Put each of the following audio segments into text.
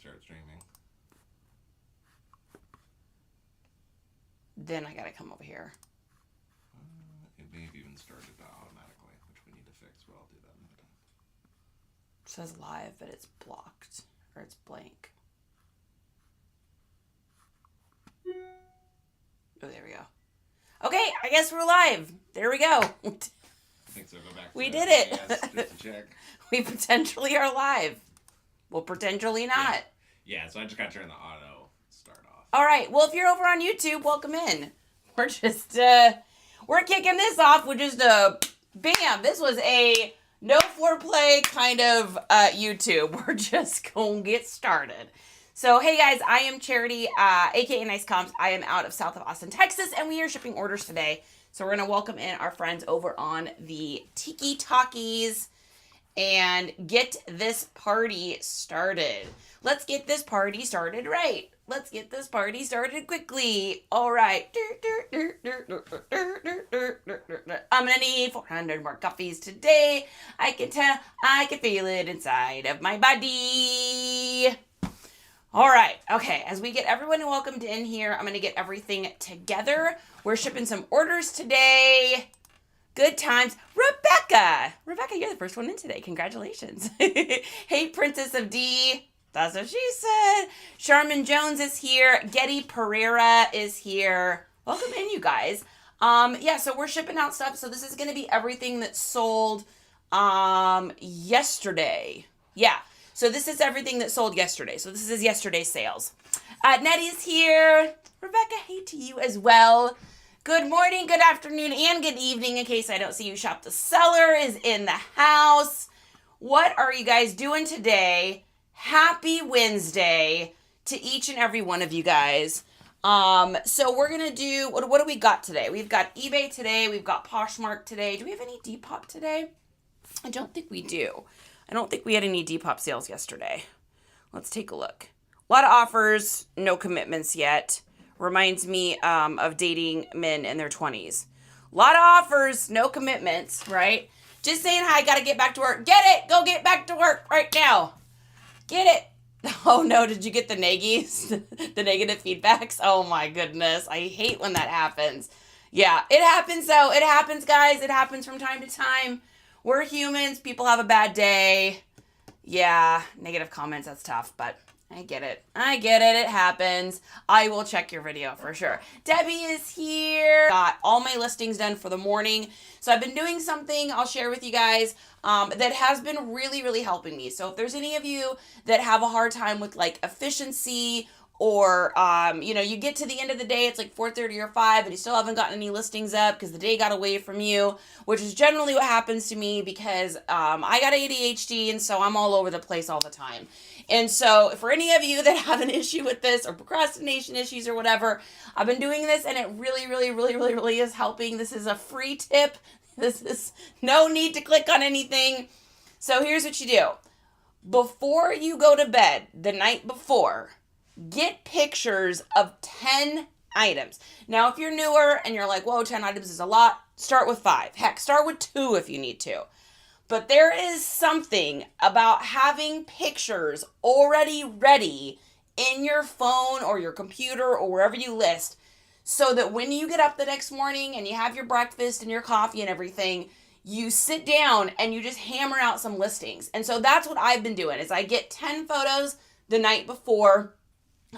start streaming. Then I gotta come over here. It may have even started automatically, which we need to fix, but I'll do that in a minute. It says live, but it's blocked. Or it's blank. Oh, there we go. Okay, I guess we're live. There we go. I think so. Go back to We did it. Yes, just to check. We potentially are live. Well, potentially not. Yeah, so I just got to turn the auto start off. All right. Well, if you're over on YouTube, welcome in. We're just, we're kicking this off with just a, bam. This was a no foreplay kind of YouTube. We're just going to get started. So, hey guys, I am Charity, aka Nice Comps. I am out of south of Austin, Texas, and we are shipping orders today. So we're going to welcome in our friends over on the Tiki Talkies and get this party started. Let's get this party started right. Let's get this party started quickly. All right. I'm going to need 400 more coffees today. I can tell, I can feel it inside of my body. All right. Okay. As we get everyone welcomed in here, I'm going to get everything together. We're shipping some orders today. Good times. Rebecca, you're the first one in today. Congratulations. Hey, Princess of D. That's what she said. Charmin Jones is here. Getty Pereira is here. Welcome in, you guys. Yeah, so we're shipping out stuff. So this is going to be everything that sold yesterday. Yeah. So this is everything that sold yesterday. So this is yesterday's sales. Nettie's here. Rebecca, hey to you as well. Good morning, good afternoon, and good evening. In case I don't see you, Shop the Seller is in the house. What are you guys doing today? Happy Wednesday to each and every one of you guys. So we're going to do, what do we got today? We've got eBay today. We've got Poshmark today. Do we have any Depop today? I don't think we do. I don't think we had any Depop sales yesterday. Let's take a look. A lot of offers, no commitments yet. Reminds me of dating men in their 20s. A lot of offers, no commitments, right? Just saying hi, gotta get back to work. Get it! Go get back to work right now. Get it! Oh no, did you get the neggies? The negative feedbacks? Oh my goodness, I hate when that happens. Yeah, it happens though. It happens, guys. It happens from time to time. We're humans. People have a bad day. Yeah, negative comments, that's tough, but I get it. It happens. I will check your video for sure. Debbie is here. Got all my listings done for the morning. So I've been doing something I'll share with you guys that has been really, really helping me. So if there's any of you that have a hard time with like efficiency or, you get to the end of the day, it's like 4:30 or 5 and you still haven't gotten any listings up because the day got away from you, which is generally what happens to me because I got ADHD and so I'm all over the place all the time. And so for any of you that have an issue with this or procrastination issues or whatever, I've been doing this and it really, really, really, really, really is helping. This is a free tip. This is no need to click on anything. So here's what you do. Before you go to bed the night before, get pictures of 10 items. Now, if you're newer and you're like, whoa, 10 items is a lot, start with 5. Heck, start with 2 if you need to. But there is something about having pictures already ready in your phone or your computer or wherever you list so that when you get up the next morning and you have your breakfast and your coffee and everything, you sit down and you just hammer out some listings. And so that's what I've been doing is I get 10 photos the night before.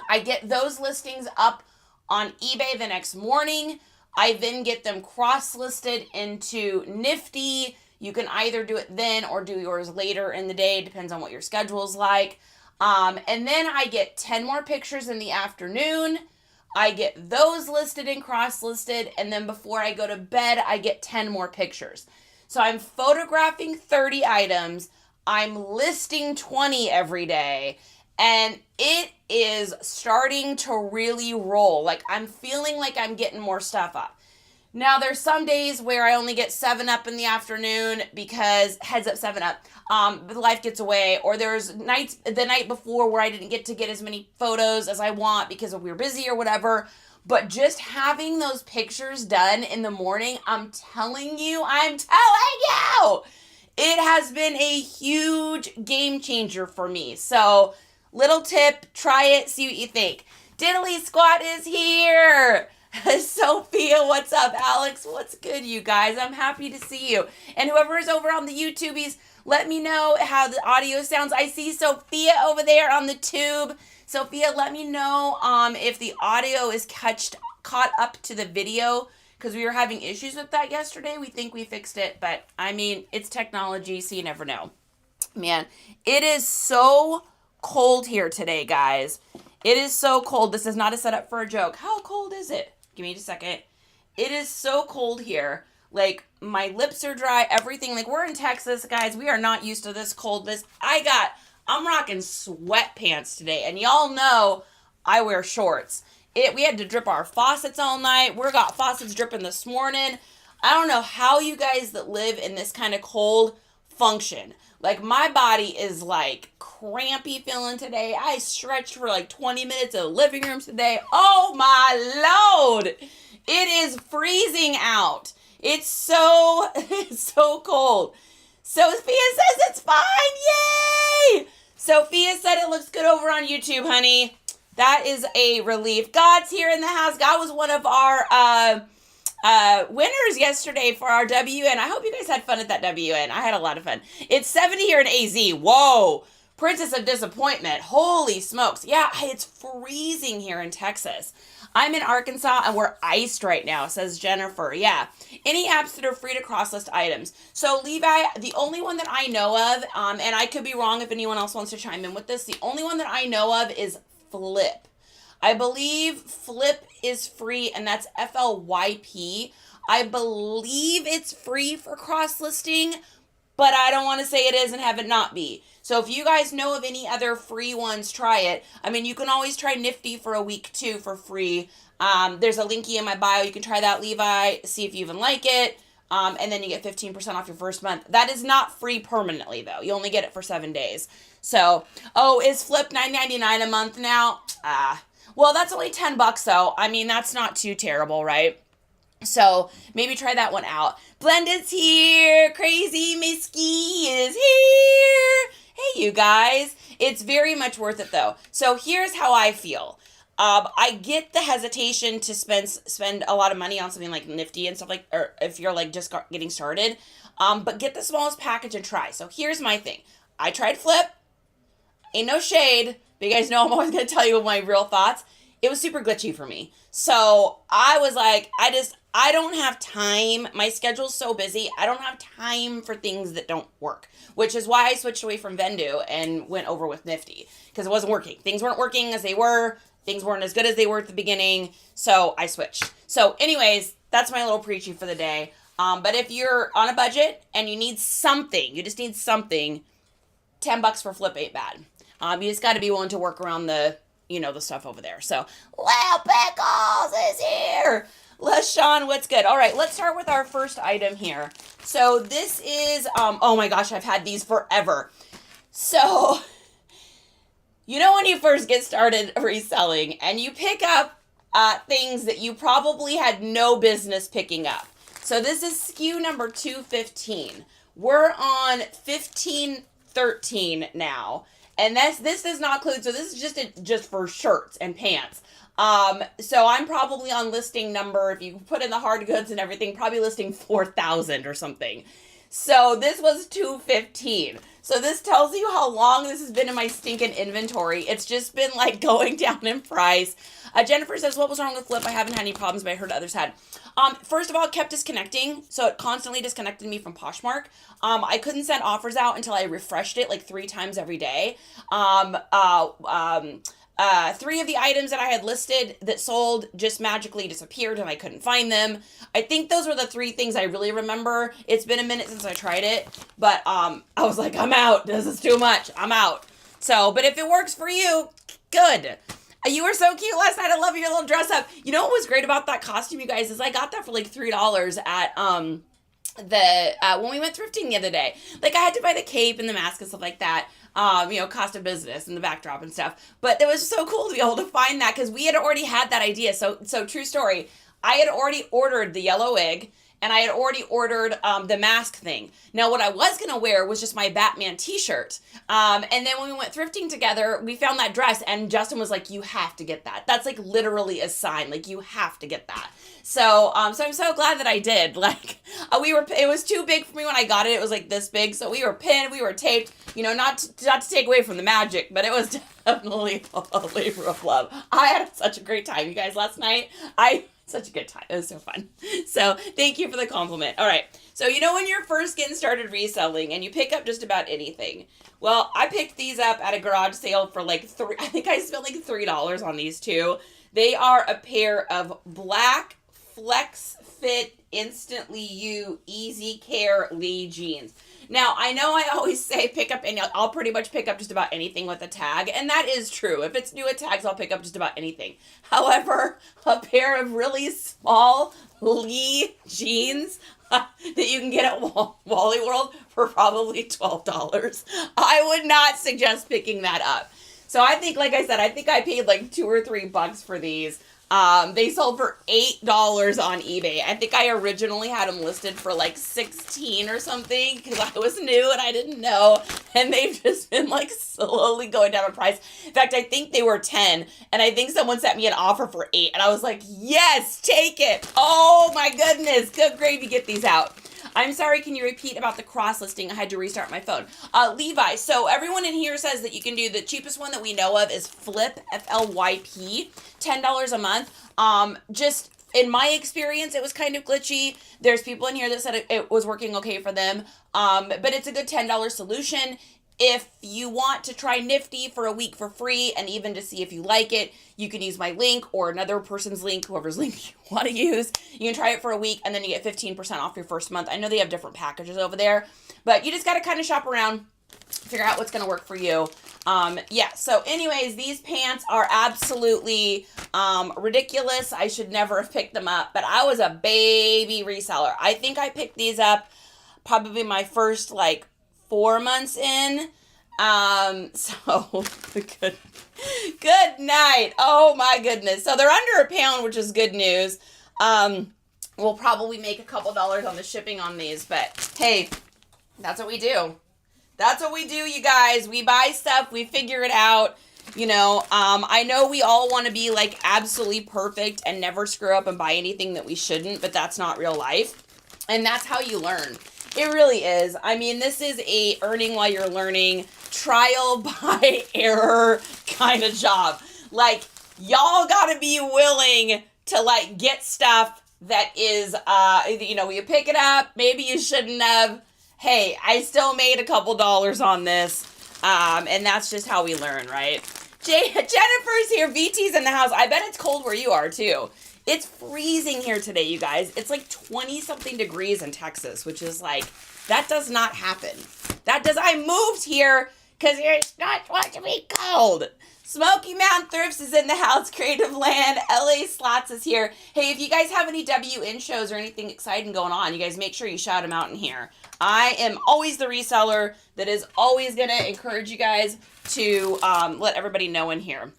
I get those listings up on eBay the next morning. I then get them cross-listed into Nifty. You can either do it then or do yours later in the day. Depends on what your schedule's like. And then I get 10 more pictures in the afternoon. I get those listed and cross-listed. And then before I go to bed, I get 10 more pictures. So I'm photographing 30 items. I'm listing 20 every day. And it is starting to really roll. Like I'm feeling like I'm getting more stuff up. Now, there's some days where I only get 7 up in the afternoon because, heads up, 7 up, but life gets away. Or there's nights, the night before where I didn't get to get as many photos as I want because we were busy or whatever. But just having those pictures done in the morning, I'm telling you, it has been a huge game changer for me. So Little tip, try it, see what you think. Diddly Squat is here. Sophia, what's up? Alex, what's good, you guys? I'm happy to see you. And whoever is over on the YouTubies, let me know how the audio sounds. I see Sophia over there on the tube. Sophia, let me know if the audio is caught up to the video, because we were having issues with that yesterday. We think we fixed it, but I mean, it's technology, so you never know. Man, it is so cold here today, guys. It is so cold. This is not a setup for a joke. How cold is it? Give me just a second. It is so cold here. Like, my lips are dry, everything. Like, we're in Texas, guys. We are not used to this coldness. I'm rocking sweatpants today. And y'all know I wear shorts. We had to drip our faucets all night. We got faucets dripping this morning. I don't know how you guys that live in this kind of cold function. Like, my body is like crampy feeling today. I stretched for like 20 minutes in the living room today. Oh my Lord. It is freezing out. It's so cold. Sophia says it's fine. Yay! Sophia said it looks good over on YouTube, honey. That is a relief. God's here in the house. God was one of our winners yesterday for our WN. I hope you guys had fun at that WN. I had a lot of fun. It's 70 here in AZ. Whoa. Princess of Disappointment. Holy smokes. Yeah, it's freezing here in Texas. I'm in Arkansas and we're iced right now, says Jennifer. Yeah. Any apps that are free to cross-list items. So Levi, the only one that I know of, and I could be wrong if anyone else wants to chime in with this, the only one that I know of is Flip. I believe Flip is free, and that's FLYP. I believe it's free for cross-listing, but I don't want to say it is and have it not be. So if you guys know of any other free ones, try it. I mean, you can always try Nifty for a week, too, for free. There's a linky in my bio. You can try that, Levi, see if you even like it, and then you get 15% off your first month. That is not free permanently, though. You only get it for 7 days. So, is Flip $9.99 a month now? Well, that's only $10 though. I mean, that's not too terrible, right? So maybe try that one out. Blended's here. Crazy Misky is here. Hey, you guys. It's very much worth it though. So here's how I feel. I get the hesitation to spend a lot of money on something like Nifty and stuff like, or if you're like just getting started. But get the smallest package and try. So here's my thing. I tried Flip. Ain't no shade. But you guys know I'm always going to tell you my real thoughts. It was super glitchy for me. So I was like, I don't have time. My schedule's so busy. I don't have time for things that don't work. Which is why I switched away from Vendu and went over with Nifty. Because it wasn't working. Things weren't working as they were. Things weren't as good as they were at the beginning. So I switched. So anyways, that's my little preachy for the day. But if you're on a budget and you need something, you just need something, $10 for Flip ain't bad. You just got to be willing to work around the stuff over there. So, Lil Pickles is here. LaShawn, what's good? All right, let's start with our first item here. So this is, oh my gosh, I've had these forever. So, when you first get started reselling and you pick up things that you probably had no business picking up. So this is SKU number 215. We're on 1513 now. And this does not include, so this is just for shirts and pants. So I'm probably on listing number, if you put in the hard goods and everything, probably listing 4,000 or something. So this was 215. So this tells you how long this has been in my stinking inventory. It's just been like going down in price. Jennifer says, what was wrong with Flip? I haven't had any problems, but I heard others had. First of all, it kept disconnecting. So it constantly disconnected me from Poshmark. I couldn't send offers out until I refreshed it like 3 times every day. 3 of the items that I had listed that sold just magically disappeared and I couldn't find them. I think those were the 3 things I really remember. It's been a minute since I tried it, but I was like, I'm out. This is too much. I'm out. So, but if it works for you, good. You were so cute last night. I love your little dress up. You know what was great about that costume, you guys, is I got that for like $3 at when we went thrifting the other day. Like I had to buy the cape and the mask and stuff like that. Cost of business and the backdrop and stuff. But it was so cool to be able to find that because we had already had that idea. So true story. I had already ordered the yellow wig and I had already ordered the mask thing. Now, what I was going to wear was just my Batman t-shirt. And then when we went thrifting together, we found that dress, and Justin was like, you have to get that. That's like literally a sign. Like, you have to get that. So I'm so glad that I did. Like, it was too big for me when I got it. It was like this big. So we were pinned, we were taped, you know, not to take away from the magic, but it was definitely a labor of love. I had such a great time, you guys, last night. Such a good time. It was so fun. So thank you for the compliment. All right. So, you know, when you're first getting started reselling and you pick up just about anything. Well, I picked these up at a garage sale for like I think I spent like $3 on these two. They are a pair of black Flex Fit Instantly You Easy Care Lee jeans. Now, I know I always say pick up, and I'll pretty much pick up just about anything with a tag, and that is true. If it's new with tags, I'll pick up just about anything. However, a pair of really small Lee jeans that you can get at Wally World for probably $12. I would not suggest picking that up. So I think, like I said, I paid like $2 or $3 for these. They sold for $8 on eBay. I think I originally had them listed for like $16 or something because I was new and I didn't know. And they've just been like slowly going down in price. In fact, I think they were $10, and I think someone sent me an offer for $8, and I was like, yes, take it. Oh my goodness. Good gravy, get these out. I'm sorry, can you repeat about the cross listing? I had to restart my phone. Levi, so everyone in here says that you can do the cheapest one that we know of is Flip, F-L-Y-P, $10 a month. Just in my experience, it was kind of glitchy. There's people in here that said it was working okay for them. But it's a good $10 solution. If you want to try Nifty for a week for free and even to see if you like it, you can use my link or another person's link, whoever's link you want to use. You can try it for a week and then you get 15% off your first month. I know they have different packages over there, but you just got to kind of shop around, figure out what's going to work for you. Yeah, so anyways, these pants are absolutely ridiculous. I should never have picked them up, but I was a baby reseller. I think I picked these up probably my first 4 months in. So good night. Oh my goodness. So they're under £1, which is good news. We'll probably make a couple dollars on the shipping on these, but hey, that's what we do. That's what we do, you guys. We buy stuff, we figure it out. You know, I know we all want to be absolutely perfect and never screw up and buy anything that we shouldn't, but that's not real life. And that's how you learn. It really is. I mean, this is a earning while you're learning, trial by error kind of job. Y'all gotta be willing to get stuff that is, you pick it up, maybe you shouldn't have. Hey, I still made a couple dollars on this, and that's just how we learn, right? Jennifer's here, VT's in the house. I bet it's cold where you are, too. It's freezing here today, you guys. It's 20-something degrees in Texas, which is that does not happen. I moved here because it's not supposed to be cold. Smoky Mountain Thrifts is in the house. Creative Land. LA Slots is here. Hey, if you guys have any WN shows or anything exciting going on, you guys make sure you shout them out in here. I am always the reseller that is always going to encourage you guys to let everybody know in here.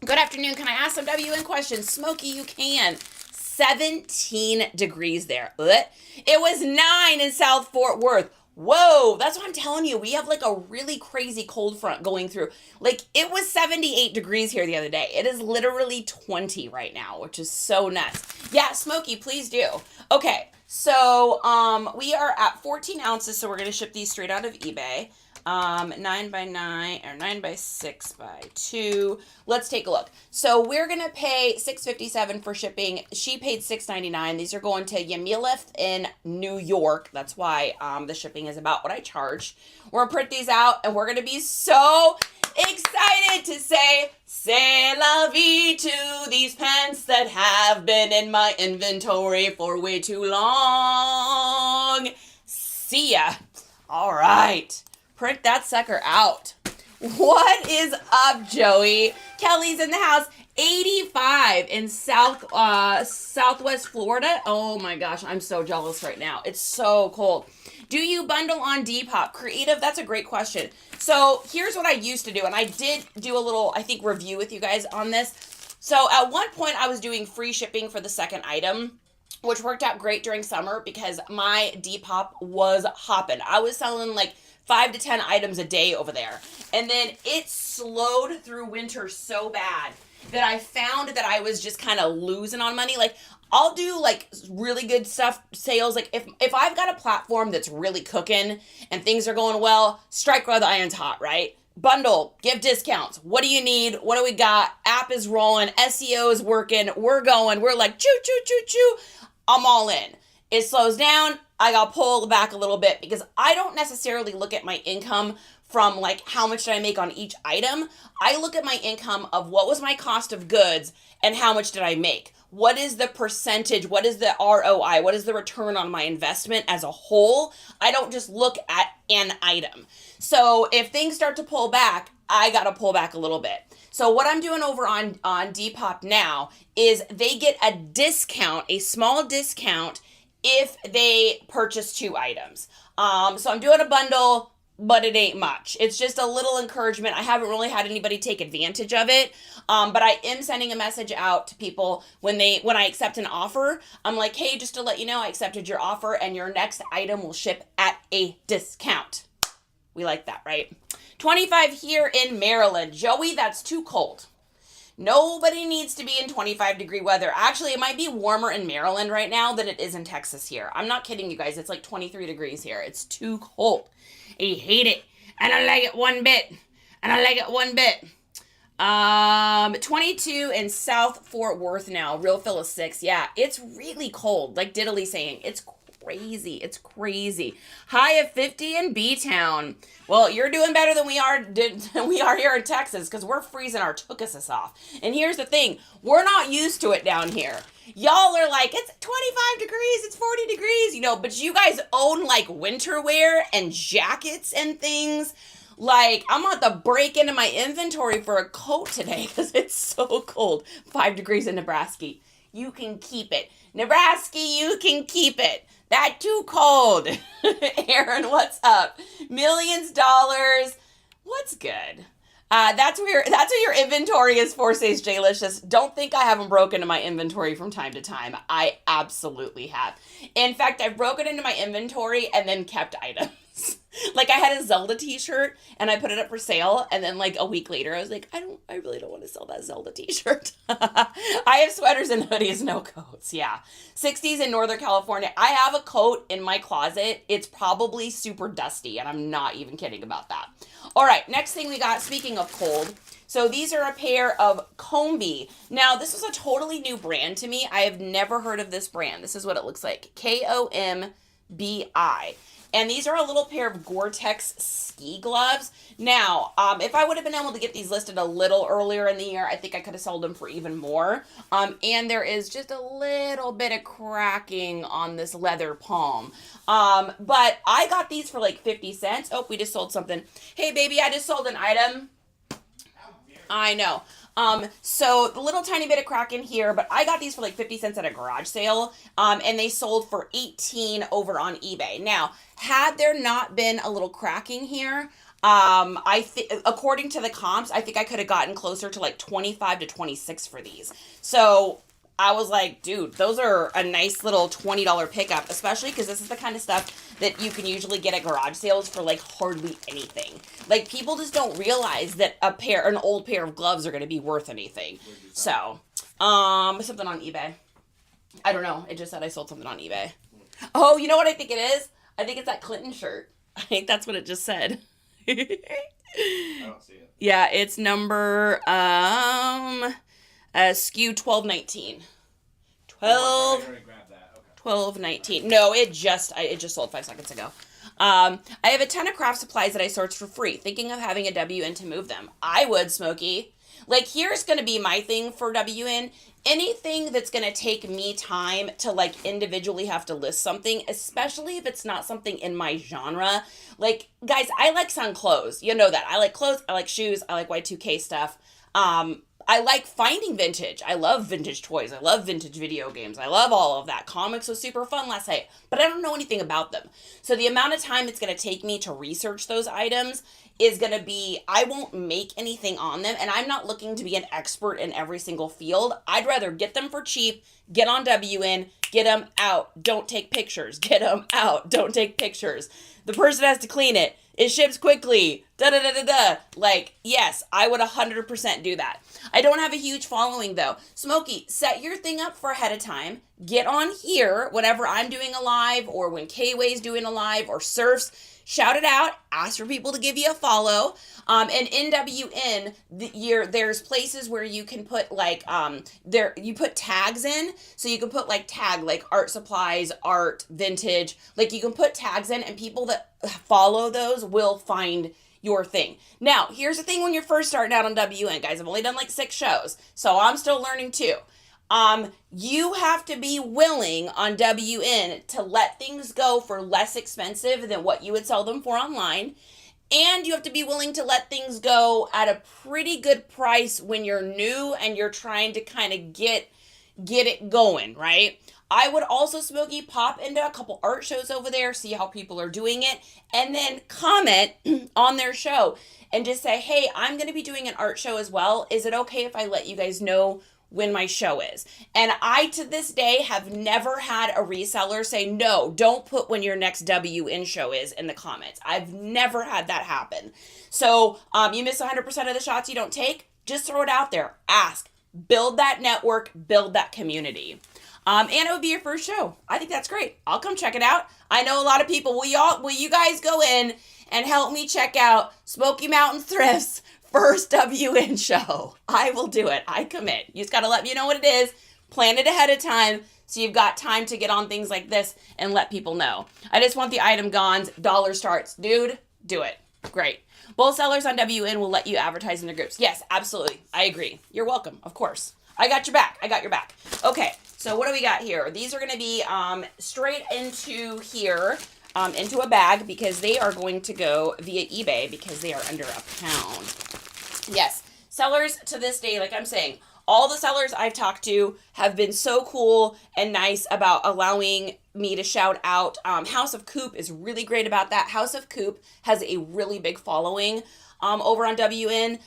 Good afternoon. Can I ask some WN questions? Smokey, you can. 17 degrees there. It was 9 in South Fort Worth. Whoa, that's what I'm telling you. We have a really crazy cold front going through. It was 78 degrees here the other day. It is literally 20 right now, which is so nuts. Yeah, Smokey, please do. Okay, so we are at 14 ounces, so we're going to ship these straight out of eBay. 9x9 or 9x6x2. Let's take a look. So we're gonna pay $6.57 for shipping. She paid $6.99. These are going to Yamileth in New York. That's why the shipping is about what I charged. We're gonna print these out, and we're gonna be so excited to say c'est la vie to these pants that have been in my inventory for way too long. See ya. All right. Print that sucker out. What is up, Joey? Kelly's in the house. 85 in Southwest Florida. Oh my gosh, I'm so jealous right now. It's so cold. Do you bundle on Depop? Creative, that's a great question. So here's what I used to do, and I did do a little, review with you guys on this. So at one point, I was doing free shipping for the second item. which worked out great during summer because my Depop was hopping. I was selling like 5 to 10 items a day over there. And then it slowed through winter so bad that I found that I was just kind of losing on money. Like, I'll do like really good stuff, sales. Like if I've got a platform that's really cooking and things are going well, strike while the iron's hot, right? Bundle, give discounts. What do you need? What do we got? App is rolling. SEO is working. We're going. We're like, choo, choo, choo, choo. I'm all in. It slows down. I got to pull back a little bit because I don't necessarily look at my income from like how much did I make on each item. I look at my income of what was my cost of goods and how much did I make. What is the percentage? What is the ROI? What is the return on my investment as a whole? I don't just look at an item. So if things start to pull back, I got to pull back a little bit. So what I'm doing over on Depop now is they get a discount, a small discount, if they purchase 2 items. So I'm doing a bundle, but it ain't much. It's just a little encouragement. I haven't really had anybody take advantage of it. But I am sending a message out to people when I accept an offer. I'm like, hey, just to let you know, I accepted your offer and your next item will ship at a discount. We like that, right? 25 here in Maryland. Joey, that's too cold. Nobody needs to be in 25-degree weather. Actually, it might be warmer in Maryland right now than it is in Texas here. I'm not kidding you guys. It's like 23 degrees here. It's too cold. I hate it. And I like it one bit. 22 in South Fort Worth now. Real fill of 6. Yeah, it's really cold. Like Diddley saying, it's crazy. It's crazy. High of 50 in B-Town. Well, you're doing better than we are here in Texas because we're freezing our tookuses off. And here's the thing. We're not used to it down here. Y'all are like, it's 25 degrees, it's 40 degrees, you know, but you guys own like winter wear and jackets and things. Like, I'm about to break into my inventory for a coat today because it's so cold. 5 degrees in Nebraska. You can keep it. Nebraska, you can keep it. That too cold. Aaron, what's up? Millions dollars. What's good? That's what your inventory is for, says Jaylicious. Don't think I haven't broken into my inventory from time to time. I absolutely have. In fact, I've broken into my inventory and then kept items. Like I had a Zelda t-shirt and I put it up for sale, and then like a week later I was like, I really don't want to sell that Zelda t-shirt. I have sweaters and hoodies, no coats. Yeah. 60s in Northern California. I have a coat in my closet. It's probably super dusty, and I'm not even kidding about that. All right, next thing we got, speaking of cold. So these are a pair of Combi. Now, this is a totally new brand to me. I have never heard of this brand. This is what it looks like. Kombi. And these are a little pair of Gore-Tex ski gloves. Now, if I would have been able to get these listed a little earlier in the year, I think I could have sold them for even more. And there is just a little bit of cracking on this leather palm. But I got these for like 50 cents. Oh, we just sold something. Hey, baby, I just sold an item. I know. So the little tiny bit of crack in here, but I got these for like 50 cents at a garage sale. And they sold for 18 over on eBay. Now, had there not been a little cracking here, according to the comps, I think I could have gotten closer to like 25 to 26 for these. So I was like, dude, those are a nice little $20 pickup, especially because this is the kind of stuff that you can usually get at garage sales for like hardly anything. Like, people just don't realize that an old pair of gloves are going to be worth anything. So, something on eBay. I don't know. It just said I sold something on eBay. Oh, you know what I think it is? I think it's that Clinton shirt. I think that's what it just said. I don't see it. Yeah, it's number, SKU 1219. 1219. No, it just sold 5 seconds ago. I have a ton of craft supplies that I sourced for free, thinking of having a WN to move them. I would, Smokey. Like, here's going to be my thing for WN. Anything that's going to take me time to, like, individually have to list something, especially if it's not something in my genre. Like, guys, I like some clothes. You know that. I like clothes. I like shoes. I like Y2K stuff. I like finding vintage. I love vintage toys. I love vintage video games. I love all of that. Comics was super fun last night, but I don't know anything about them. So the amount of time it's going to take me to research those items is going to be, I won't make anything on them, and I'm not looking to be an expert in every single field. I'd rather get them for cheap, get on WN, get them out, don't take pictures, get them out, don't take pictures. The person has to clean it. It ships quickly. Da-da-da-da-da. Like, yes, I would 100% do that. I don't have a huge following, though. Smokey, set your thing up for ahead of time. Get on here whenever I'm doing a live or when K-Way's doing a live or Surfs. Shout it out. Ask for people to give you a follow. And in WN, there's places where you can put like, you put tags in. So you can put like tag, like art supplies, art, vintage. Like you can put tags in and people that follow those will find your thing. Now, here's the thing when you're first starting out on WN, guys. I've only done like 6 shows. So I'm still learning too. You have to be willing on WN to let things go for less expensive than what you would sell them for online. And you have to be willing to let things go at a pretty good price when you're new and you're trying to kind of get it going, right? I would also, Smokey, pop into a couple art shows over there, see how people are doing it, and then comment on their show and just say, hey, I'm going to be doing an art show as well. Is it okay if I let you guys know when my show is? And I, to this day, have never had a reseller say, no, don't put when your next WN show is in the comments. I've never had that happen. So you miss 100% of the shots you don't take, just throw it out there. Ask, build that network, build that community. And it would be your first show. I think that's great. I'll come check it out. I know a lot of people, will you guys go in and help me check out Smoky Mountain Thrift's first WN show? I will do it. I commit. You just got to let me know what it is. Plan it ahead of time so you've got time to get on things like this and let people know. I just want the item gone. Dollar starts. Dude, do it. Great. Both sellers on WN will let you advertise in their groups. Yes, absolutely. I agree. You're welcome. Of course. I got your back. I got your back. Okay. So what do we got here? These are going to be straight into here, into a bag, because they are going to go via eBay because they are under £1. Yes, sellers to this day, like I'm saying, all the sellers I've talked to have been so cool and nice about allowing me to shout out. House of Coop is really great about that. House of Coop has a really big following over on WN.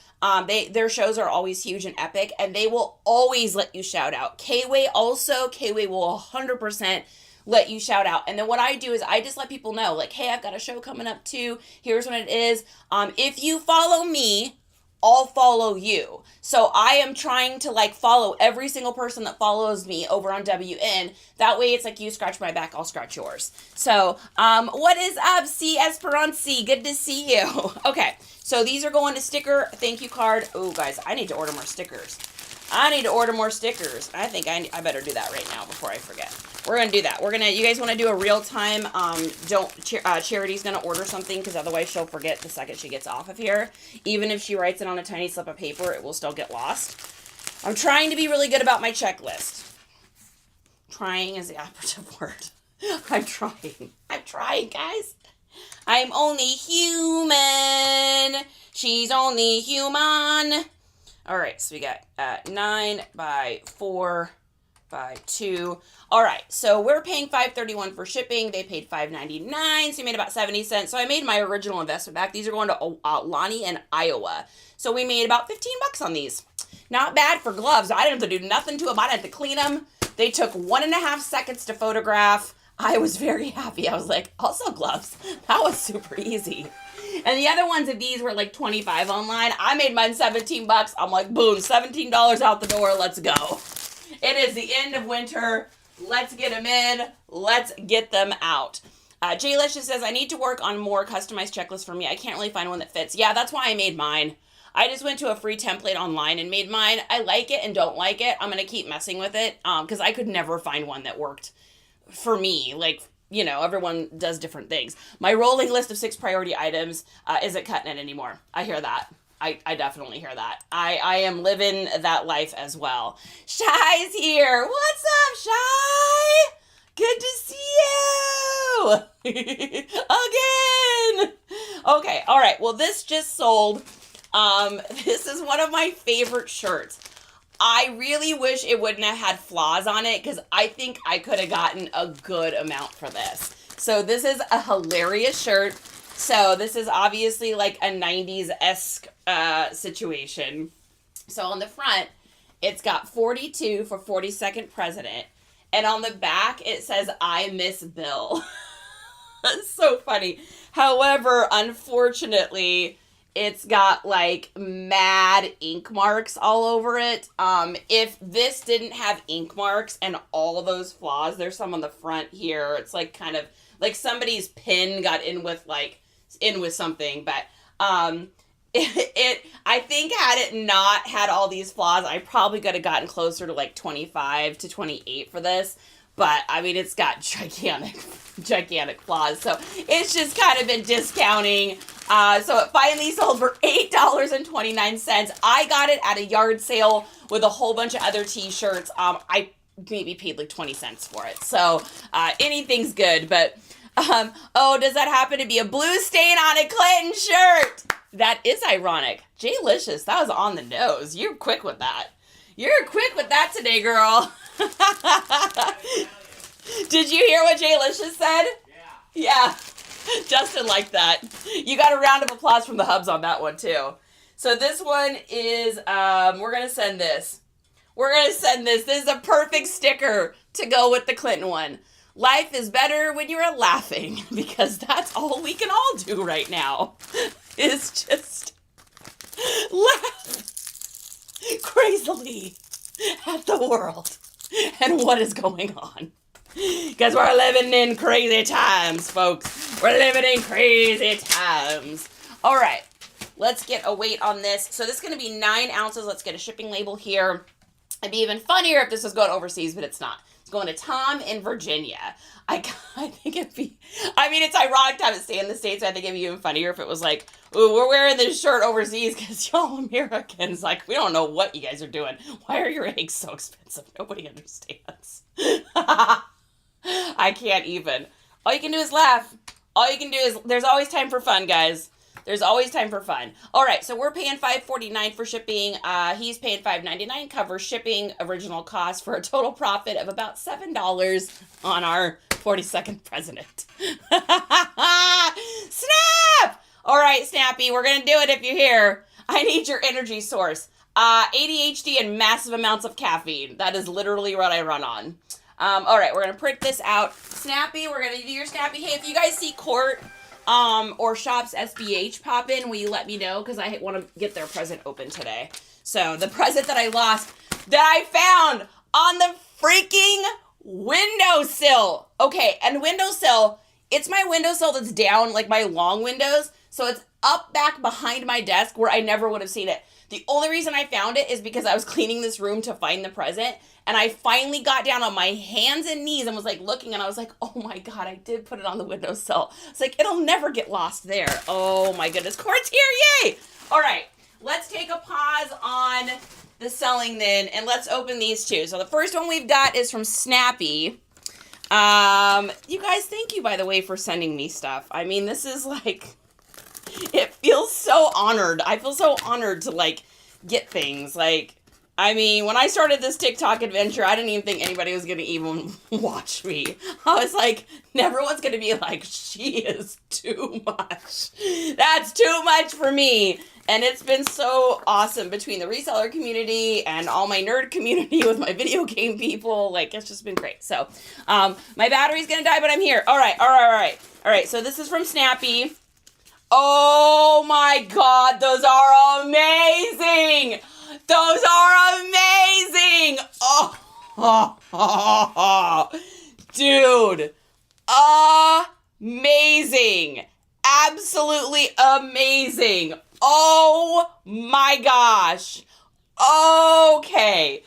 Their shows are always huge and epic, and they will always let you shout out. K-Way also, K-Way will 100% let you shout out. And then what I do is I just let people know, like, hey, I've got a show coming up too. Here's when it is. If you follow me, I'll follow you. So I am trying to like follow every single person that follows me over on WN. That way it's like you scratch my back, I'll scratch yours. So what is up, C. Esperanza? Good to see you. Okay, so these are going to sticker thank you card. Oh, guys, I need to order more stickers. I think I better do that right now before I forget. We're going to do that. You guys want to do a real time, Charity's going to order something because otherwise she'll forget the second she gets off of here. Even if she writes it on a tiny slip of paper, it will still get lost. I'm trying to be really good about my checklist. Trying is the operative word. I'm trying, guys. I'm only human. She's only human. All right, so we got 9 by 4 by 2. All right, so we're paying $5.31 for shipping. They paid $5.99, so we made about 70 cents. So I made my original investment back. These are going to Lonnie in Iowa. So we made about 15 bucks on these. Not bad for gloves. I didn't have to do nothing to them. I didn't have to clean them. They took 1.5 seconds to photograph. I was very happy. I was like, I'll sell gloves. That was super easy. And the other ones of these were like 25 online. I made mine 17 bucks. I'm like, boom, $17 out the door. Let's go. It is the end of winter. Let's get them in. Let's get them out. Jaylish just says, I need to work on more customized checklists for me. I can't really find one that fits. Yeah, that's why I made mine. I just went to a free template online and made mine. I like it and don't like it. I'm going to keep messing with it because I could never find one that worked for me. Like, you know, everyone does different things. My rolling list of 6 priority items isn't cutting it anymore. I hear that. I definitely hear that. I am living that life as well. Shy's here. What's up, Shy? Good to see you. Again. Okay. All right. Well, this just sold. This is one of my favorite shirts. I really wish it wouldn't have had flaws on it because I think I could have gotten a good amount for this. So this is a hilarious shirt. So this is obviously like a 90s-esque situation. So on the front, it's got 42 for 42nd president. And on the back, it says, I miss Bill. That's so funny. However, unfortunately, it's got like mad ink marks all over it. If this didn't have ink marks and all those flaws, there's some on the front here. It's like kind of like somebody's pen got in with something, but I think had it not had all these flaws, I probably could have gotten closer to like 25 to 28 for this. But I mean, it's got gigantic flaws. So it's just kind of been discounting. So it finally sold for $8.29. I got it at a yard sale with a whole bunch of other t-shirts. I maybe paid like 20 cents for it. So anything's good. But oh, does that happen to be a blue stain on a Clinton shirt? That is ironic. J-licious, that was on the nose. You're quick with that. You're quick with that today, girl. Did you hear what J-licious said? Yeah. Justin liked that. You got a round of applause from the hubs on that one, too. So this one is, we're going to send this. This is a perfect sticker to go with the Clinton one. Life is better when you're laughing, because that's all we can all do right now. Is just laugh crazily at the world and what is going on. Because we're living in crazy times, folks. We're living in crazy times. All right, let's get a weight on this. So this is going to be 9 ounces. Let's get a shipping label here. It'd be even funnier if this was going overseas, but it's not. It's going to Tom in Virginia. I think it'd be, I mean, it's ironic to have it stay in the States. I think it'd be even funnier if it was like, ooh, we're wearing this shirt overseas because y'all Americans, like, we don't know what you guys are doing. Why are your eggs so expensive? Nobody understands. I can't even. All you can do is laugh. All you can do is, there's always time for fun, guys. There's always time for fun. All right, so we're paying $5.49 for shipping. He's paying $5.99, covers shipping, original cost, for a total profit of about $7 on our 42nd president. Snap! All right, Snappy, we're going to do it if you're here. I need your energy source. ADHD and massive amounts of caffeine. That is literally what I run on. All right, we're going to print this out. Snappy, we're going to do your Snappy. Hey, if you guys see Court or Shops SBH pop in, will you let me know? Because I want to get their present open today. So the present that I lost, that I found on the freaking windowsill. Okay, and windowsill, it's my windowsill that's down, like my long windows. So it's up back behind my desk where I never would have seen it. The only reason I found it is because I was cleaning this room to find the present. And I finally got down on my hands and knees and was like looking, and I was like, oh my God, I did put it on the windowsill. It's like, it'll never get lost there. Oh my goodness, Court's here, yay! All right, let's take a pause on the selling then, and let's open these two. So the first one we've got is from Snappy. You guys, thank you, by the way, for sending me stuff. I mean, this is like, it feels so honored. I feel so honored to like get things like, I mean, when I started this TikTok adventure, I didn't even think anybody was going to even watch me. I was like, everyone's going to be like, she is too much. That's too much for me. And it's been so awesome between the reseller community and all my nerd community with my video game people. Like, it's just been great. So, my battery's going to die, but I'm here. All right. So this is from Snappy. Oh my God, those are amazing. Those are amazing! Oh, dude. Amazing. Absolutely amazing. Oh my gosh. Okay.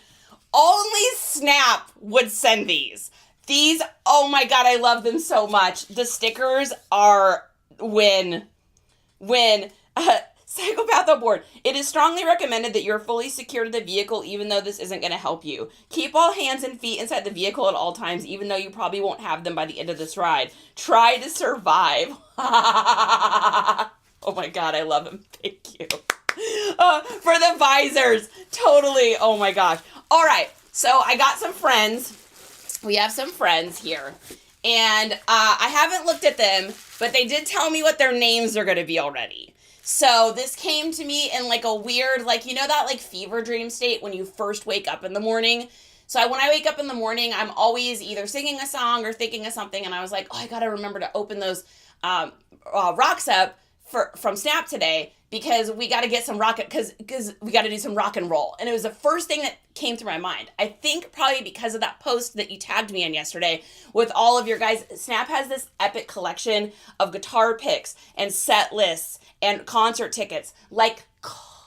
Only Snap would send these. These, oh my God, I love them so much. The stickers are Psychopath board. It is strongly recommended that you're fully secured to the vehicle even though this isn't going to help you. Keep all hands and feet inside the vehicle at all times even though you probably won't have them by the end of this ride. Try to survive. Oh my God, I love him. Thank you. For the visors. Totally. Oh my gosh. All right. So I got some friends. We have some friends here. And I haven't looked at them, but they did tell me what their names are going to be already. So this came to me in like a weird, like, you know that like fever dream state when you first wake up in the morning? So when I wake up in the morning, I'm always either singing a song or thinking of something. And I was like, oh, I got to remember to open those rocks up from Snap today, because we got to get some because we got to do some rock and roll. And it was the first thing that came through my mind. I think probably because of that post that you tagged me in yesterday with all of your guys. Snap has this epic collection of guitar picks and set lists and concert tickets, like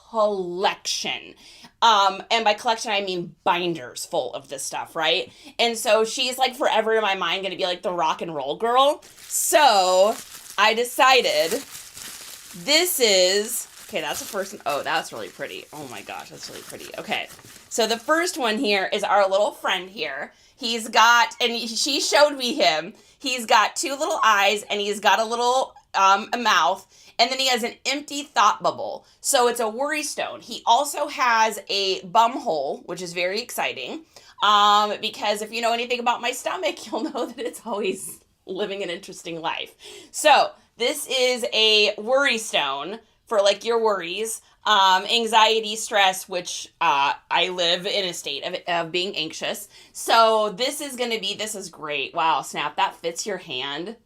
collection. And by collection, I mean binders full of this stuff, right? And so she's like forever in my mind going to be like the rock and roll girl. So I decided this is, okay, that's the first one. Oh, that's really pretty. Oh my gosh, that's really pretty. Okay, so the first one here is our little friend here. He's got, and she showed me him. He's got two little eyes, and he's got a little a mouth, and then he has an empty thought bubble. So it's a worry stone. He also has a bum hole, which is very exciting, because if you know anything about my stomach, you'll know that it's always living an interesting life. So this is a worry stone for like your worries, anxiety, stress, which I live in a state of being anxious. So this is great. Wow, Snap, that fits your hand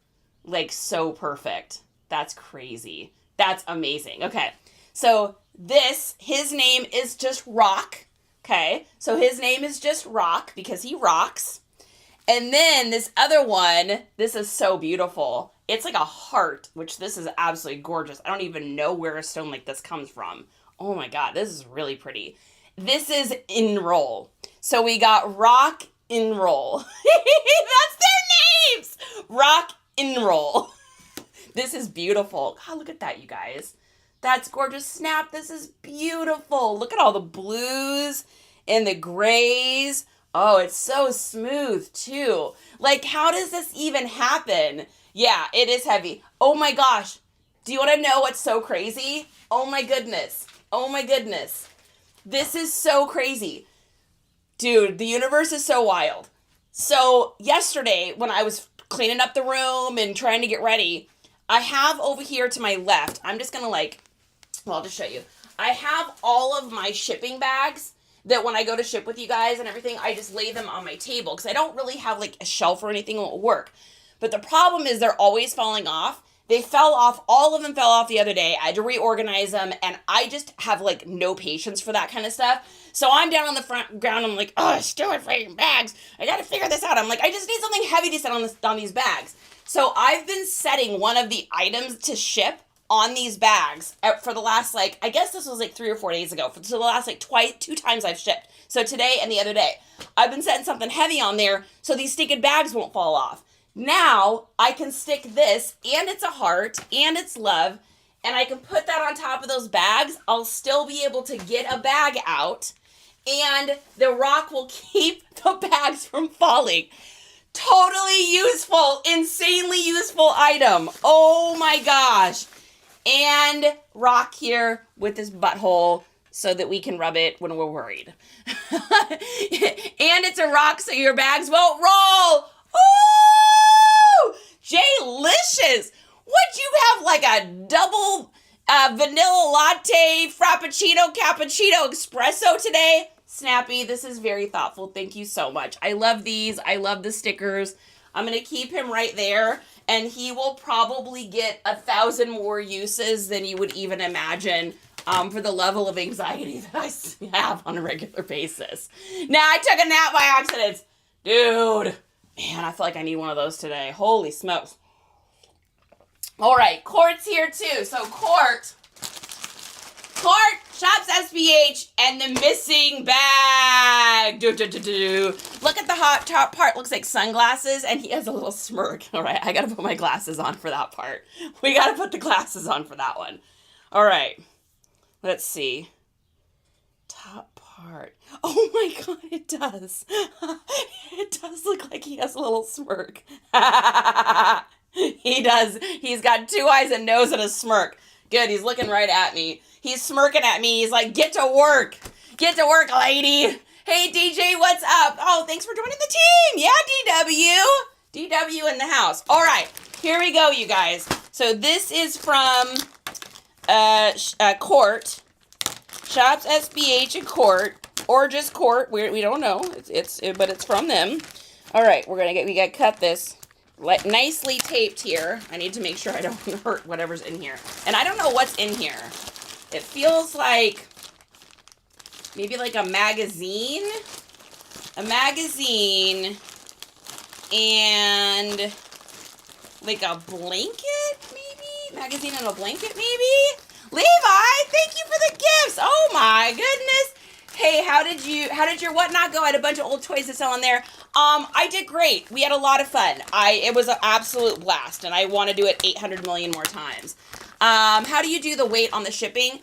like so perfect. That's crazy. That's amazing. Okay, so his name is just Rock. Okay, so his name is just Rock because he rocks. And then this other one, this is so beautiful. It's like a heart, which this is absolutely gorgeous. I don't even know where a stone like this comes from. Oh my God, this is really pretty. This is Enroll. So we got Rock Enroll. That's their names! Rock Enroll. This is beautiful. God, look at that, you guys. That's gorgeous. Snap, this is beautiful. Look at all the blues and the grays. Oh, it's so smooth, too. Like, how does this even happen? Yeah, it is heavy. Oh, my gosh. Do you want to know what's so crazy? Oh, my goodness. Oh, my goodness. This is so crazy. Dude, the universe is so wild. So, yesterday, when I was cleaning up the room and trying to get ready, I have over here to my left, I'm just going to I'll just show you. I have all of my shipping bags that when I go to ship with you guys and everything, I just lay them on my table because I don't really have like a shelf or anything that will work. But the problem is they're always falling off. They fell off. All of them fell off the other day. I had to reorganize them, and I just have like no patience for that kind of stuff. So I'm down on the front ground. I'm like, oh, stupid freaking bags. I got to figure this out. I'm like, I just need something heavy to set on these bags. So I've been setting one of the items to ship on these bags for the last, I guess this was 3 or 4 days ago. So the last, two times I've shipped. So today and the other day. I've been setting something heavy on there so these stinking bags won't fall off. Now, I can stick this, and it's a heart, and it's love, and I can put that on top of those bags. I'll still be able to get a bag out, and the rock will keep the bags from falling. Totally useful, insanely useful item. Oh my gosh. And Rock here with his butthole so that we can rub it when we're worried. And it's a rock so your bags won't roll. Ooh! J-licious. Would you have a double vanilla latte, frappuccino, cappuccino, espresso today? Snappy, this is very thoughtful. Thank you so much. I love these. I love the stickers. I'm going to keep him right there, and he will probably get 1,000 more uses than you would even imagine for the level of anxiety that I have on a regular basis. Now, I took a nap by accident. Dude, man, I feel like I need one of those today. Holy smokes. All right, Court's here too. So Court shops SPH and the missing bag. Look at the hot top part. Looks like sunglasses, and he has a little smirk. All right, I got to put my glasses on for that part. We got to put the glasses on for that one. All right, let's see. Top part. Oh my God, it does. It does look like he has a little smirk. He does. He's got 2 eyes, a nose, and a smirk. Good, he's looking right at me. He's smirking at me. He's like, get to work. Get to work, lady. Hey, DJ, what's up? Oh, thanks for joining the team. Yeah, DW. DW in the house. All right, here we go, you guys. So this is from Court. Shops SBH and Court. Or just Court. We don't know. But it's from them. All right, we gotta cut this. Nicely taped here. I need to make sure I don't hurt whatever's in here. And I don't know what's in here. It feels like maybe like a magazine. A magazine and like a blanket, maybe? Magazine and a blanket, maybe? Levi, thank you for the gifts. Oh my goodness. Hey, how did your whatnot go? I had a bunch of old toys to sell in there. I did great. We had a lot of fun. It was an absolute blast, and I want to do it 800 million more times. How do you do the weight on the shipping?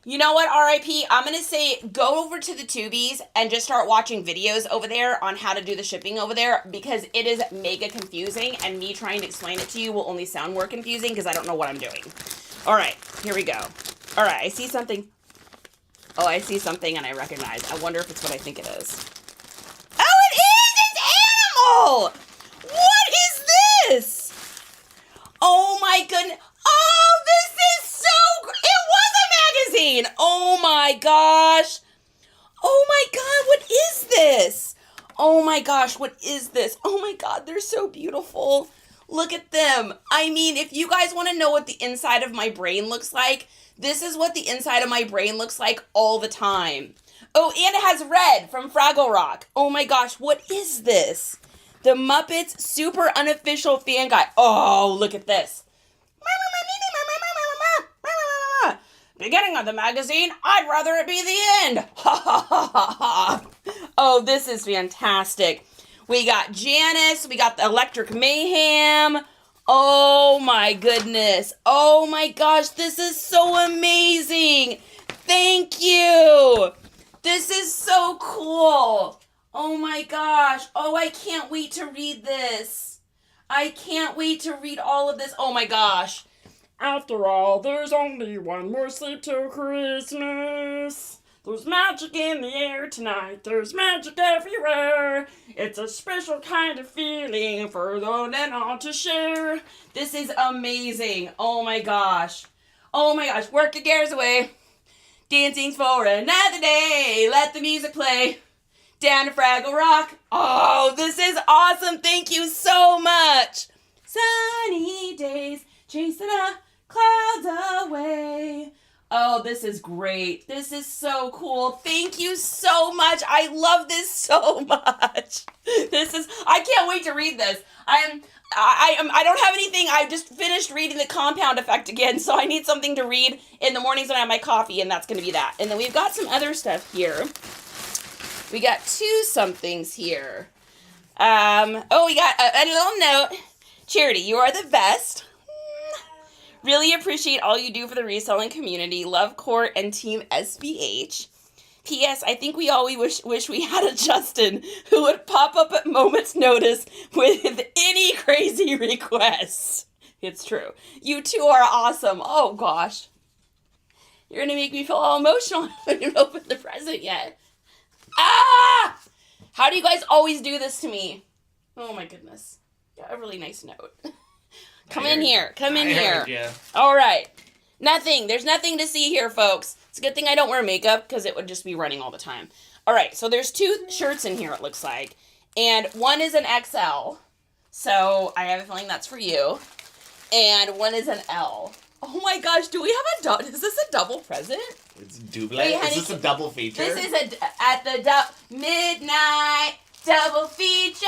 You know what, RIP? I'm going to say go over to the Tubies and just start watching videos over there on how to do the shipping over there, because it is mega confusing, and me trying to explain it to you will only sound more confusing because I don't know what I'm doing. All right, here we go. All right, I see something. Oh, I see something and I recognize. I wonder if it's what I think it is. Oh, it is! It's animal! What is this? Oh my goodness. Oh, this is so great. It was a magazine. Oh my gosh. Oh my God, what is this? Oh my gosh, what is this? Oh my God, they're so beautiful. Look at them. I mean, if you guys want to know what the inside of my brain looks like, this is what the inside of my brain looks like all the time. Oh, and it has red from Fraggle Rock. Oh my gosh, what is this? The Muppets Super Unofficial Fan Guide. Oh, look at this. Beginning of the magazine, I'd rather it be the end. Ha ha ha ha ha. Oh, this is fantastic. We got Janice. We got the Electric Mayhem. Oh my goodness. Oh my gosh, this is so amazing. Thank you. This is so cool. Oh my gosh. Oh, I can't wait to read this. I can't wait to read all of this. Oh my gosh. After all, there's only one more sleep till Christmas. There's magic in the air tonight. There's magic everywhere. It's a special kind of feeling for those and all to share. This is amazing. Oh my gosh. Oh my gosh. Work your cares away. Dancing's for another day. Let the music play. Down to Fraggle Rock. Oh, this is awesome. Thank you so much. Sunny days chasing the clouds away. Oh, this is great. This is so cool. Thank you so much. I love this so much. I can't wait to read this. I don't have anything. I just finished reading The Compound Effect again, so I need something to read in the mornings when I have my coffee, and that's going to be that. And then we've got some other stuff here. We got two somethings here. We got a little note. Charity, you are the best. Really appreciate all you do for the reselling community. Love Court and Team SBH. P.S. I think we all wish we had a Justin who would pop up at moment's notice with any crazy requests. It's true. You two are awesome. Oh, gosh. You're going to make me feel all emotional. I haven't opened the present yet. Ah! How do you guys always do this to me? Oh, my goodness. Got a really nice note. Come in here. All right. Nothing. There's nothing to see here, folks. It's a good thing I don't wear makeup because it would just be running all the time. All right. So there's two shirts in here, it looks like. And one is an XL. So I have a feeling that's for you. And one is an L. Oh my gosh. Do we have is this a double present? It's double. Is this a double feature? This is at the midnight double feature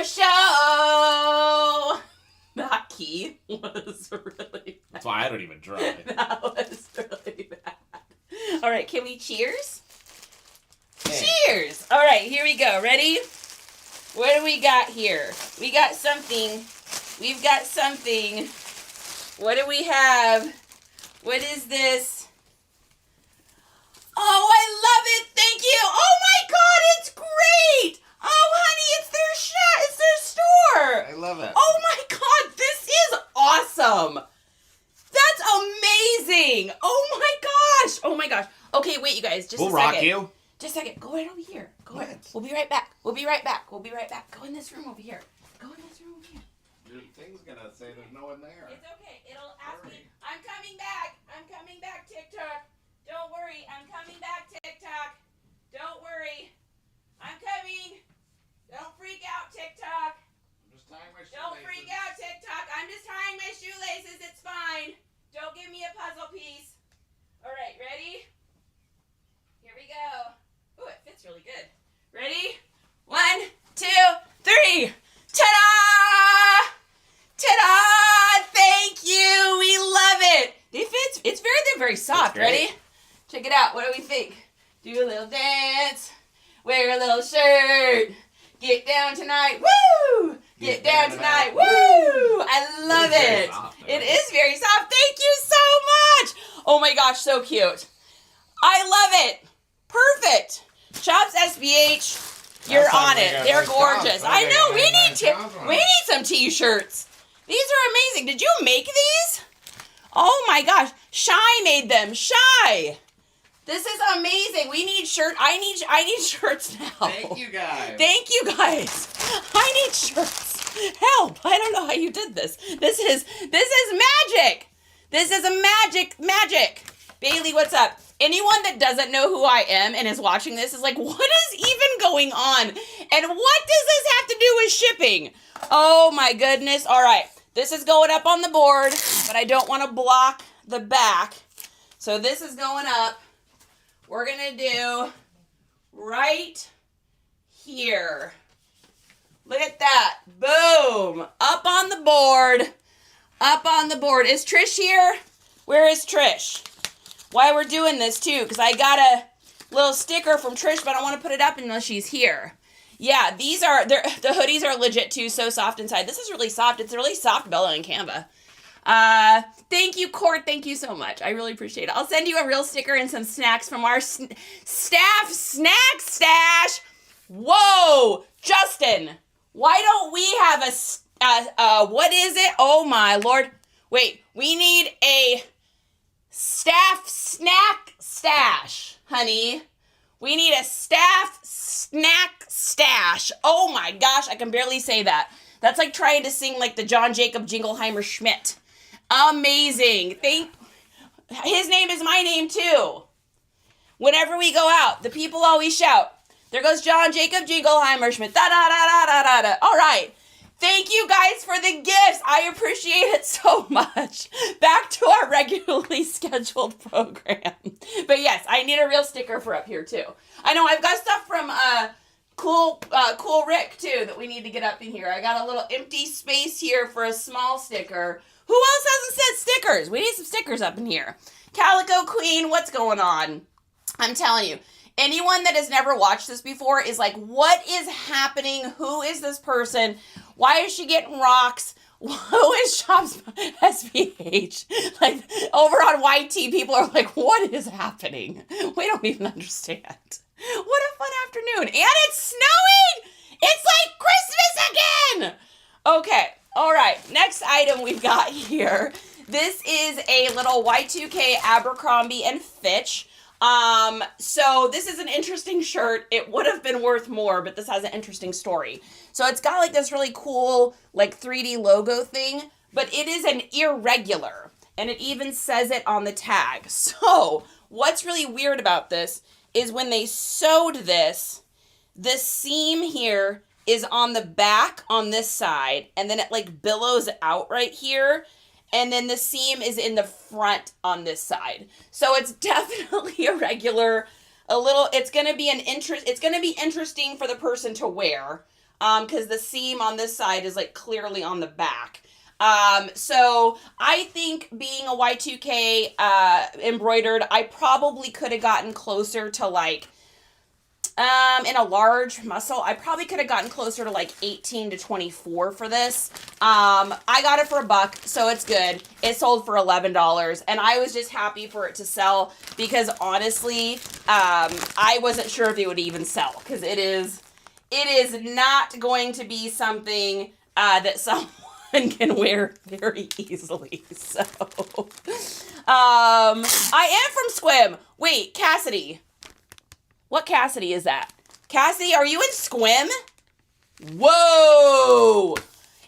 show. That key was really bad. That's why I don't even try. That was really bad. All right, can we cheers? Hey. Cheers! All right, here we go. Ready? What do we got here? We got something. We've got something. What do we have? What is this? Oh, I love it. Thank you. Oh my God, it's great. Oh, honey, it's their it's their store. I love it. Oh my God, this is awesome. That's amazing. Oh my gosh. Oh my gosh. Okay, wait, you guys, just we'll a second. We'll rock you. Just a second. Go right over here. Go what? ahead. We'll be right back. We'll be right back. We'll be right back. Go in this room over here. Go in this room. Your thing's gonna say there's no one there. It's okay. It'll ask me. I'm coming back. I'm coming back, TikTok. Don't worry. I'm coming back, TikTok. Don't worry. I'm coming. Don't freak out, TikTok. I'm just tying my shoelaces. Don't freak out, TikTok. I'm just tying my shoelaces. It's fine. Don't give me a puzzle piece. All right, ready? Here we go. Ooh, it fits really good. Ready? 1, 2, 3. Ta-da! Ta-da! Thank you. We love it. It's very soft. Ready? Check it out. What do we think? Do a little dance. Wear a little shirt. Get down tonight. Woo! Get down tonight. Woo! I love it. It is very soft. Thank you so much. Oh my gosh, so cute. I love it. Perfect. Shops SBH, you're on it. They're gorgeous. I know. We need some t-shirts. These are amazing. Did you make these? Oh my gosh. Shy made them. Shy. This is amazing. We need shirts. I need shirts now. Thank you guys. Thank you guys. I need shirts. Help. I don't know how you did this. This is magic. This is a magic. Bailey, what's up? Anyone that doesn't know who I am and is watching this is like, what is even going on? And what does this have to do with shipping? Oh my goodness. All right. This is going up on the board, but I don't want to block the back. So this is going up. We're going to do right here. Look at that. Boom. Up on the board. Up on the board. Is Trish here? Where is Trish? Why we're doing this too, because I got a little sticker from Trish, but I don't want to put it up unless she's here. Yeah, the hoodies are legit too, so soft inside. This is really soft. It's a really soft Bella and Canva. Thank you, Court. Thank you so much. I really appreciate it. I'll send you a real sticker and some snacks from our staff snack stash. Whoa, Justin, why don't we have what is it? Oh my Lord. Wait, we need a staff snack stash, honey. We need a staff snack stash. Oh my gosh, I can barely say that. That's like trying to sing like the John Jacob Jingleheimer Schmidt. Amazing. His name is my name too. Whenever we go out, the people always shout, there goes John Jacob Jingleheimer Schmidt. Da da da da da da da. All right. Thank you guys for the gifts. I appreciate it so much. Back to our regularly scheduled program. But yes, I need a real sticker for up here too. I know I've got stuff from Cool Rick too that we need to get up in here. I got a little empty space here for a small sticker. Who else hasn't said stickers? We need some stickers up in here. Calico Queen, what's going on? I'm telling you. Anyone that has never watched this before is like, what is happening? Who is this person? Why is she getting rocks? Who is Shops SBH? Like, over on YT, people are like, what is happening? We don't even understand. What a fun afternoon. And it's snowing! It's like Christmas again! Okay, all right. Next item we've got here. This is a little Y2K Abercrombie and Fitch. So this is an interesting shirt. It would have been worth more, but this has an interesting story. So it's got like this really cool like 3D logo thing, but it is an irregular, and it even says it on the tag. So what's really weird about this is when they sewed this, the seam here is on the back on this side, and then it like billows out right here. And then the seam is in the front on this side. So it's definitely irregular. It's going to be interesting for the person to wear. Because the seam on this side is like clearly on the back. So I think being a Y2K embroidered, I probably could have gotten closer to like, in a large muscle, I probably could have gotten closer to like 18 to 24 for this. I got it for $1, so it's good. It sold for $11, and I was just happy for it to sell because honestly, I wasn't sure if it would even sell because it is not going to be something that someone can wear very easily. So, I am from Squim. Wait, Cassidy. What Cassidy is that? Cassidy, are you in Squim? Whoa!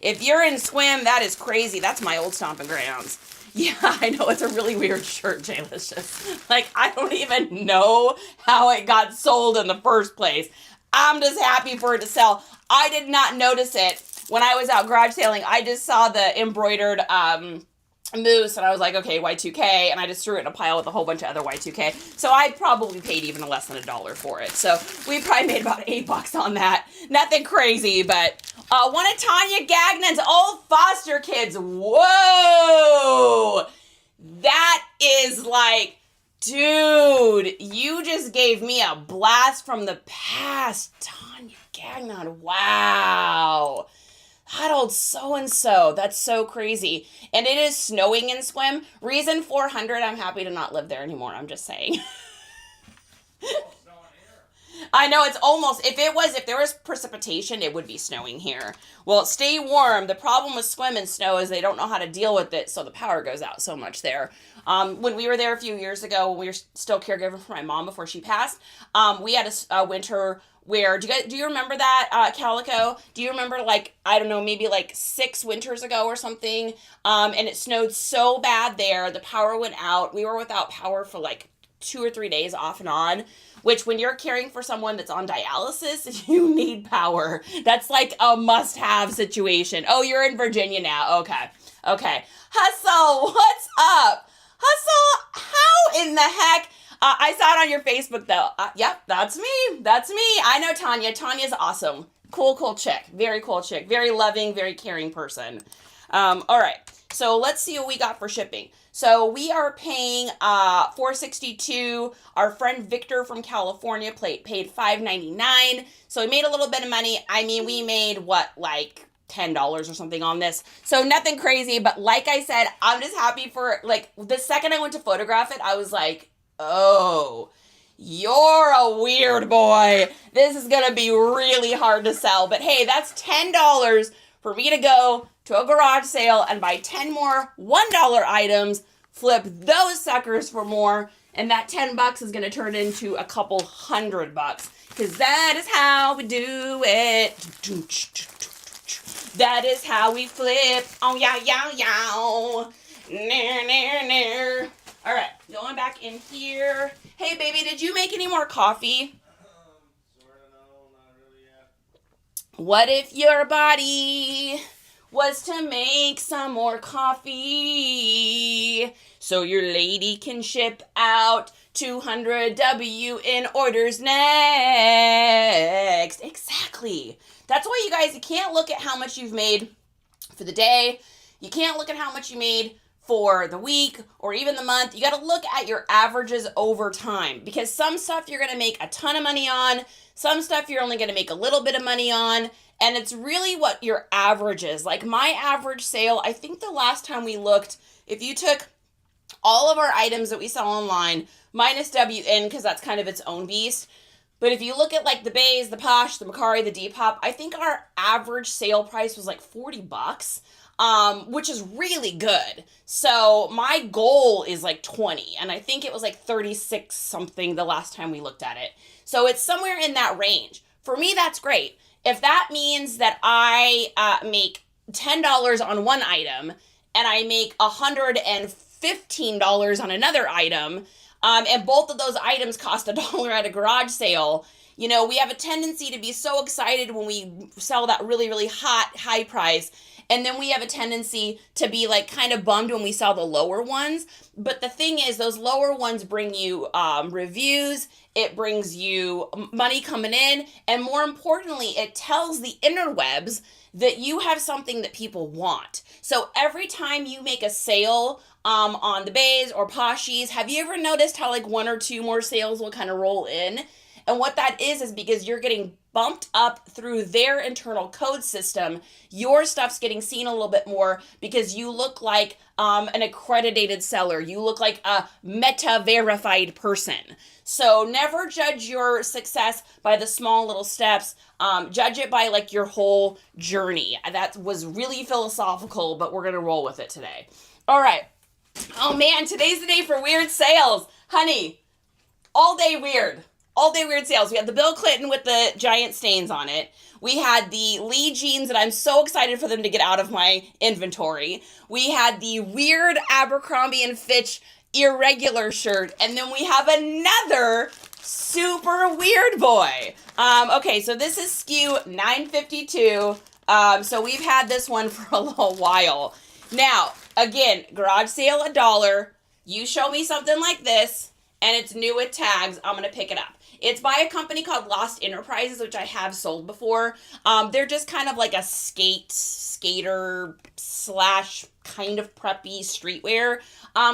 If you're in Swim, that is crazy. That's my old stomping grounds. Yeah, I know. It's a really weird shirt, Jaylicious. Like, I don't even know how it got sold in the first place. I'm just happy for it to sell. I did not notice it when I was out garage sailing. I just saw the embroidered moose, and I was like, okay, Y2K, and I just threw it in a pile with a whole bunch of other Y2K. So I probably paid even less than $1 for it. So we probably made about $8 on that. Nothing crazy, but one of Tanya Gagnon's old foster kids. Whoa! That is like, dude, you just gave me a blast from the past. Tanya Gagnon, wow. That old so-and-so. That's so crazy. And it is snowing in Swim. Reason 400, I'm happy to not live there anymore. I'm just saying. I know it's almost, if there was precipitation, it would be snowing here. Well, stay warm. The problem with Swim and snow is they don't know how to deal with it, so the power goes out so much there. When we were there a few years ago, when we were still caregiving for my mom before she passed, we had a winter where, do you remember that, Calico? Do you remember, like, I don't know, maybe like 6 winters ago or something, and it snowed so bad there, the power went out. We were without power for like 2 or 3 days off and on, which when you're caring for someone that's on dialysis, you need power. That's like a must-have situation. Oh, you're in Virginia now. Okay. Hustle, what's up? Hustle, how in the heck? I saw it on your Facebook, though. Yep, that's me. I know Tanya. Tanya's awesome. Cool chick. Very cool chick. Very loving, very caring person. All right. So let's see what we got for shipping. So we are paying $462. Our friend Victor from California paid $5.99. So we made a little bit of money. I mean, we made like $10 or something on this. So nothing crazy, but like I said, I'm just happy for, like, the second I went to photograph it, I was like, oh, you're a weird boy. This is going to be really hard to sell. But hey, that's $10 for me to go to a garage sale and buy 10 more $1 items, flip those suckers for more, and that $10 is going to turn into a couple $100, because that is how we do it. That is how we flip. Oh, yow. Nair. All right, going back in here. Hey, baby, did you make any more coffee? Sorta, no, not really yet. What if your body was to make some more coffee so your lady can ship out 200 WN orders next? Exactly. That's why, you guys, you can't look at how much you've made for the day. You can't look at how much you made for the week or even the month. You got to look at your averages over time, because some stuff you're going to make a ton of money on, some stuff you're only going to make a little bit of money on, and it's really what your average is. Like my average sale, I think the last time we looked, if you took all of our items that we sell online minus WN, because that's kind of its own beast, but if you look at like the Bays, the Posh, the Mercari, the Depop, I think our average sale price was like $40. Which is really good. So my goal is like 20, and I think it was like 36 something the last time we looked at it. So it's somewhere in that range. For me, that's great. If that means that I make $10 on one item and I make $115 on another item, and both of those items cost $1 at a garage sale, you know, we have a tendency to be so excited when we sell that really, really high price. And then we have a tendency to be like kind of bummed when we sell the lower ones. But the thing is, those lower ones bring you reviews. It brings you money coming in. And more importantly, it tells the interwebs that you have something that people want. So every time you make a sale on the Bays or Poshies, have you ever noticed how like 1 or 2 more sales will kind of roll in? And what that is because you're getting bumped up through their internal code system. Your stuff's getting seen a little bit more because you look like an accredited seller. You look like a meta-verified person. So never judge your success by the small little steps. Judge it by like your whole journey. That was really philosophical, but we're going to roll with it today. All right. Oh man, today's the day for weird sales. Honey, all day weird. all day weird sales. We had the Bill Clinton with the giant stains on it. We had the Lee jeans that I'm so excited for them to get out of my inventory. We had the weird Abercrombie and Fitch irregular shirt. And then we have another super weird boy. Okay, so this is SKU 952. So we've had this one for a little while. Now, again, garage sale $1. You show me something like this, and it's new with tags, I'm going to pick it up. It's by a company called Lost Enterprises, which I have sold before. They're just kind of like a skater slash kind of preppy streetwear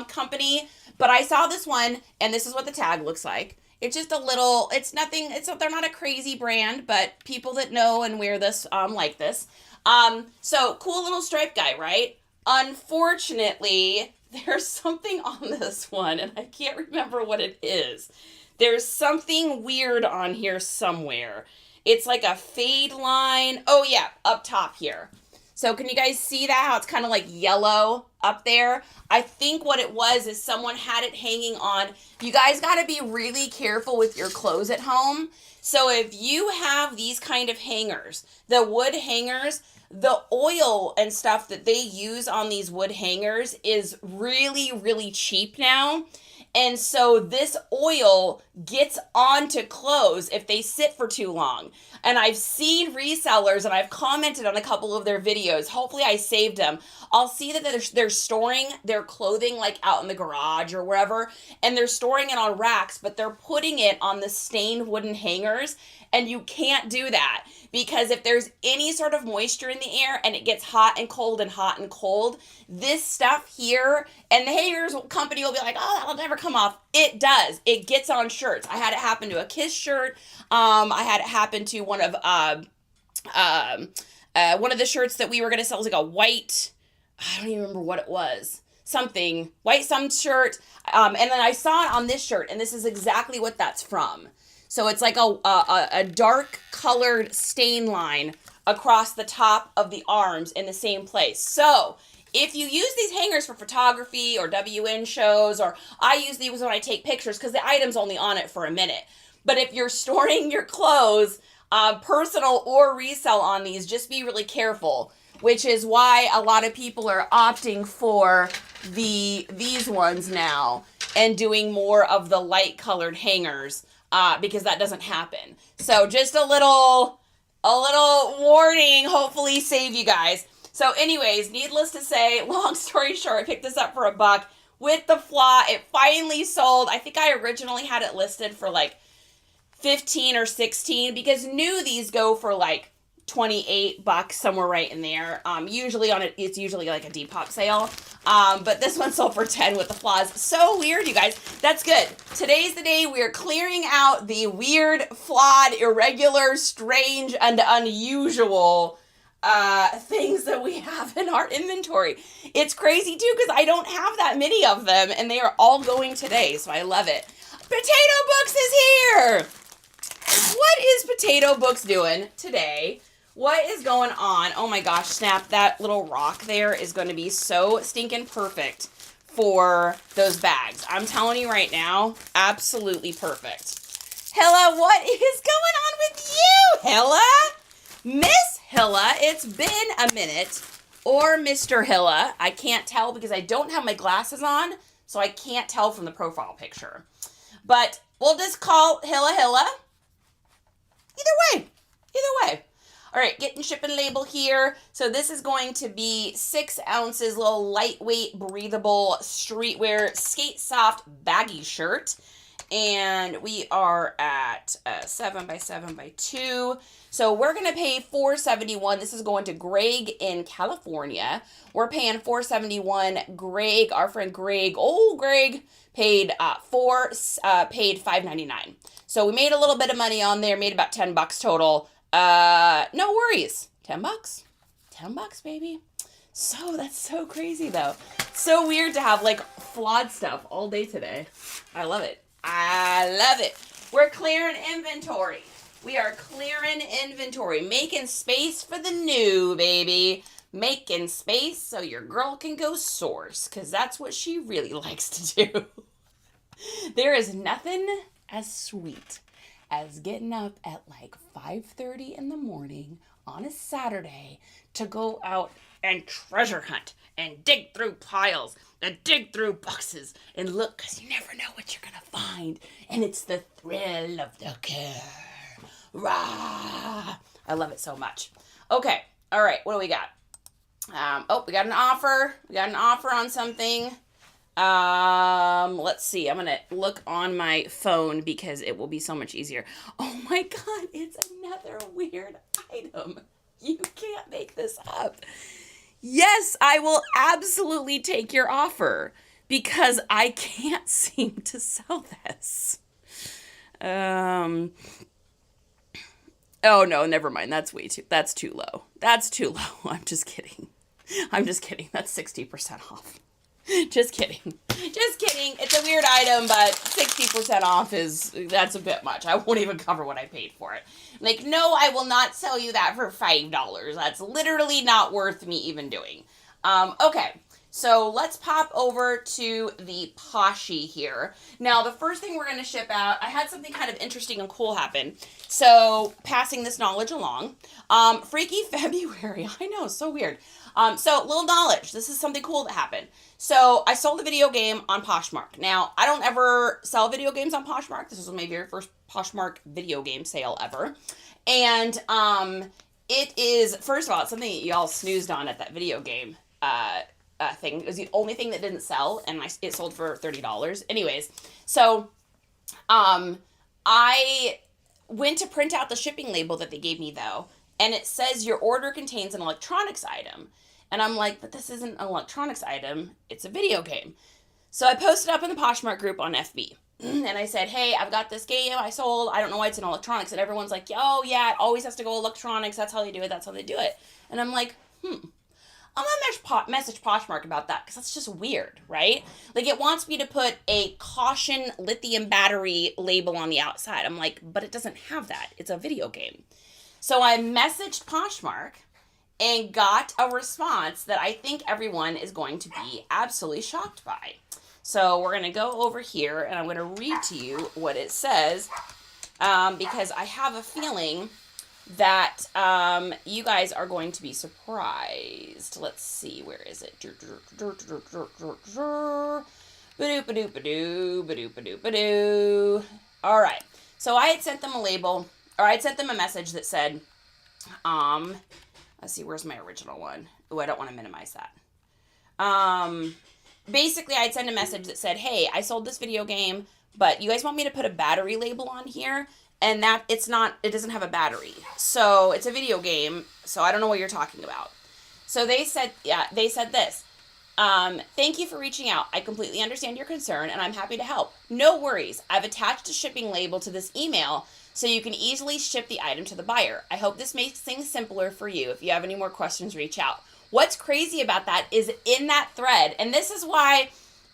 company. But I saw this one, and this is what the tag looks like. It's just a little, it's nothing, they're not a crazy brand, but people that know and wear this like this. So cool little stripe guy, right? Unfortunately, there's something on this one, and I can't remember what it is. There's something weird on here somewhere. It's like a fade line. Oh yeah, up top here. So can you guys see that? How it's kind of like yellow up there? I think what it was is someone had it hanging on. You guys got to be really careful with your clothes at home. So if you have these kind of hangers, the wood hangers, the oil and stuff that they use on these wood hangers is really, really cheap now. And so this oil gets onto clothes if they sit for too long. And I've seen resellers, and I've commented on a couple of their videos. Hopefully I saved them. I'll see that they're storing their clothing like out in the garage or wherever, and they're storing it on racks, but they're putting it on the stained wooden hangers. And you can't do that, because if there's any sort of moisture in the air and it gets hot and cold and hot and cold, this stuff here, and the hangers company will be like, oh, that'll never come off. It does. It gets on shirts. I had it happen to a Kiss shirt. I had it happen to one of the shirts that we were going to sell. It was like a white, I don't even remember what it was. Something, white some shirt. And then I saw it on this shirt, and this is exactly what that's from. So it's like a dark colored stain line across the top of the arms in the same place. So if you use these hangers for photography or WN shows, or I use these when I take pictures because the item's only on it for a minute. But if you're storing your clothes, personal or resell on these, just be really careful, which is why a lot of people are opting for these ones now and doing more of the light colored hangers. Because that doesn't happen. So just a little warning, hopefully save you guys. So anyways, needless to say, long story short, I picked this up for $1 with the flaw. It finally sold. I think I originally had it listed for like 15 or 16 because new these go for like $28, somewhere right in there. Usually on it, it's usually like a Depop sale. But this one sold for 10 with the flaws. So weird, you guys. That's good. Today's the day we are clearing out the weird, flawed, irregular, strange, and unusual things that we have in our inventory. It's crazy too because I don't have that many of them, and they are all going today, so I love it. Potato Books is here. What is Potato Books doing today? What is going on? Oh my gosh, snap, that little rock there is going to be so stinking perfect for those bags. I'm telling you right now, absolutely perfect. Hilla, what is going on with you, Hilla? Miss Hilla, it's been a minute. Or Mr. Hilla. I can't tell because I don't have my glasses on, so I can't tell from the profile picture. But we'll just call Hilla Hilla. Either way. All right, getting shipping label here. So this is going to be 6 ounces, little lightweight, breathable, streetwear, skate soft, baggy shirt. And we are at 7x7x2. So we're going to pay $4.71. This is going to Greg in California. We're paying $4.71. Greg, our friend Greg, Greg, paid $5.99. So we made a little bit of money on there, made about $10 total. No worries. $10? $10, baby. So that's so crazy though. So weird to have like flawed stuff all day today. I love it. We're clearing inventory. We are clearing inventory, making space for the new, baby. Making space so your girl can go source, because that's what she really likes to do. There is nothing as sweet as getting up at like 5:30 in the morning on a Saturday to go out and treasure hunt and dig through piles and dig through boxes and look, because you never know what you're going to find. And it's the thrill of the care. Rah! I love it so much. Okay. All right. What do we got? We got an offer. We got an offer on something. Let's see. I'm going to look on my phone because it will be so much easier. Oh my God. It's another weird item. You can't make this up. Yes, I will absolutely take your offer because I can't seem to sell this. Oh no, never mind. That's too low. That's too low. I'm just kidding. That's 60% off. Just kidding. It's a weird item, but 60% off that's a bit much. I won't even cover what I paid for it. Like, no, I will not sell you that for $5. That's literally not worth me even doing. Okay. So let's pop over to the Poshy here. Now, the first thing we're going to ship out, I had something kind of interesting and cool happen. So passing this knowledge along. Freaky February. I know, so weird. So little knowledge. This is something cool that happened. So I sold a video game on Poshmark. Now, I don't ever sell video games on Poshmark. This was my very first Poshmark video game sale ever. And it is, first of all, it's something that y'all snoozed on at that video game thing. It was the only thing that didn't sell, and it sold for $30. Anyways, so I went to print out the shipping label that they gave me, though, and it says your order contains an electronics item. And I'm like, but this isn't an electronics item. It's a video game. So I posted up in the Poshmark group on FB. And I said, hey, I've got this game I sold. I don't know why it's in electronics. And everyone's like, oh, yeah, it always has to go electronics. That's how they do it. That's how they do it. And I'm like, I'm going to message Poshmark about that because that's just weird, right? Like, it wants me to put a caution lithium battery label on the outside. I'm like, but it doesn't have that. It's a video game. So I messaged Poshmark and got a response that I think everyone is going to be absolutely shocked by. So we're going to go over here, and I'm going to read to you what it says, because I have a feeling that you guys are going to be surprised. Let's see, where is it? All right. So I had sent them a label, or I had sent them a message that said, let's see, where's my original one? Oh, I don't want to minimize that. Basically, I'd send a message that said, hey, I sold this video game, but you guys want me to put a battery label on here? And that it doesn't have a battery. So it's a video game, so I don't know what you're talking about. So they said this. Thank you for reaching out. I completely understand your concern, and I'm happy to help. No worries. I've attached a shipping label to this email so you can easily ship the item to the buyer. I hope this makes things simpler for you. If you have any more questions, reach out. What's crazy about that is in that thread, and this is why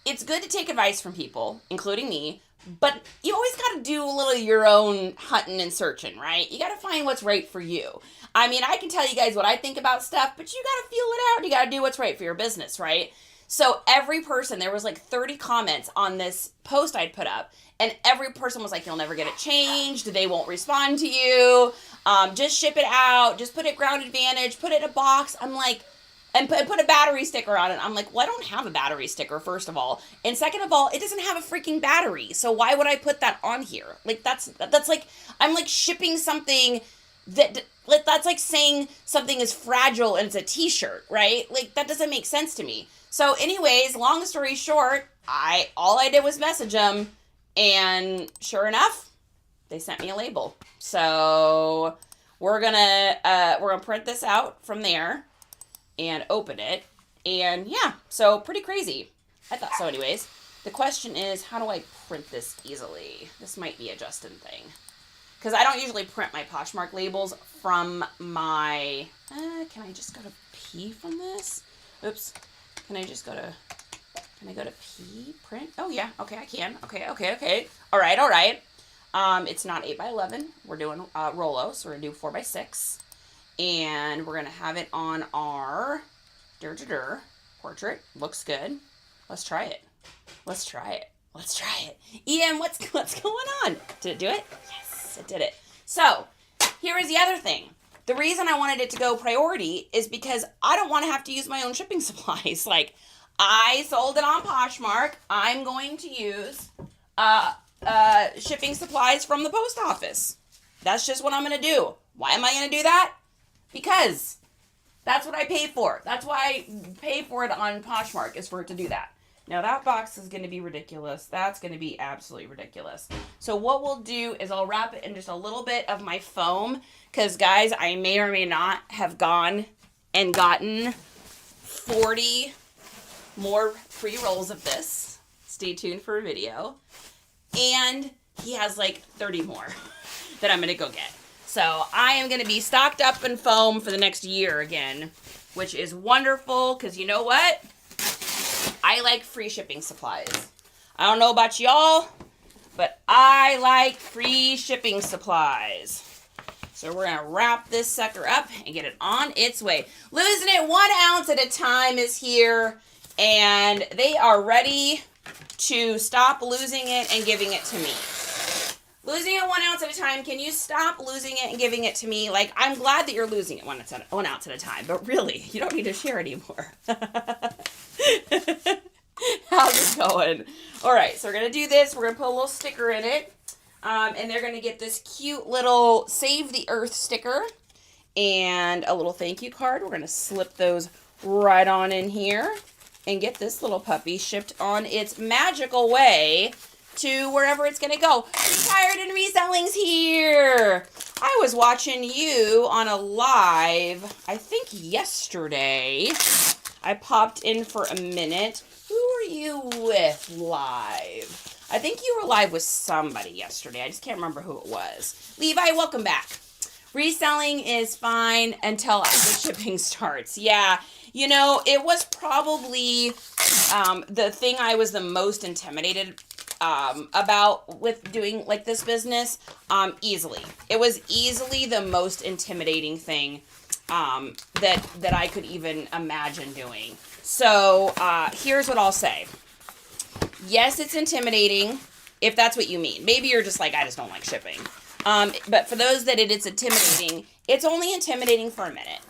it's good to take advice from people, including me, but you always got to do a little of your own hunting and searching, right? You got to find what's right for you. I mean, I can tell you guys what I think about stuff, but you got to feel it out. You got to do what's right for your business, right? So every person, there was like 30 comments on this post I'd put up, and every person was like, you'll never get it changed. They won't respond to you. Just ship it out. Just put it ground advantage. Put it in a box. I'm like, and put a battery sticker on it. I'm like, well, I don't have a battery sticker, first of all. And second of all, it doesn't have a freaking battery. So why would I put that on here? Like, that's like, I'm like shipping something that's like saying something is fragile and it's a t-shirt, right? Like, that doesn't make sense to me. So anyways, long story short, all I did was message them, and sure enough, they sent me a label. So we're gonna print this out from there and open it. And yeah, so pretty crazy. I thought so anyways. The question is, how do I print this easily? This might be a Justin thing. Because I don't usually print my Poshmark labels from my... can I just go to P from this? Oops. Can I go to P? Print? Oh yeah, okay, I can. Okay. All right. It's not 8x11. We're doing Rolo, so we're going to do 4x6. And we're going to have it on our portrait. Looks good. Let's try it. Ian, what's going on? Did it do it? Yes. Yes, it did it. So, here is the other thing. The reason I wanted it to go priority is because I don't want to have to use my own shipping supplies. Like, I sold it on Poshmark. I'm going to use shipping supplies from the post office. That's just what I'm going to do. Why am I going to do that? Because that's what I pay for. That's why I pay for it on Poshmark, is for it to do that. Now, that box is going to be ridiculous. That's going to be absolutely ridiculous. So what we'll do is I'll wrap it in just a little bit of my foam, because, guys, I may or may not have gone and gotten 40 more free rolls of this. Stay tuned for a video. And he has like 30 more that I'm going to go get. So I am going to be stocked up in foam for the next year again, which is wonderful, because you know what? I like free shipping supplies. I don't know about y'all, but I like free shipping supplies. So we're going to wrap this sucker up and get it on its way. Losing it 1 ounce at a time is here, and they are ready to stop losing it and giving it to me. Losing it 1 ounce at a time. Can you stop losing it and giving it to me? Like, I'm glad that you're losing it 1 ounce at a time, but really, you don't need to share anymore. How's it going? All right, so we're going to do this. We're going to put a little sticker in it. And they're going to get this cute little Save the Earth sticker and a little thank you card. We're going to slip those right on in here and get this little puppy shipped on its magical way to wherever it's going to go. Retired and Reselling's here. I was watching you on a live, I think yesterday. I popped in for a minute. Who are you with live? I think you were live with somebody yesterday. I just can't remember who it was. Levi, welcome back. Reselling is fine until the shipping starts. Yeah, you know, it was probably the thing I was the most intimidated about with doing like this business. Easily. It was easily the most intimidating thing that I could even imagine doing. So here's what I'll say. Yes, it's intimidating, if that's what you mean. Maybe you're just like, I just don't like shipping. But for those that it's intimidating, it's only intimidating for a minute.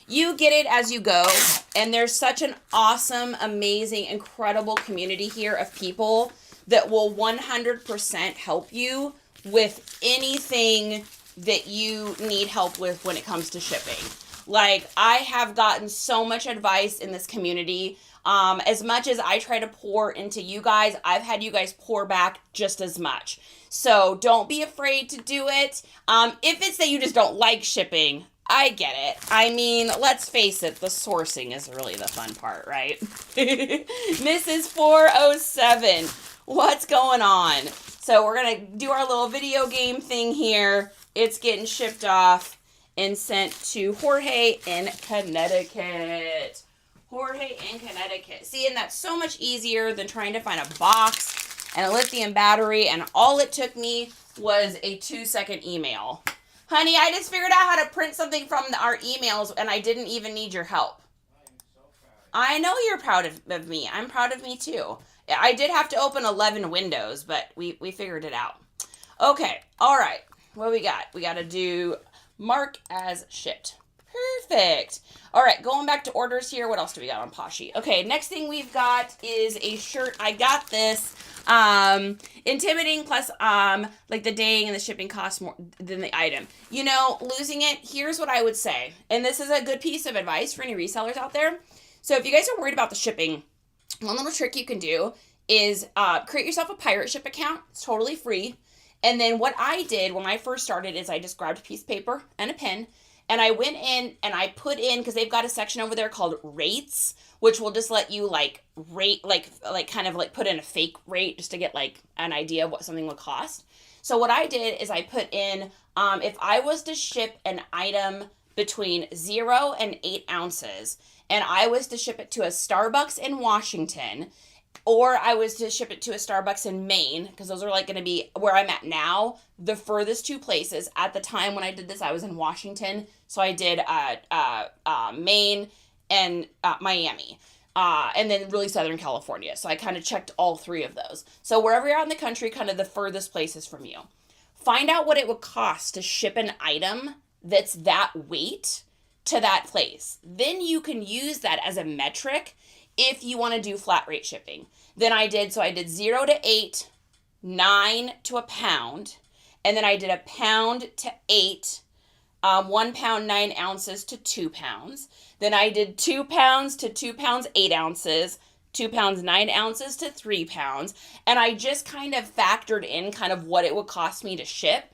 You get it as you go, and there's such an awesome, amazing, incredible community here of people that will 100% help you with anything that you need help with when it comes to shipping. Like, I have gotten so much advice in this community. As much as I try to pour into you guys, I've had you guys pour back just as much. So don't be afraid to do it. If it's that you just don't like shipping, I get it. I mean, let's face it, the sourcing is really the fun part, right? Mrs. 407, what's going on? So we're going to do our little video game thing here. It's getting shipped off and sent to Jorge in Connecticut. Jorge in Connecticut. See, and that's so much easier than trying to find a box and a lithium battery, and all it took me was a 2-second email. Honey, I just figured out how to print something from our emails, and I didn't even need your help. I'm so proud. I know you're proud of me. I'm proud of me, too. I did have to open 11 windows, but we figured it out. Okay, all right. What we got? We got to do mark as shipped. Perfect. All right, going back to orders here. What else do we got on Poshy? Okay, next thing we've got is a shirt. I got this. Intimidating plus like the daying and the shipping costs more than the item. You know, losing it, here's what I would say. And this is a good piece of advice for any resellers out there. So if you guys are worried about the shipping, one little trick you can do is create yourself a pirate ship account. It's totally free. And then what I did when I first started is I just grabbed a piece of paper and a pen. And I went in and I put in, because they've got a section over there called rates, which will just let you like rate, like kind of like put in a fake rate just to get like an idea of what something would cost. So what I did is I put in, if I was to ship an item between 0 and 8 ounces, and I was to ship it to a Starbucks in Washington, or I was to ship it to a Starbucks in Maine, because those are like going to be where I'm at now, the furthest two places. At the time when I did this, I was in Washington, so I did Maine and Miami, and then really Southern California. So I kind of checked all three of those. So wherever you're out in the country, kind of the furthest places from you. find out what it would cost to ship an item that's that weight to that place. Then you can use that as a metric if you want to do flat rate shipping. Then I did 0 to 8, 9 to a pound, and then I did a pound to 8, 1 pound 9 ounces to 2 pounds. Then I did 2 pounds to 2 pounds 8 ounces, 2 pounds 9 ounces to 3 pounds, and I just kind of factored in kind of what it would cost me to ship,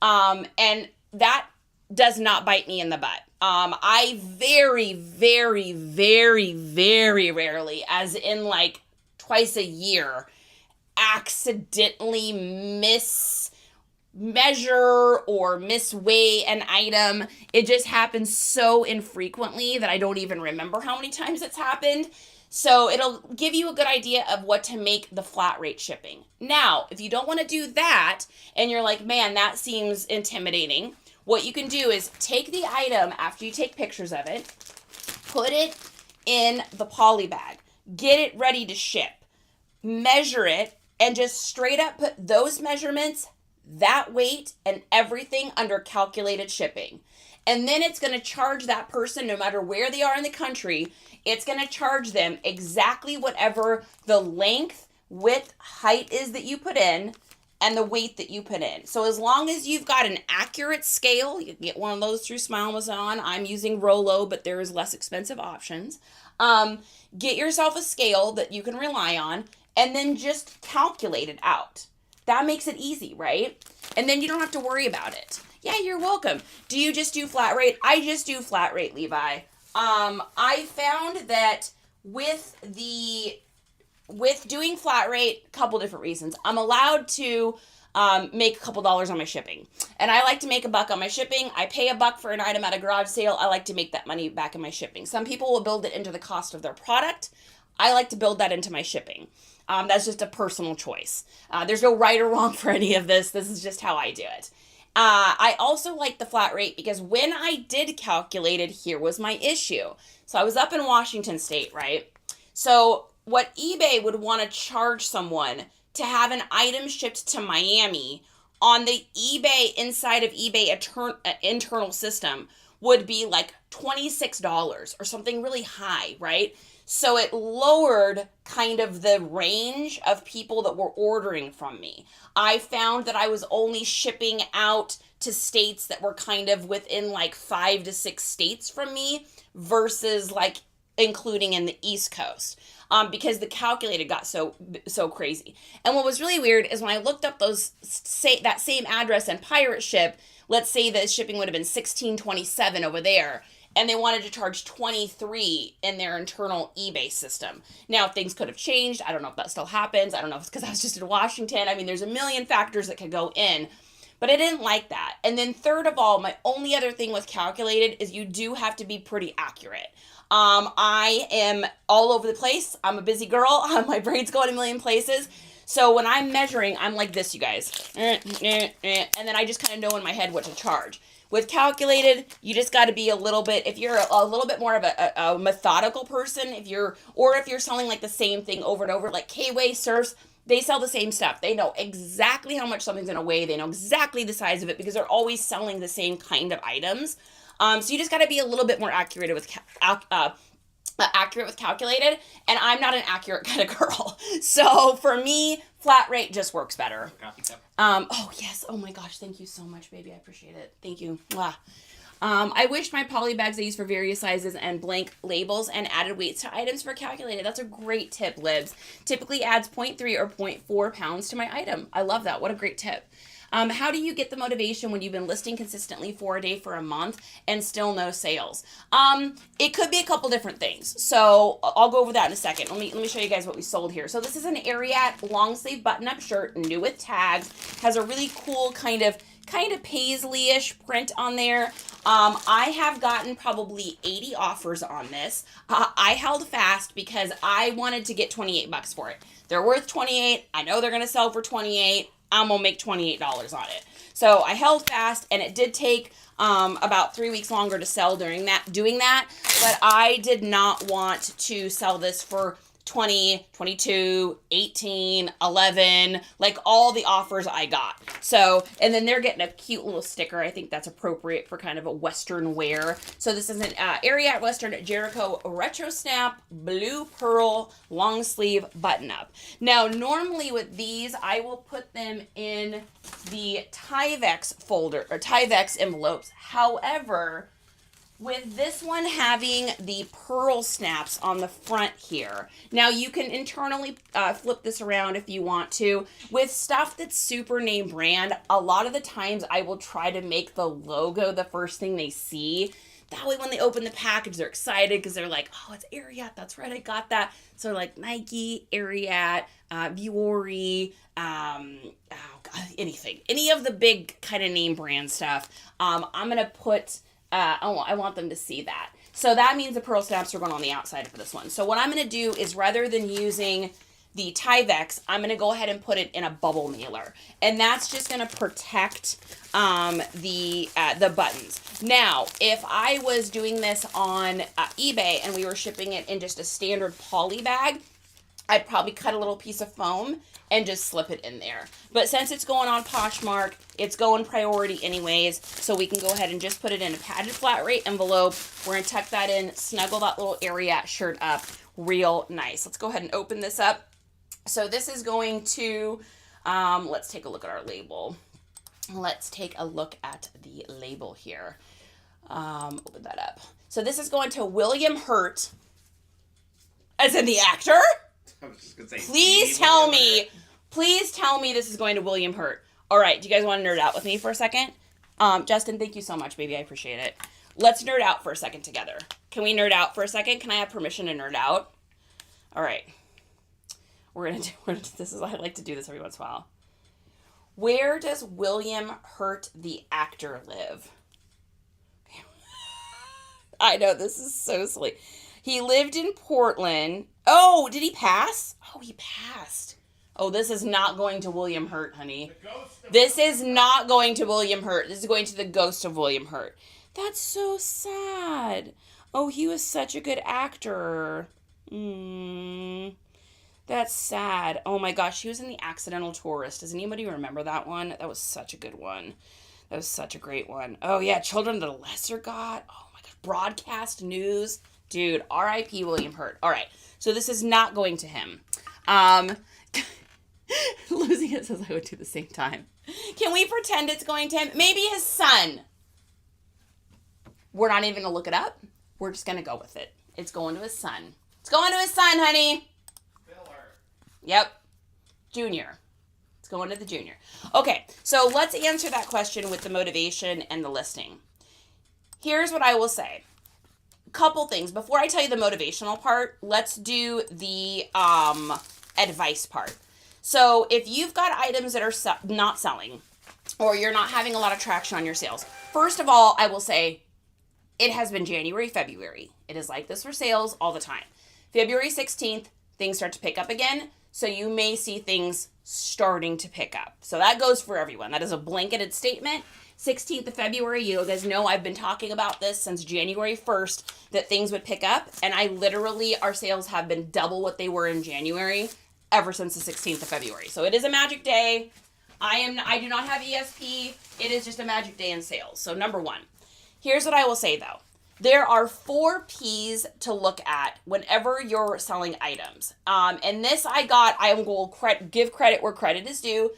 and that does not bite me in the butt. I very, very, very, very rarely, as in like twice a year, accidentally mismeasure or misweigh an item. It just happens so infrequently that I don't even remember how many times it's happened. So it'll give you a good idea of what to make the flat rate shipping. Now, if you don't want to do that and you're like, man, that seems intimidating, what you can do is take the item after you take pictures of it, put it in the poly bag, get it ready to ship, measure it, and just straight up put those measurements, that weight, and everything under calculated shipping. And then it's going to charge that person, no matter where they are in the country, it's going to charge them exactly whatever the length, width, height is that you put in, and the weight that you put in. So as long as you've got an accurate scale, you can get one of those through Smile Amazon. I'm using Rolo, but there is less expensive options. Get yourself a scale that you can rely on, and then just calculate it out. That makes it easy, right? And then you don't have to worry about it. Yeah, you're welcome. Do you just do flat rate? I just do flat rate, Levi. I found that with doing flat rate, a couple different reasons. I'm allowed to make a couple dollars on my shipping. And I like to make $1 on my shipping. I pay $1 for an item at a garage sale. I like to make that money back in my shipping. Some people will build it into the cost of their product. I like to build that into my shipping. That's just a personal choice. There's no right or wrong for any of this. This is just how I do it. I also like the flat rate because when I did calculate it, here was my issue. So I was up in Washington State, right? So what eBay would want to charge someone to have an item shipped to Miami on the eBay, inside of eBay internal system, would be like $26 or something really high, right? So it lowered kind of the range of people that were ordering from me. I found that I was only shipping out to states that were kind of within like 5 to 6 states from me versus like including in the East Coast. Because the calculator got so crazy. And what was really weird is when I looked up that same address and pirate ship, let's say the shipping would have been $16.27 over there, and they wanted to charge $23 in their internal eBay system. Now, things could have changed. I don't know if that still happens. I don't know if it's because I was just in Washington. I mean, there's a million factors that could go in, but I didn't like that. And then third of all, my only other thing with calculated is you do have to be pretty accurate. I am all over the place. I'm a busy girl. My brain's going a million places. So when I'm measuring, I'm like this, you guys. And then I just kind of know in my head what to charge. With calculated, you just got to be a little bit, if you're a little bit more of a methodical person, if you're selling like the same thing over and over, like K-Way Surfs, they sell the same stuff. They know exactly how much something's going to weigh. They know exactly the size of it because they're always selling the same kind of items. So you just got to be a little bit more accurate with calculated, and I'm not an accurate kind of girl. So for me, flat rate just works better. Oh yes, oh my gosh, thank you so much, baby. I appreciate it. Thank you. Mwah. I wish my poly bags I use for various sizes and blank labels and added weights to items for calculated. That's a great tip, Libs. Typically adds 0.3 or 0.4 pounds to my item. I love that. What a great tip. How do you get the motivation when you've been listing consistently for a day for a month and still no sales? It could be a couple different things. So I'll go over that in a second. Let me show you guys what we sold here. So this is an Ariat long sleeve button up shirt, new with tags, has a really cool kind of paisley-ish print on there. I have gotten probably 80 offers on this. I held fast because I wanted to get $28 for it. They're worth $28. I know they're going to sell for $28. I'm going to make $28 on it. So I held fast, and it did take about 3 weeks longer to sell doing that. But I did not want to sell this for 20, 22, 18, 11, like all the offers I got. So, and then they're getting a cute little sticker. I think that's appropriate for kind of a Western wear. So this is an Ariat Western Jericho Retro Snap Blue Pearl long sleeve button up. Now, normally with these, I will put them in the Tyvek folder or Tyvek envelopes. However, with this one having the pearl snaps on the front here. Now you can internally flip this around if you want to. With stuff that's super name brand, a lot of the times I will try to make the logo the first thing they see. That way when they open the package, they're excited because they're like, oh, it's Ariat. That's right, I got that. So like Nike, Ariat, Vuori, anything. Any of the big kind of name brand stuff. I'm going to put... I want them to see that. So that means the pearl snaps are going on the outside for this one. So what I'm going to do is rather than using the Tyvek, I'm going to go ahead and put it in a bubble mailer. And that's just going to protect the buttons. Now, if I was doing this on eBay and we were shipping it in just a standard poly bag, I'd probably cut a little piece of foam and just slip it in there. But since it's going on Poshmark, it's going priority anyways, so we can go ahead and just put it in a padded flat rate envelope. We're going to tuck that in, snuggle that little Ariat shirt up real nice. Let's go ahead and open this up. So this is going to, let's take a look at our label. Let's take a look at the label here. Open that up. So this is going to William Hurt, as in the actor. I was just gonna say, Please tell me this is going to William Hurt. All right, do you guys want to nerd out with me for a second? Justin, thank you so much, baby. I appreciate it. Let's nerd out for a second together. Can we nerd out for a second? Can I have permission to nerd out? All right. I like to do this every once in a while. Where does William Hurt the actor live? I know, this is so silly. He lived in Portland. Oh, did he pass? Oh, he passed. Oh, this is not going to William Hurt, honey. This is not going to William Hurt. This is going to the ghost of William Hurt. That's so sad. Oh, he was such a good actor. That's sad. Oh my gosh, he was in The Accidental Tourist. Does anybody remember that one? That was such a good one. That was such a great one. Oh yeah, Children of the Lesser God. Oh my gosh, Broadcast News. Dude, R.I.P. William Hurt. All right, so this is not going to him. Losing it says I would do the same time. Can we pretend it's going to him? Maybe his son. We're not even going to look it up. We're just going to go with it. It's going to his son. It's going to his son, honey. Filler. Yep. Junior. It's going to the junior. Okay, so let's answer that question with the motivation and the listing. Here's what I will say. Couple things. Before I tell you the motivational part, let's do the advice part. So if you've got items that are not selling or you're not having a lot of traction on your sales, first of all, I will say it has been January, February. It is like this for sales all the time. February 16th, things start to pick up again. So you may see things starting to pick up. So that goes for everyone. That is a blanketed statement. 16th of February, you guys know I've been talking about this since January 1st, that things would pick up. And our sales have been double what they were in January ever since the 16th of February. So it is a magic day. I do not have ESP. It is just a magic day in sales. So number one, here's what I will say though. There are 4 P's to look at whenever you're selling items. And this I will give credit where credit is due.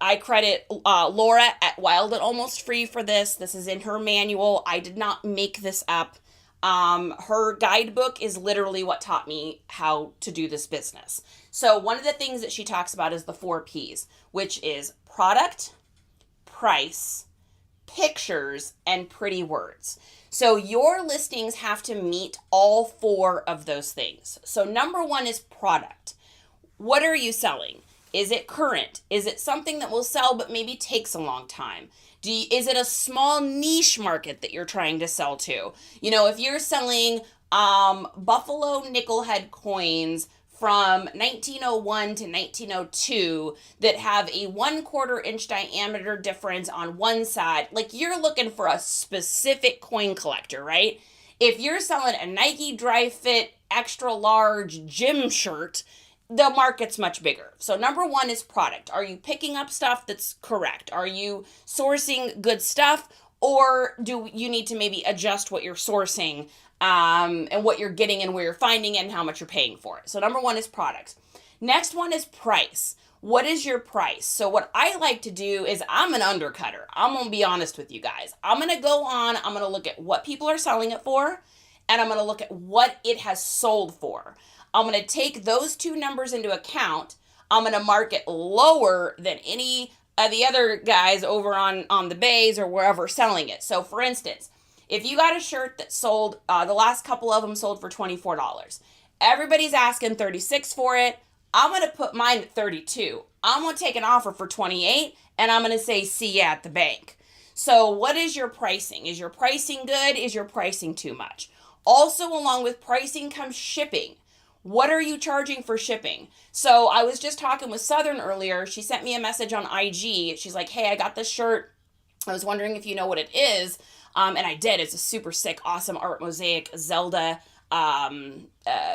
I credit Laura at Wild and Almost Free for this. This is in her manual. I did not make this up. Her guidebook is literally what taught me how to do this business. So one of the things that she talks about is the 4 P's, which is product, price, pictures, and pretty words. So your listings have to meet all 4 of those things. So number 1 is product. What are you selling? Is it current? Is it something that will sell but maybe takes a long time? Is it a small niche market that you're trying to sell to? You know, if you're selling Buffalo nickel-head coins from 1901 to 1902 that have a 1/4 inch diameter difference on one side, like you're looking for a specific coin collector, right? If you're selling a Nike Dry Fit extra large gym shirt, the market's much bigger. So number one is product. Are you picking up stuff that's correct? Are you sourcing good stuff? Or do you need to maybe adjust what you're sourcing and what you're getting and where you're finding it and how much you're paying for it? So number one is product. Next one is price. What is your price? So what I like to do is I'm an undercutter. I'm going to be honest with you guys. I'm going to go on, I'm going to look at what people are selling it for, and I'm going to look at what it has sold for. I'm going to take those two numbers into account. I'm going to mark it lower than any of the other guys over on the bays or wherever selling it. So for instance, if you got a shirt that sold, the last couple of them sold for $24. Everybody's asking $36 for it. I'm going to put mine at $32. I'm going to take an offer for $28 and I'm going to say, see you at the bank. So what is your pricing? Is your pricing good? Is your pricing too much? Also, along with pricing comes shipping. What are you charging for shipping? So I was just talking with Southern earlier. She sent me a message on IG. She's like, hey, I got this shirt. I was wondering if you know what it is. And I did. It's a super sick, awesome art mosaic Zelda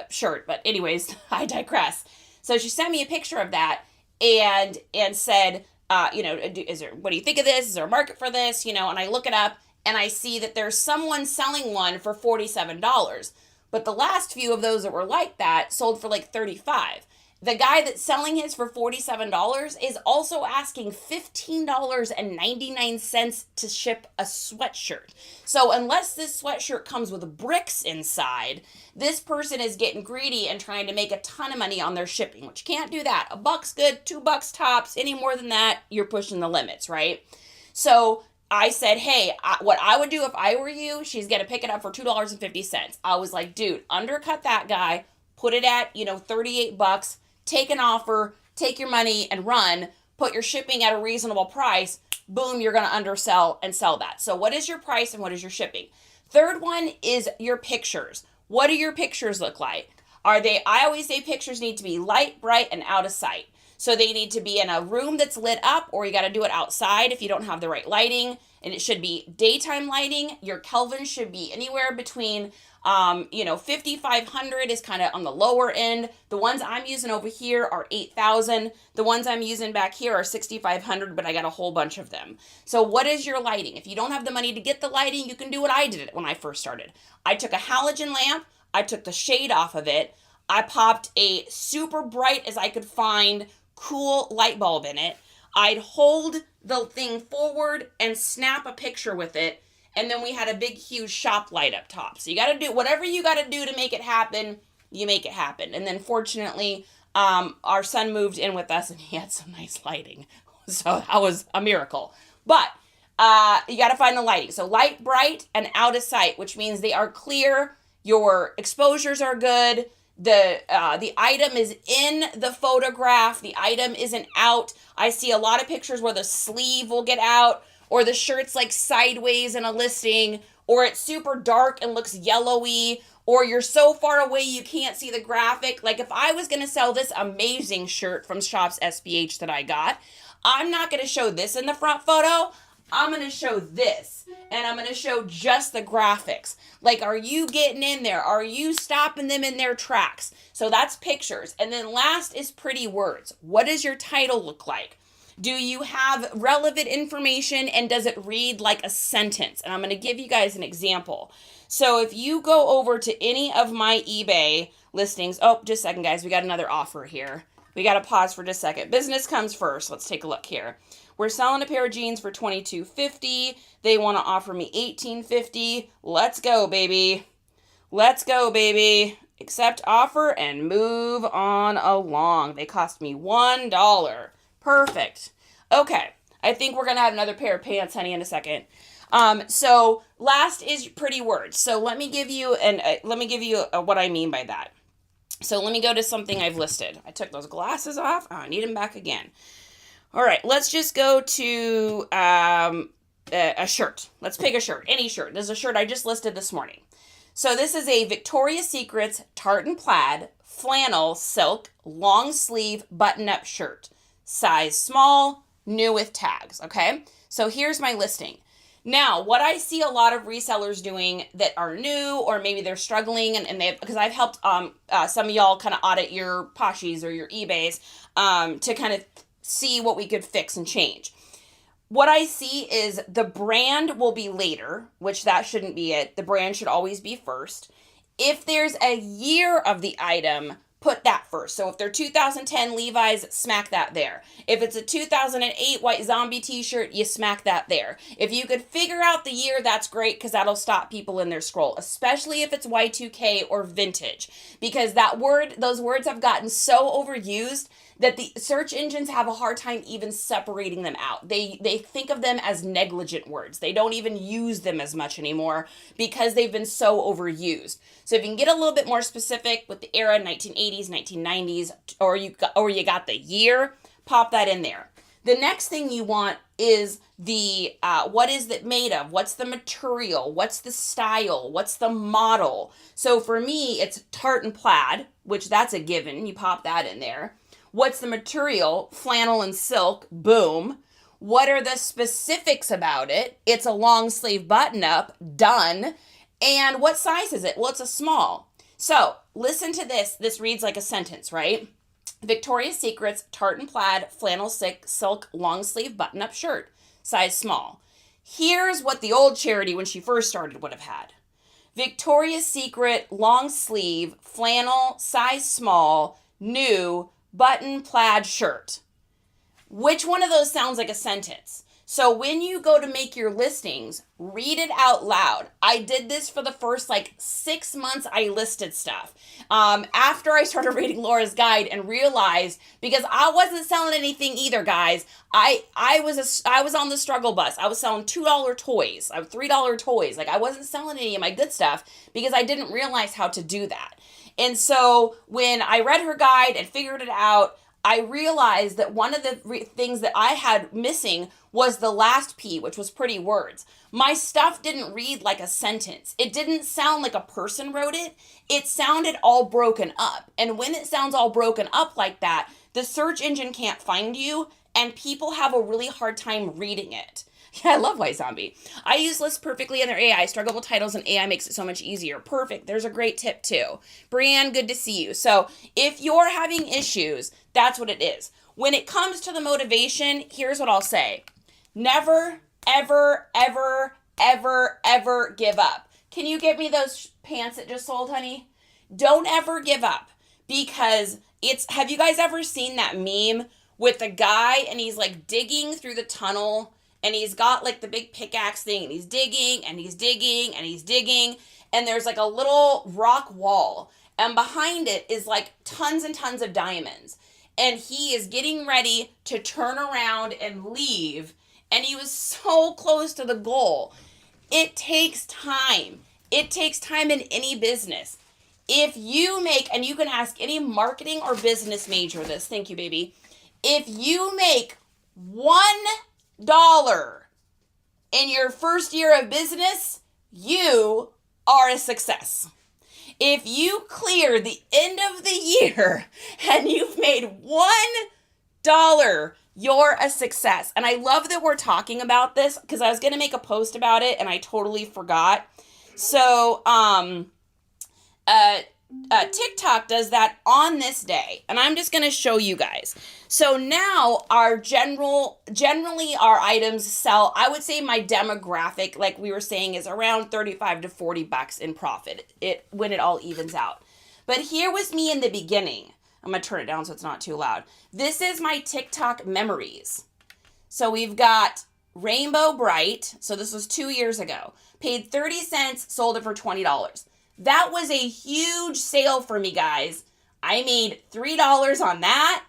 shirt. But anyways, I digress. So she sent me a picture of that and said, what do you think of this? Is there a market for this? And I look it up and I see that there's someone selling one for $47. But the last few of those that were like that sold for like $35. The guy that's selling his for $47 is also asking $15.99 to ship a sweatshirt. So unless this sweatshirt comes with bricks inside, this person is getting greedy and trying to make a ton of money on their shipping, which can't do that. $1's good, $2 tops. Any more than that, you're pushing the limits, right? So I said, hey, what I would do if I were you, she's going to pick it up for $2.50. I was like, dude, undercut that guy, put it at, $38, take an offer, take your money and run, put your shipping at a reasonable price, boom, you're going to undersell and sell that. So what is your price and what is your shipping? Third one is your pictures. What do your pictures look like? I always say pictures need to be light, bright, and out of sight. So they need to be in a room that's lit up, or you got to do it outside if you don't have the right lighting. And it should be daytime lighting. Your Kelvin should be anywhere between, 5,500 is kind of on the lower end. The ones I'm using over here are 8,000. The ones I'm using back here are 6,500, but I got a whole bunch of them. So what is your lighting? If you don't have the money to get the lighting, you can do what I did when I first started. I took a halogen lamp. I took the shade off of it. I popped a super bright as I could find cool light bulb in it. I'd hold the thing forward and snap a picture with it. And then we had a big, huge shop light up top. So you got to do whatever you got to do to make it happen. You make it happen. And then fortunately, our son moved in with us and he had some nice lighting. So that was a miracle. But you got to find the lighting. So light, bright, and out of sight, which means they are clear. Your exposures are good. The item is in the photograph. The item isn't out. I see a lot of pictures where the sleeve will get out, or the shirt's like sideways in a listing, or it's super dark and looks yellowy, or you're so far away you can't see the graphic. Like if I was going to sell this amazing shirt from Shops SBH that I got, I'm not going to show this in the front photo. I'm going to show this, and I'm going to show just the graphics. Like, are you getting in there? Are you stopping them in their tracks? So that's pictures. And then last is pretty words. What does your title look like? Do you have relevant information, and does it read like a sentence? And I'm going to give you guys an example. So if you go over to any of my eBay listings, oh, just a second, guys. We got another offer here. We got to pause for just a second. Business comes first. Let's take a look here. We're selling a pair of jeans for $22.50. They want to offer me $18.50. Let's go, baby. Let's go, baby. Accept offer and move on along. They cost me $1. Perfect. Okay. I think we're going to have another pair of pants, honey, in a second. So last is pretty words. So let me give you what I mean by that. So let me go to something I've listed. I took those glasses off. Oh, I need them back again. All right, let's just go to a shirt. Let's pick a shirt, any shirt. This is a shirt I just listed this morning. So this is a Victoria's Secret tartan plaid, flannel, silk, long sleeve, button-up shirt. Size small, new with tags, okay? So here's my listing. Now, what I see a lot of resellers doing that are new, or maybe they're struggling, and they, because I've helped some of y'all kind of audit your Poshies or your eBays to kind of see what we could fix and change. What I see is the brand will be later, which that shouldn't be it. The brand should always be first. If there's a year of the item, put that first. So if they're 2010 Levi's, smack that there. If it's a 2008 White Zombie t-shirt, you smack that there. If you could figure out the year, that's great, because that'll stop people in their scroll, especially if it's Y2K or vintage, because those words have gotten so overused that the search engines have a hard time even separating them out. They think of them as negligent words. They don't even use them as much anymore because they've been so overused. So if you can get a little bit more specific with the era, 1980s, 1990s, or you got the year, pop that in there. The next thing you want is the what is it made of? What's the material? What's the style? What's the model? So for me, it's tartan plaid, which that's a given. You pop that in there. What's the material? Flannel and silk. Boom. What are the specifics about it? It's a long sleeve button up. Done. And what size is it? Well, it's a small. So listen to this. This reads like a sentence, right? Victoria's Secret's tartan plaid flannel silk long sleeve button up shirt. Size small. Here's what the old Charity, when she first started, would have had. Victoria's Secret long sleeve flannel size small new button plaid shirt. Which one of those sounds like a sentence? So when you go to make your listings, read it out loud. I did this for the first 6 months I listed stuff. After I started reading Laura's guide and realized, because I wasn't selling anything either, guys. I was on the struggle bus. I was selling $2 toys, $3 toys. I wasn't selling any of my good stuff because I didn't realize how to do that. And so when I read her guide and figured it out, I realized that one of the things that I had missing was the last P, which was pretty words. My stuff didn't read like a sentence. It didn't sound like a person wrote it. It sounded all broken up. And when it sounds all broken up like that, the search engine can't find you, and people have a really hard time reading it. Yeah, I love White Zombie. I use lists perfectly in their AI. Struggleable titles and AI makes it so much easier. Perfect. There's a great tip too. Brianne, good to see you. So if you're having issues, that's what it is. When it comes to the motivation, here's what I'll say. Never, ever, ever, ever, ever give up. Can you get me those pants that just sold, honey? Don't ever give up, because have you guys ever seen that meme with the guy and he's digging through the tunnel? And he's got the big pickaxe thing, and he's digging, and he's digging, and he's digging. And there's a little rock wall. And behind it is tons and tons of diamonds. And he is getting ready to turn around and leave. And he was so close to the goal. It takes time. It takes time in any business. If you make, and you can ask any marketing or business major this. Thank you, baby. If you make $1 in your first year of business, you are a success. If you clear the end of the year and you've made $1, you're a success. And I love that we're talking about this, because I was going to make a post about it and I totally forgot. So, TikTok does that on this day, and I'm just going to show you guys. So now generally our items sell, I would say my demographic, like we were saying, is around $35 to $40 in profit when it all evens out. But here was me in the beginning. I'm going to turn it down so it's not too loud. This is my TikTok memories. So we've got Rainbow Bright. So this was 2 years ago. Paid 30 cents, sold it for $20. That was a huge sale for me, guys. I made $3 on that.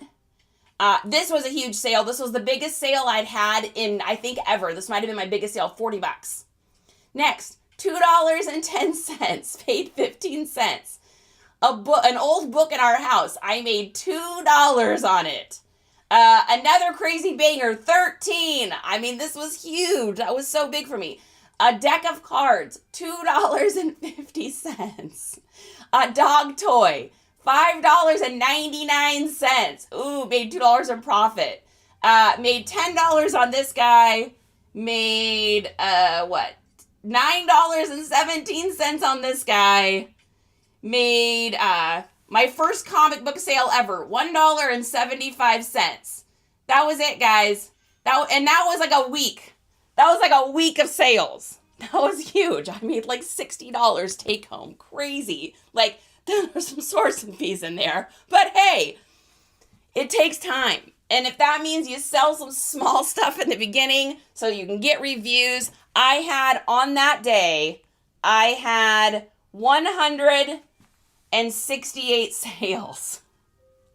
This was a huge sale. This was the biggest sale I'd had in, I think, ever. This might have been my biggest sale, $40. Next, $2.10, paid 15 cents. An old book in our house, I made $2 on it. Another crazy banger, 13. I mean, this was huge. That was so big for me. A deck of cards, $2.50. A dog toy, $5.99. Ooh, made $2 in profit. Made $10 on this guy. made, $9.17 on this guy. Made, my first comic book sale ever, $1.75. That was it, guys. That was like a week. That was like a week of sales. That was huge. I made like $60 take home. Crazy. Like, there's some sourcing fees in there. But hey, it takes time. And if that means you sell some small stuff in the beginning so you can get reviews, on that day, I had 168 sales.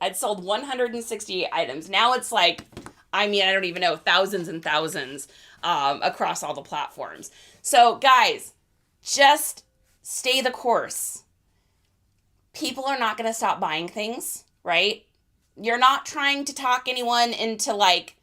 I'd sold 168 items. Now it's like, I don't even know, thousands and thousands across all the platforms. So guys, just stay the course. People are not going to stop buying things, right? You're not trying to talk anyone into like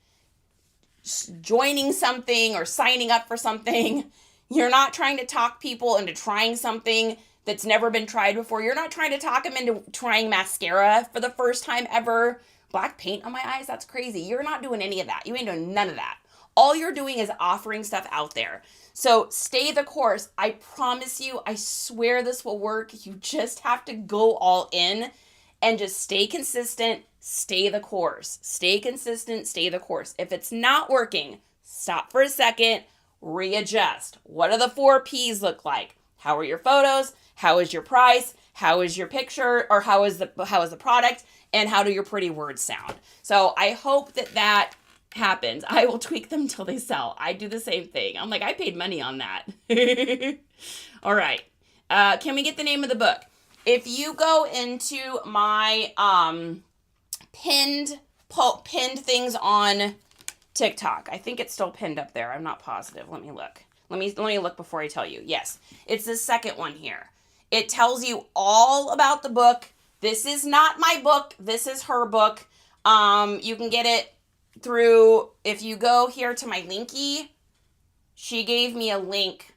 joining something or signing up for something. You're not trying to talk people into trying something that's never been tried before. You're not trying to talk them into trying mascara for the first time ever. Black paint on my eyes, that's crazy. You're not doing any of that. You ain't doing none of that. All you're doing is offering stuff out there. So stay the course. I promise you, I swear this will work. You just have to go all in and just stay consistent, stay the course. Stay consistent, stay the course. If it's not working, stop for a second, readjust. What do the 4 P's look like? How are your photos? How is your price? How is your picture? Or how is the product? And how do your pretty words sound? So I hope that happens. I will tweak them until they sell. I do the same thing. I'm like, I paid money on that. All right. Can we get the name of the book? If you go into my pinned things on TikTok, I think it's still pinned up there. I'm not positive. Let me look. Let me look before I tell you. Yes, it's the second one here. It tells you all about the book. This is not my book. This is her book. You can get it through, if you go here to my linky, she gave me a link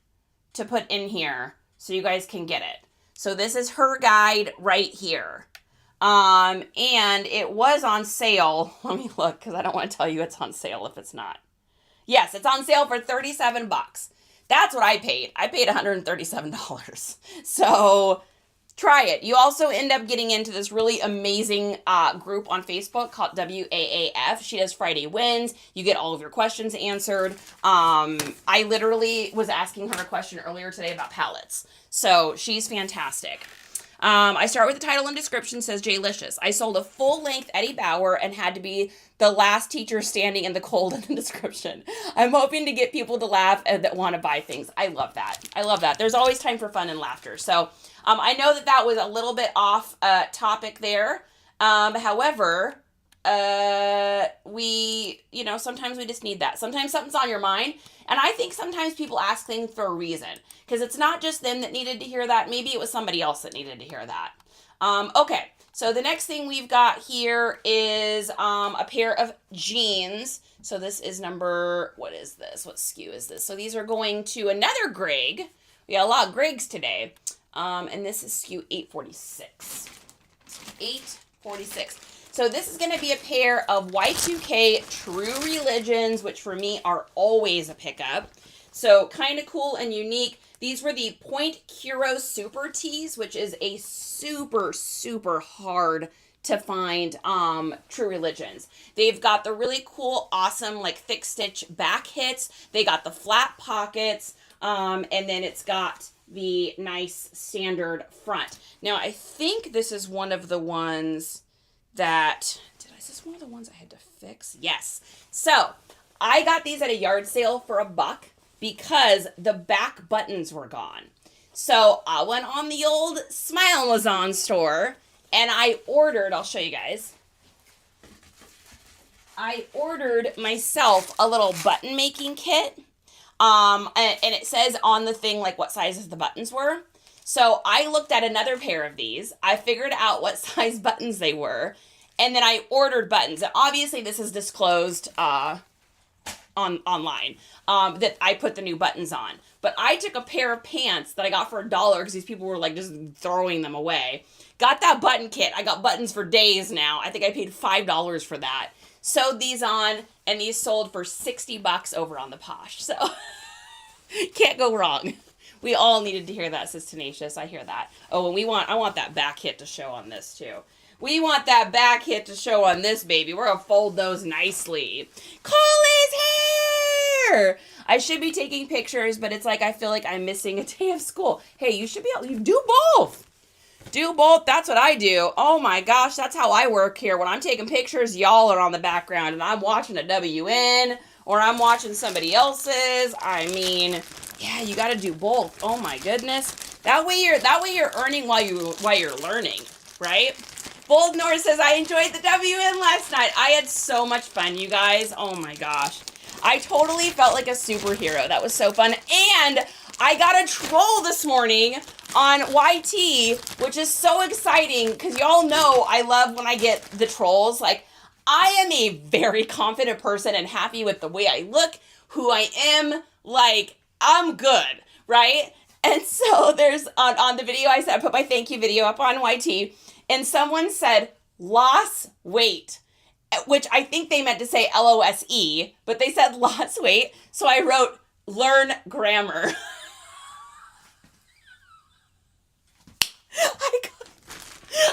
to put in here so you guys can get it. So this is her guide right here. And it was on sale. Let me look, because I don't want to tell you it's on sale if it's not. Yes, it's on sale for $37. That's what I paid. I paid $137. So try it. You also end up getting into this really amazing group on Facebook called WAAF. She does Friday Wins. You get all of your questions answered. I literally was asking her a question earlier today about palettes. So she's fantastic. I start with the title and description, says J-Licious. I sold a full-length Eddie Bauer and had to be the last teacher standing in the cold in the description. I'm hoping to get people to laugh and that want to buy things. I love that. I love that. There's always time for fun and laughter. So I know that was a little bit off topic there. However, sometimes we just need that. Sometimes something's on your mind. And I think sometimes people ask things for a reason. Because it's not just them that needed to hear that. Maybe it was somebody else that needed to hear that. Okay, so the next thing we've got here is a pair of jeans. So this is what is this? What SKU is this? So these are going to another Greg. We got a lot of Gregs today. And this is SKU 846. 846. So this is going to be a pair of Y2K True Religions, which for me are always a pickup. So kind of cool and unique. These were the Point Curo Super Tees, which is a super, super hard to find True Religions. They've got the really cool, awesome, like thick stitch back hits. They got the flat pockets, and then it's got the nice standard front. Now, I think this is one of the ones that, is this one of the ones I had to fix? Yes. So, I got these at a yard sale for $1 because the back buttons were gone. So, I went on the old Smile Amazon store and I ordered, I'll show you guys. I ordered myself a little button making kit. And it says on the thing, like, what sizes the buttons were. So I looked at another pair of these. I figured out what size buttons they were. And then I ordered buttons. And obviously this is disclosed online that I put the new buttons on. But I took a pair of pants that I got for $1 because these people were like just throwing them away. Got that button kit. I got buttons for days now. I think I paid $5 for that. Sewed these on, and these sold for $60 over on the Posh. So can't go wrong. We all needed to hear that, says Tenacious. I hear that. Oh, and I want that back hit to show on this too. We want that back hit to show on this baby. We're gonna fold those nicely. Collie's hair! I should be taking pictures, but it's like I feel like I'm missing a day of school. Hey, you should be able to do both. Do both. That's what I do. Oh my gosh, that's how I work here. When I'm taking pictures, y'all are on the background and I'm watching a WN or I'm watching somebody else's. I mean, yeah, you got to do both. Oh my goodness. That way you're earning while you're learning, right? Bold North says, I enjoyed the WN last night. I had so much fun, you guys. Oh my gosh. I totally felt like a superhero. That was so fun. And I got a troll this morning on YT, which is so exciting because y'all know I love when I get the trolls. Like, I am a very confident person and happy with the way I look, who I am. Like, I'm good, right? And so there's, on the video I said, I put my thank you video up on YT, and someone said, loss weight, which I think they meant to say LOSE, but they said loss weight. So I wrote, learn grammar.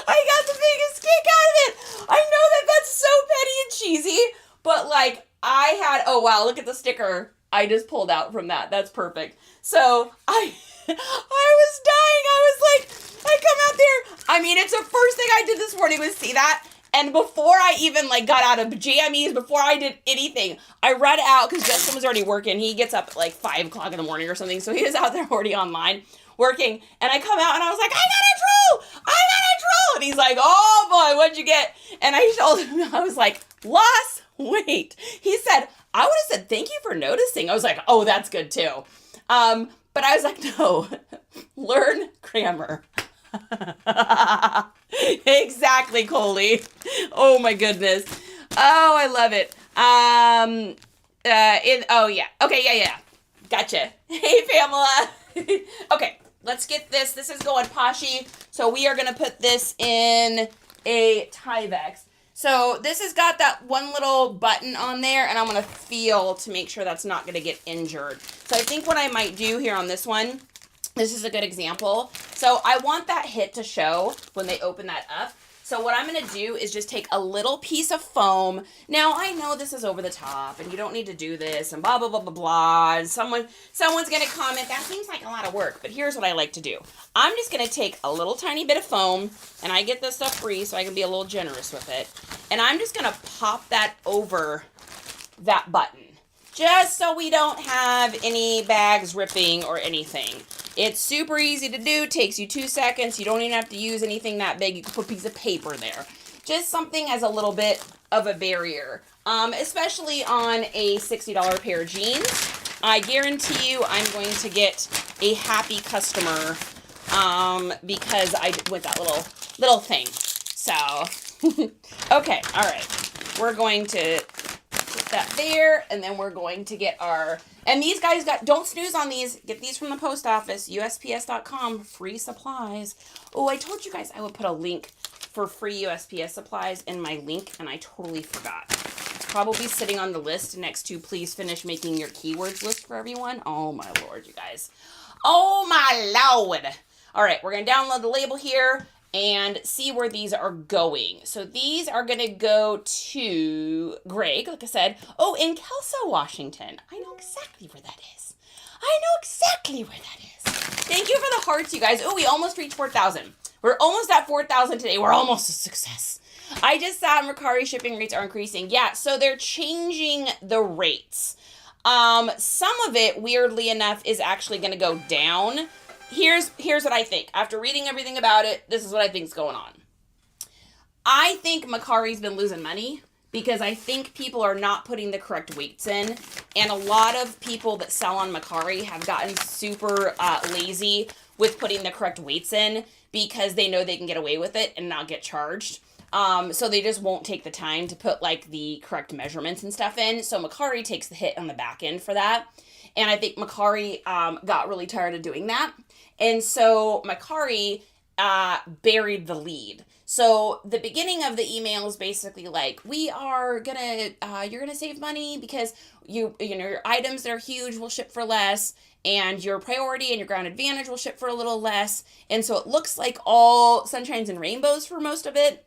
I got the biggest kick out of it. I know that that's so petty and cheesy, but like oh wow, look at the sticker I just pulled out from that. That's perfect. So I was dying. I was like, I come out there. I mean, it's the first thing I did this morning was see that. And before I even like got out of jammies, before I did anything, I read out because Justin was already working. He gets up at like 5 o'clock in the morning or something. So he was out there already online working. And I come out and I was like, I got a troll. And he's like, oh boy, what'd you get? And I told him, I was like, loss weight. He said, I would have said, thank you for noticing. I was like, oh, that's good too. But I was like, no, learn grammar. Exactly, Coley. Oh my goodness. Oh, I love it. Okay, yeah. Gotcha. Hey, Pamela. Okay, let's get this. This is going Poshy. So we are going to put this in a Tyvek. So this has got that one little button on there, and I'm going to feel to make sure that's not going to get injured. So I think what I might do here on this one, this is a good example. So I want that hit to show when they open that up. So what I'm going to do is just take a little piece of foam. Now, I know this is over the top, and you don't need to do this, and blah, blah, blah, blah, blah. And someone's going to comment, that seems like a lot of work, but here's what I like to do. I'm just going to take a little tiny bit of foam, and I get this stuff free, so I can be a little generous with it. And I'm just going to pop that over that button, just so we don't have any bags ripping or anything. It's super easy to do, takes you 2 seconds. You don't even have to use anything that big. You can put a piece of paper there. Just something as a little bit of a barrier, especially on a $60 pair of jeans. I guarantee you I'm going to get a happy customer because I went that little thing. So, okay, all right. We're going to put that there, and then we're going to get our... And these guys don't snooze on these. Get these from the post office, USPS.com, free supplies. Oh, I told you guys I would put a link for free USPS supplies in my link, and I totally forgot. It's probably sitting on the list next to please finish making your keywords list for everyone. Oh, my Lord, you guys. Oh, my Lord. All right, we're going to download the label here and see where these are going. So these are going to go to Greg, like I said. Oh, in Kelso, Washington. I know exactly where that is. Thank you for the hearts, you guys. Oh, we almost reached 4,000. We're almost at 4,000 today. We're almost a success. I just saw Mercari shipping rates are increasing. Yeah, so they're changing the rates. Some of it, weirdly enough, is actually going to go down. Here's what I think. After reading everything about it, this is what I think is going on. I think Mercari's been losing money because I think people are not putting the correct weights in. And a lot of people that sell on Mercari have gotten super lazy with putting the correct weights in because they know they can get away with it and not get charged. So they just won't take the time to put like the correct measurements and stuff in. So Mercari takes the hit on the back end for that. And I think Mercari got really tired of doing that. And so Mercari buried the lead. So the beginning of the email is basically like, we are gonna, you're gonna save money because you know, your items that are huge will ship for less, and your priority and your ground advantage will ship for a little less. And so it looks like all sunshines and rainbows for most of it.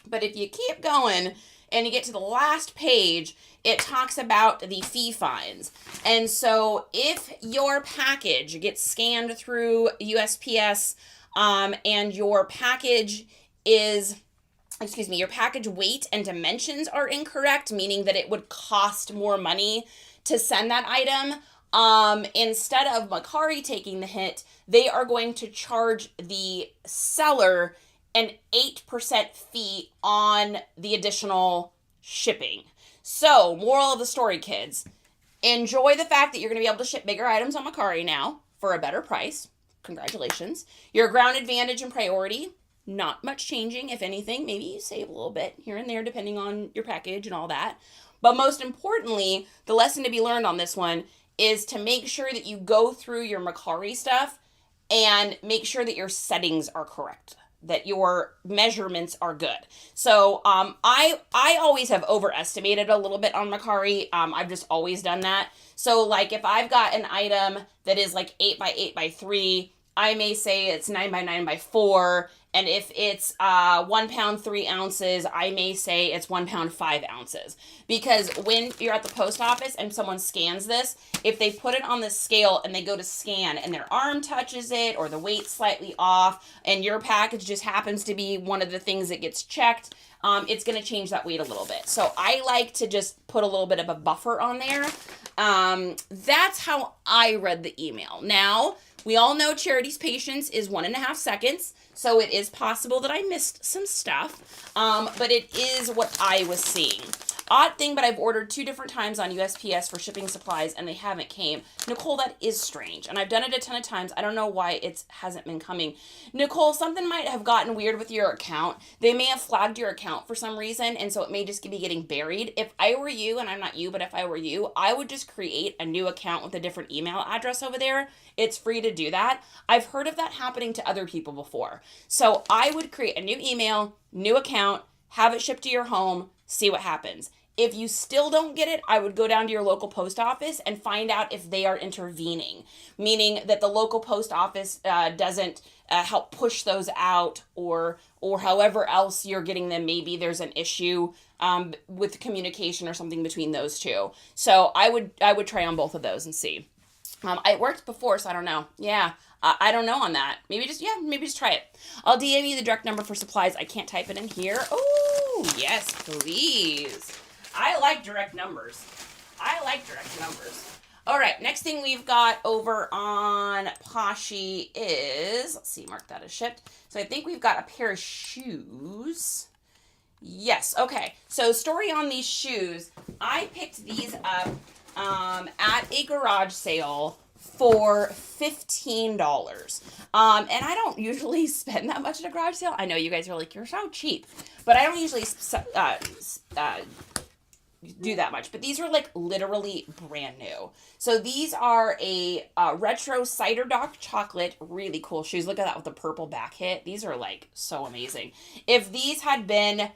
But if you keep going and you get to the last page, it talks about the fee fines. And so if your package gets scanned through USPS, and your package your package weight and dimensions are incorrect, meaning that it would cost more money to send that item, instead of Mercari taking the hit, they are going to charge the seller an 8% fee on the additional shipping. So, moral of the story, kids, enjoy the fact that you're going to be able to ship bigger items on Mercari now for a better price. Congratulations. Your ground advantage and priority, not much changing. If anything, maybe you save a little bit here and there depending on your package and all that. But most importantly, the lesson to be learned on this one is to make sure that you go through your Mercari stuff and make sure that your settings are correct, that your measurements are good. So I always have overestimated a little bit on Mercari. I've just always done that. So like if I've got an item that is like 8 by 8 by 3, I may say it's 9 by 9 by 4. And if it's 1 pound 3 ounces, I may say it's 1 pound 5 ounces. Because when you're at the post office and someone scans this, if they put it on the scale and they go to scan and their arm touches it or the weight's slightly off and your package just happens to be one of the things that gets checked, it's going to change that weight a little bit. So I like to just put a little bit of a buffer on there. That's how I read the email. Now, we all know Charity's patience is 1.5 seconds. So it is possible that I missed some stuff, but it is what I was seeing. Odd thing, but I've ordered 2 different times on USPS for shipping supplies, and they haven't came. Nicole, that is strange, and I've done it a ton of times. I don't know why it hasn't been coming. Nicole, something might have gotten weird with your account. They may have flagged your account for some reason, and so it may just be getting buried. If I were you, and I'm not you, but if I were you, I would just create a new account with a different email address over there. It's free to do that. I've heard of that happening to other people before. So I would create a new email, new account, have it shipped to your home, see what happens. If you still don't get it, I would go down to your local post office and find out if they are intervening, meaning that the local post office doesn't help push those out, or however else you're getting them. Maybe there's an issue with communication or something between those two. So I would try on both of those and see. It worked before, so I don't know. Yeah, I don't know on that. Maybe just try it. I'll DM you the direct number for supplies. I can't type it in here. Oh, yes, please. I like direct numbers. All right, next thing we've got over on Poshy is, let's see, mark that as shipped. So I think we've got a pair of shoes. Yes, okay. So story on these shoes. I picked these up at a garage sale for $15. And I don't usually spend that much at a garage sale. I know you guys are like, you're so cheap. But I don't usually do that much. But these are like literally brand new. So these are a retro cider dark chocolate, really cool shoes. Look at that with the purple back hit. These are like so amazing. If these had been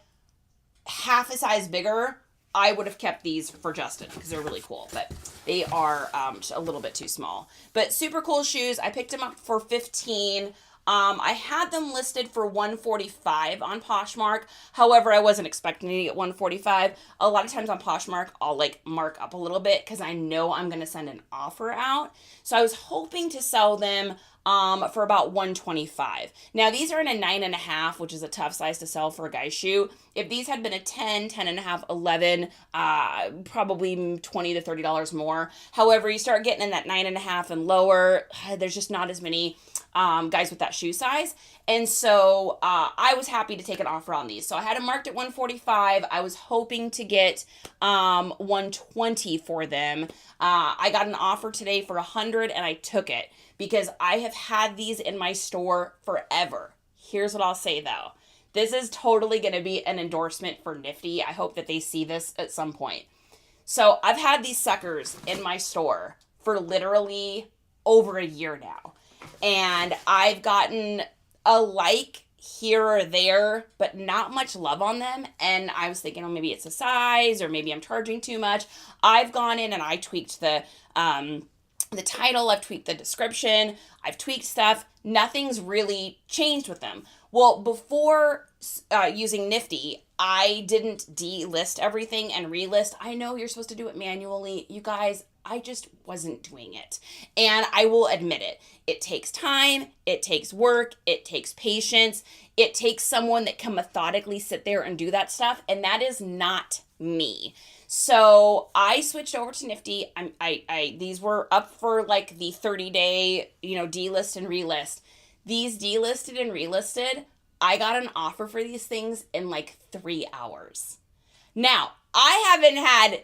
half a size bigger, I would have kept these for Justin because they're really cool, but they are a little bit too small. But super cool shoes. I picked them up for $15. I had them listed for $145 on Poshmark. However, I wasn't expecting to get $145. A lot of times on Poshmark, I'll like mark up a little bit because I know I'm going to send an offer out. So I was hoping to sell them for about $125. Now these are in a 9.5, which is a tough size to sell for a guy's shoe. If these had been a 10, 10.5, 11, probably $20 to $30 more. However, you start getting in that 9.5 and lower, there's just not as many guys with that shoe size. And so I was happy to take an offer on these. So I had them marked at $145. I was hoping to get $120 for them. I got an offer today for $100 and I took it because I have had these in my store forever. Here's what I'll say though. This is totally going to be an endorsement for Nifty. I hope that they see this at some point. So I've had these suckers in my store for literally over a year now. And I've gotten a like here or there, but not much love on them. And I was thinking, oh, maybe it's the size, or maybe I'm charging too much. I've gone in and I tweaked the title, I've tweaked the description, I've tweaked stuff. Nothing's really changed with them. Well, before using Nifty, I didn't delist everything and relist. I know you're supposed to do it manually. You guys, I just wasn't doing it. And I will admit it. It takes time. It takes work. It takes patience. It takes someone that can methodically sit there and do that stuff. And that is not me. So I switched over to Nifty. These were up for like the 30-day, delist and relist. These delisted and relisted, I got an offer for these things in like 3 hours. Now, I haven't had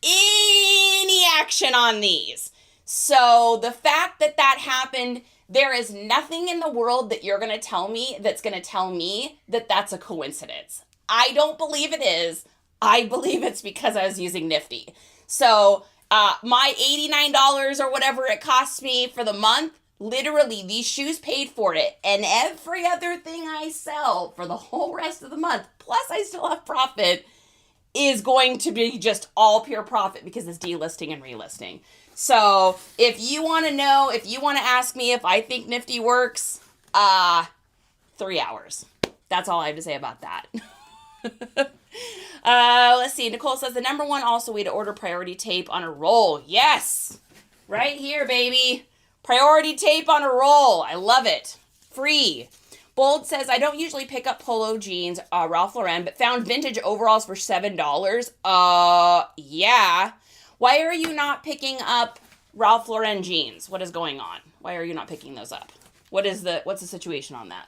any action on these. So the fact that happened, there is nothing in the world that you're going to tell me that's going to tell me that that's a coincidence. I don't believe it is. I believe it's because I was using Nifty. So my $89 or whatever it costs me for the month, literally these shoes paid for it. And every other thing I sell for the whole rest of the month, plus I still have profit, is going to be just all pure profit because it's delisting and relisting. So if you want to know, if you want to ask me if I think Nifty works, 3 hours. That's all I have to say about that. Let's see. Nicole says the number one also way to order priority tape on a roll. Yes. Right here, baby. Priority tape on a roll. I love it. Free. Bold says, I don't usually pick up polo jeans, Ralph Lauren, but found vintage overalls for $7. Yeah. Why are you not picking up Ralph Lauren jeans? What is going on? Why are you not picking those up? What's the situation on that?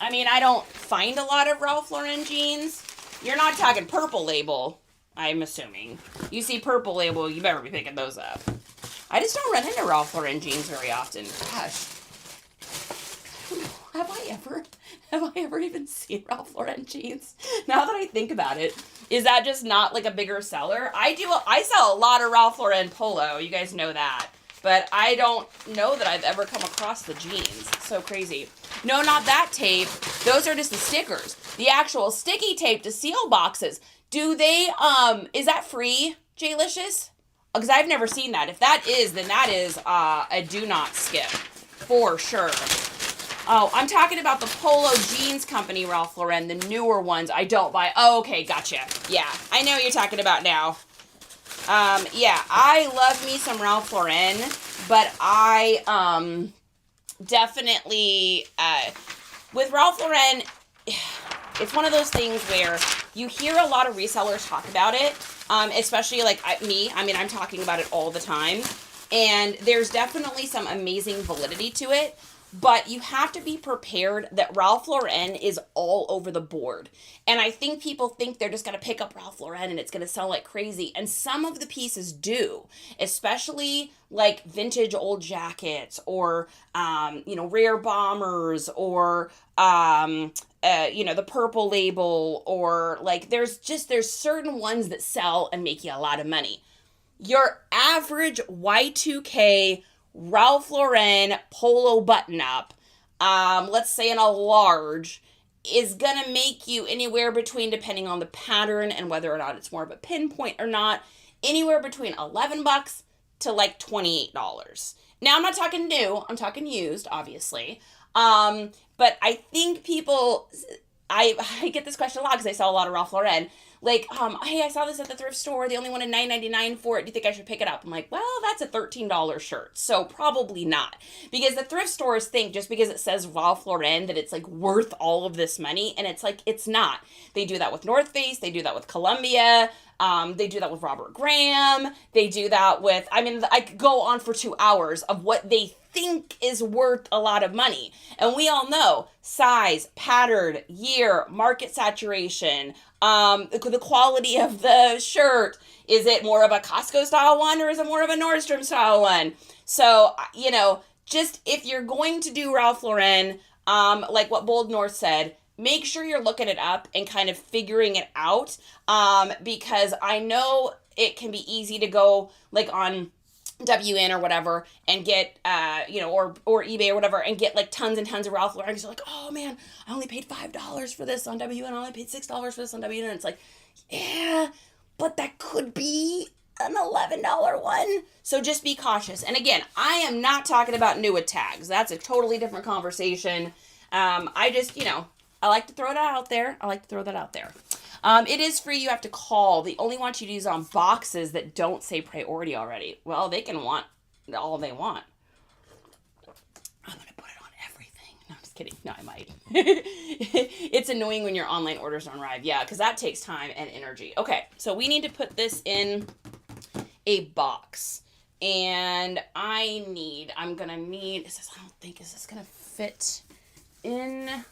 I mean, I don't find a lot of Ralph Lauren jeans. You're not talking Purple Label, I'm assuming. You see Purple Label, you better be picking those up. I just don't run into Ralph Lauren jeans very often. Gosh. Have I ever even seen Ralph Lauren jeans? Now that I think about it, is that just not like a bigger seller? I sell a lot of Ralph Lauren polo. You guys know that. But I don't know that I've ever come across the jeans. So crazy. No, not that tape. Those are just the stickers. The actual sticky tape to seal boxes. Do they, is that free, J-Licious? Because I've never seen that. If that is, then that is a do not skip. For sure. Oh, I'm talking about the Polo Jeans Company, Ralph Lauren, the newer ones. I don't buy. Oh, okay, gotcha. Yeah, I know what you're talking about now. Yeah, I love me some Ralph Lauren, but I definitely, with Ralph Lauren, it's one of those things where you hear a lot of resellers talk about it, especially like me. I mean, I'm talking about it all the time, and there's definitely some amazing validity to it. But you have to be prepared that Ralph Lauren is all over the board. And I think people think they're just going to pick up Ralph Lauren and it's going to sell like crazy. And some of the pieces do, especially like vintage old jackets or, rare bombers or, the Purple Label, or like there's certain ones that sell and make you a lot of money. Your average Y2K Ralph Lauren polo button-up, let's say in a large, is going to make you anywhere between, depending on the pattern and whether or not it's more of a pinpoint or not, anywhere between $11 to like $28. Now, I'm not talking new, I'm talking used, obviously. But I think people, I get this question a lot because I sell a lot of Ralph Lauren. Like, hey, I saw this at the thrift store. They only wanted $9.99 for it. Do you think I should pick it up? I'm like, well, that's a $13 shirt. So probably not. Because the thrift stores think just because it says Ralph Lauren that it's like worth all of this money. And it's like, it's not. They do that with North Face. They do that with Columbia. They do that with Robert Graham. They do that with, I could go on for 2 hours of what they think is worth a lot of money. And we all know size, pattern, year, market saturation, the quality of the shirt. Is it more of a Costco style one or is it more of a Nordstrom style one? So, just if you're going to do Ralph Lauren, like what Bold North said, make sure you're looking it up and kind of figuring it out, because I know it can be easy to go like on WN or whatever and get, or eBay or whatever and get like tons and tons of Ralph Lauren. You're like, oh man, I only paid $5 for this on WN. I only paid $6 for this on WN. And it's like, yeah, but that could be an $11 one. So just be cautious. And again, I am not talking about new with tags. That's a totally different conversation. I just, I like to throw that out there. It is free. You have to call. They only want you to use on boxes that don't say priority already. Well, they can want all they want. I'm going to put it on everything. No, I'm just kidding. No, I might. It's annoying when your online orders don't arrive. Yeah, because that takes time and energy. Okay, so we need to put this in a box. And I'm going to need, is this going to fit in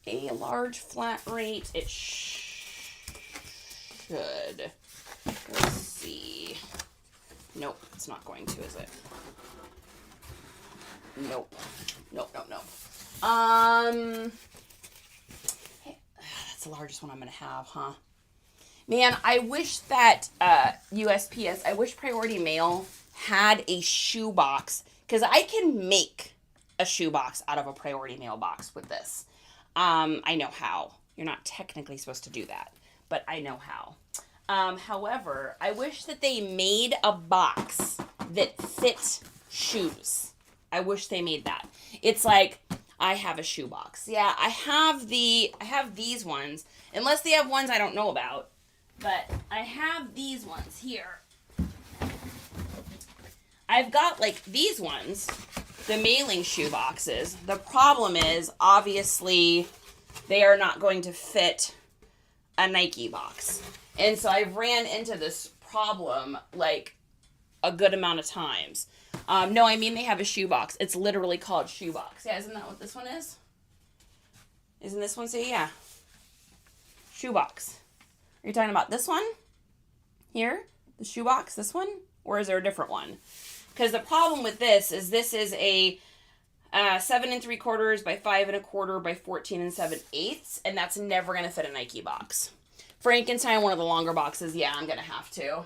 a large flat rate? It should. Let's see. Nope, it's not going to, is it? Nope. That's the largest one I'm going to have, huh? Man, I wish that USPS, I wish Priority Mail had a shoebox, because I can make a shoebox out of a Priority Mail box with this. I know how. You're not technically supposed to do that, but I know how. However, I wish that they made a box that fit shoes. I wish they made that. It's like, I have a shoebox. Yeah, I have these ones, unless they have ones I don't know about, but I have these ones here. I've got like these ones, the mailing shoe boxes. The problem is, obviously, they are not going to fit a Nike box. And so I've ran into this problem like a good amount of times. No, I mean they have a shoebox. It's literally called shoebox. Yeah, isn't that what this one is? Isn't this one say, yeah. Shoebox. Are you talking about this one? Here? The shoebox? This one? Or is there a different one? Because the problem with this is a 7 3/4 by 5 1/4 by 14 7/8, and that's never going to fit a Nike box. Frankenstein, one of the longer boxes, yeah, I'm going to have to.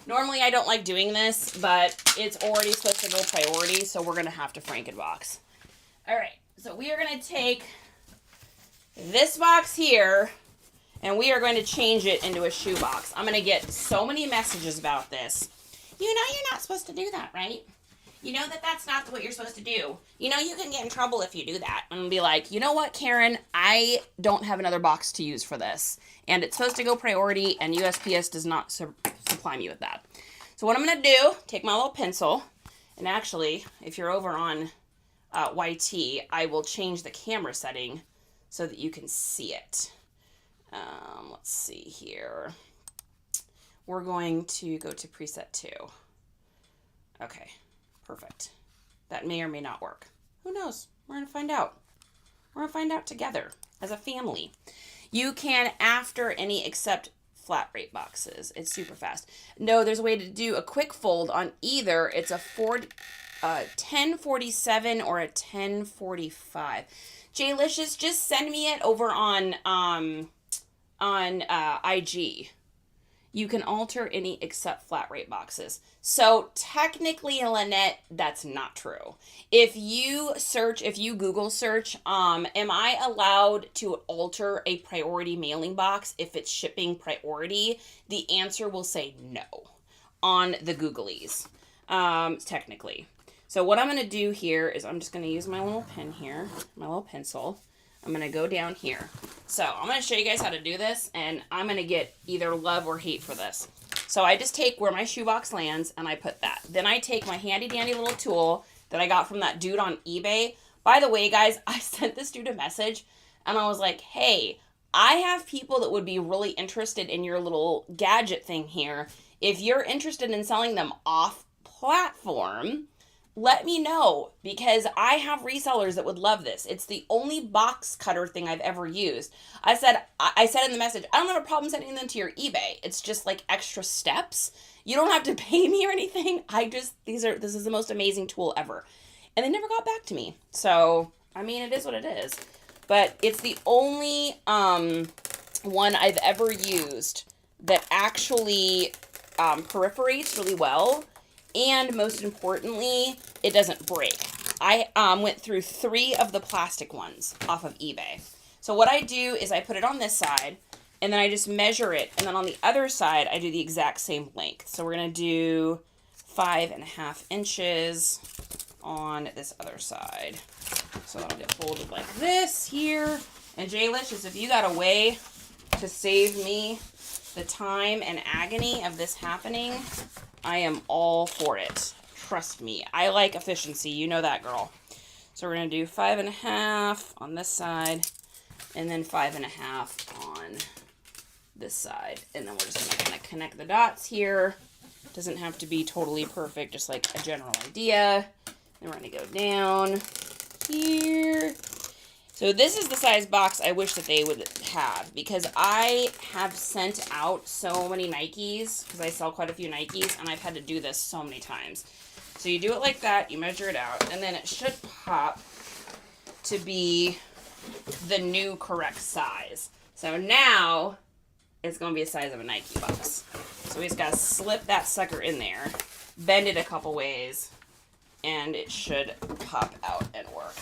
Normally I don't like doing this, but it's already supposed to go priority, so we're going to have to Frankenbox. All right, so we are going to take this box here, and we are going to change it into a shoe box. I'm going to get so many messages about this. You know you're not supposed to do that, right? You know that that's not what you're supposed to do. You know you can get in trouble if you do that. And be like, you know what, Karen? I don't have another box to use for this. And it's supposed to go priority, and USPS does not supply me with that. So what I'm going to do, take my little pencil, and actually, if you're over on YT, I will change the camera setting so that you can see it. Let's see here. We're going to go to preset 2. Okay. Perfect. That may or may not work. Who knows? We're going to find out. We're going to find out together as a family. You can after any except flat rate boxes. It's super fast. No, there's a way to do a quick fold on either. It's a 1047 or a 1045. Jaylicious, just send me it over on IG. You can alter any except flat rate boxes. So technically, Lynette, that's not true. If you Google search, am I allowed to alter a priority mailing box if it's shipping priority? The answer will say no on the Googlies, technically. So what I'm going to do here is I'm just going to use my little pen here, my little pencil. I'm going to go down here. So I'm going to show you guys how to do this, and I'm going to get either love or hate for this. So I just take where my shoebox lands, and I put that. Then I take my handy-dandy little tool that I got from that dude on eBay. By the way, guys, I sent this dude a message, and I was like, hey, I have people that would be really interested in your little gadget thing here. If you're interested in selling them off platform, let me know, because I have resellers that would love this. It's the only box cutter thing I've ever used. I said in the message, I don't have a problem sending them to your eBay. It's just like extra steps. You don't have to pay me or anything. This is the most amazing tool ever. And they never got back to me. So, I mean, it is what it is. but it's the only one I've ever used that actually perforates really well, and most importantly, it doesn't break. I went through 3 of the plastic ones off of eBay. So what I do is I put it on this side, and then I just measure it, and then on the other side, I do the exact same length. So we're going to do 5.5 inches on this other side. So I'll get folded like this here. And Jaylicious, if you got a way to save me the time and agony of this happening, I am all for it. Trust me. I like efficiency. You know that, girl. So we're going to do 5.5 on this side, and then 5.5 on this side. And then we're just going to kind of connect the dots here. Doesn't have to be totally perfect, just like a general idea. Then we're going to go down here. So this is the size box I wish that they would have, because I have sent out so many Nikes, because I sell quite a few Nikes, and I've had to do this so many times. So you do it like that, you measure it out, and then it should pop to be the new correct size. So now it's going to be the size of a Nike box. So we just got to slip that sucker in there, bend it a couple ways, and it should pop out and work.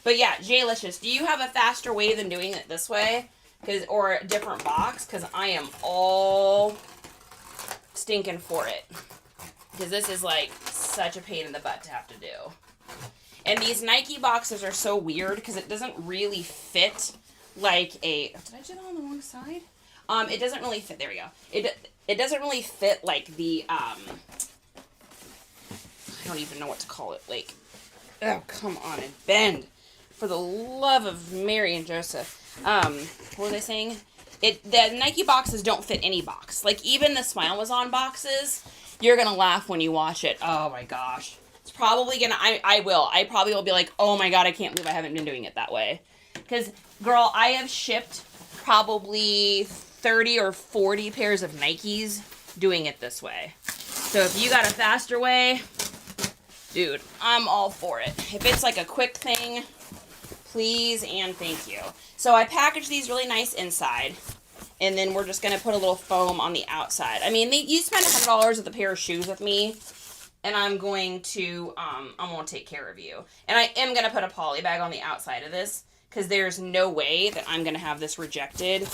But yeah, Jaylicious, do you have a faster way than doing it this way? Or a different box? Because I am all stinking for it. Because this is like such a pain in the butt to have to do. And these Nike boxes are so weird because it doesn't really fit like a... Did I do that on the wrong side? It doesn't really fit... There we go. It doesn't really fit like the... I don't even know what to call it. Like... Oh, come on and bend. For the love of Mary and Joseph. What was I saying? The Nike boxes don't fit any box. Like, even the Smile Was On boxes, you're going to laugh when you watch it. Oh, my gosh. It's probably going to... I will. I probably will be like, oh, my God, I can't believe I haven't been doing it that way. Because, girl, I have shipped probably 30 or 40 pairs of Nikes doing it this way. So if you got a faster way, dude, I'm all for it. If it's like a quick thing... Please and thank you. So I packaged these really nice inside, and then we're just going to put a little foam on the outside. I mean, you spend $100 with a pair of shoes with me, and I'm going to take care of you. And I am going to put a poly bag on the outside of this, because there's no way that I'm going to have this rejected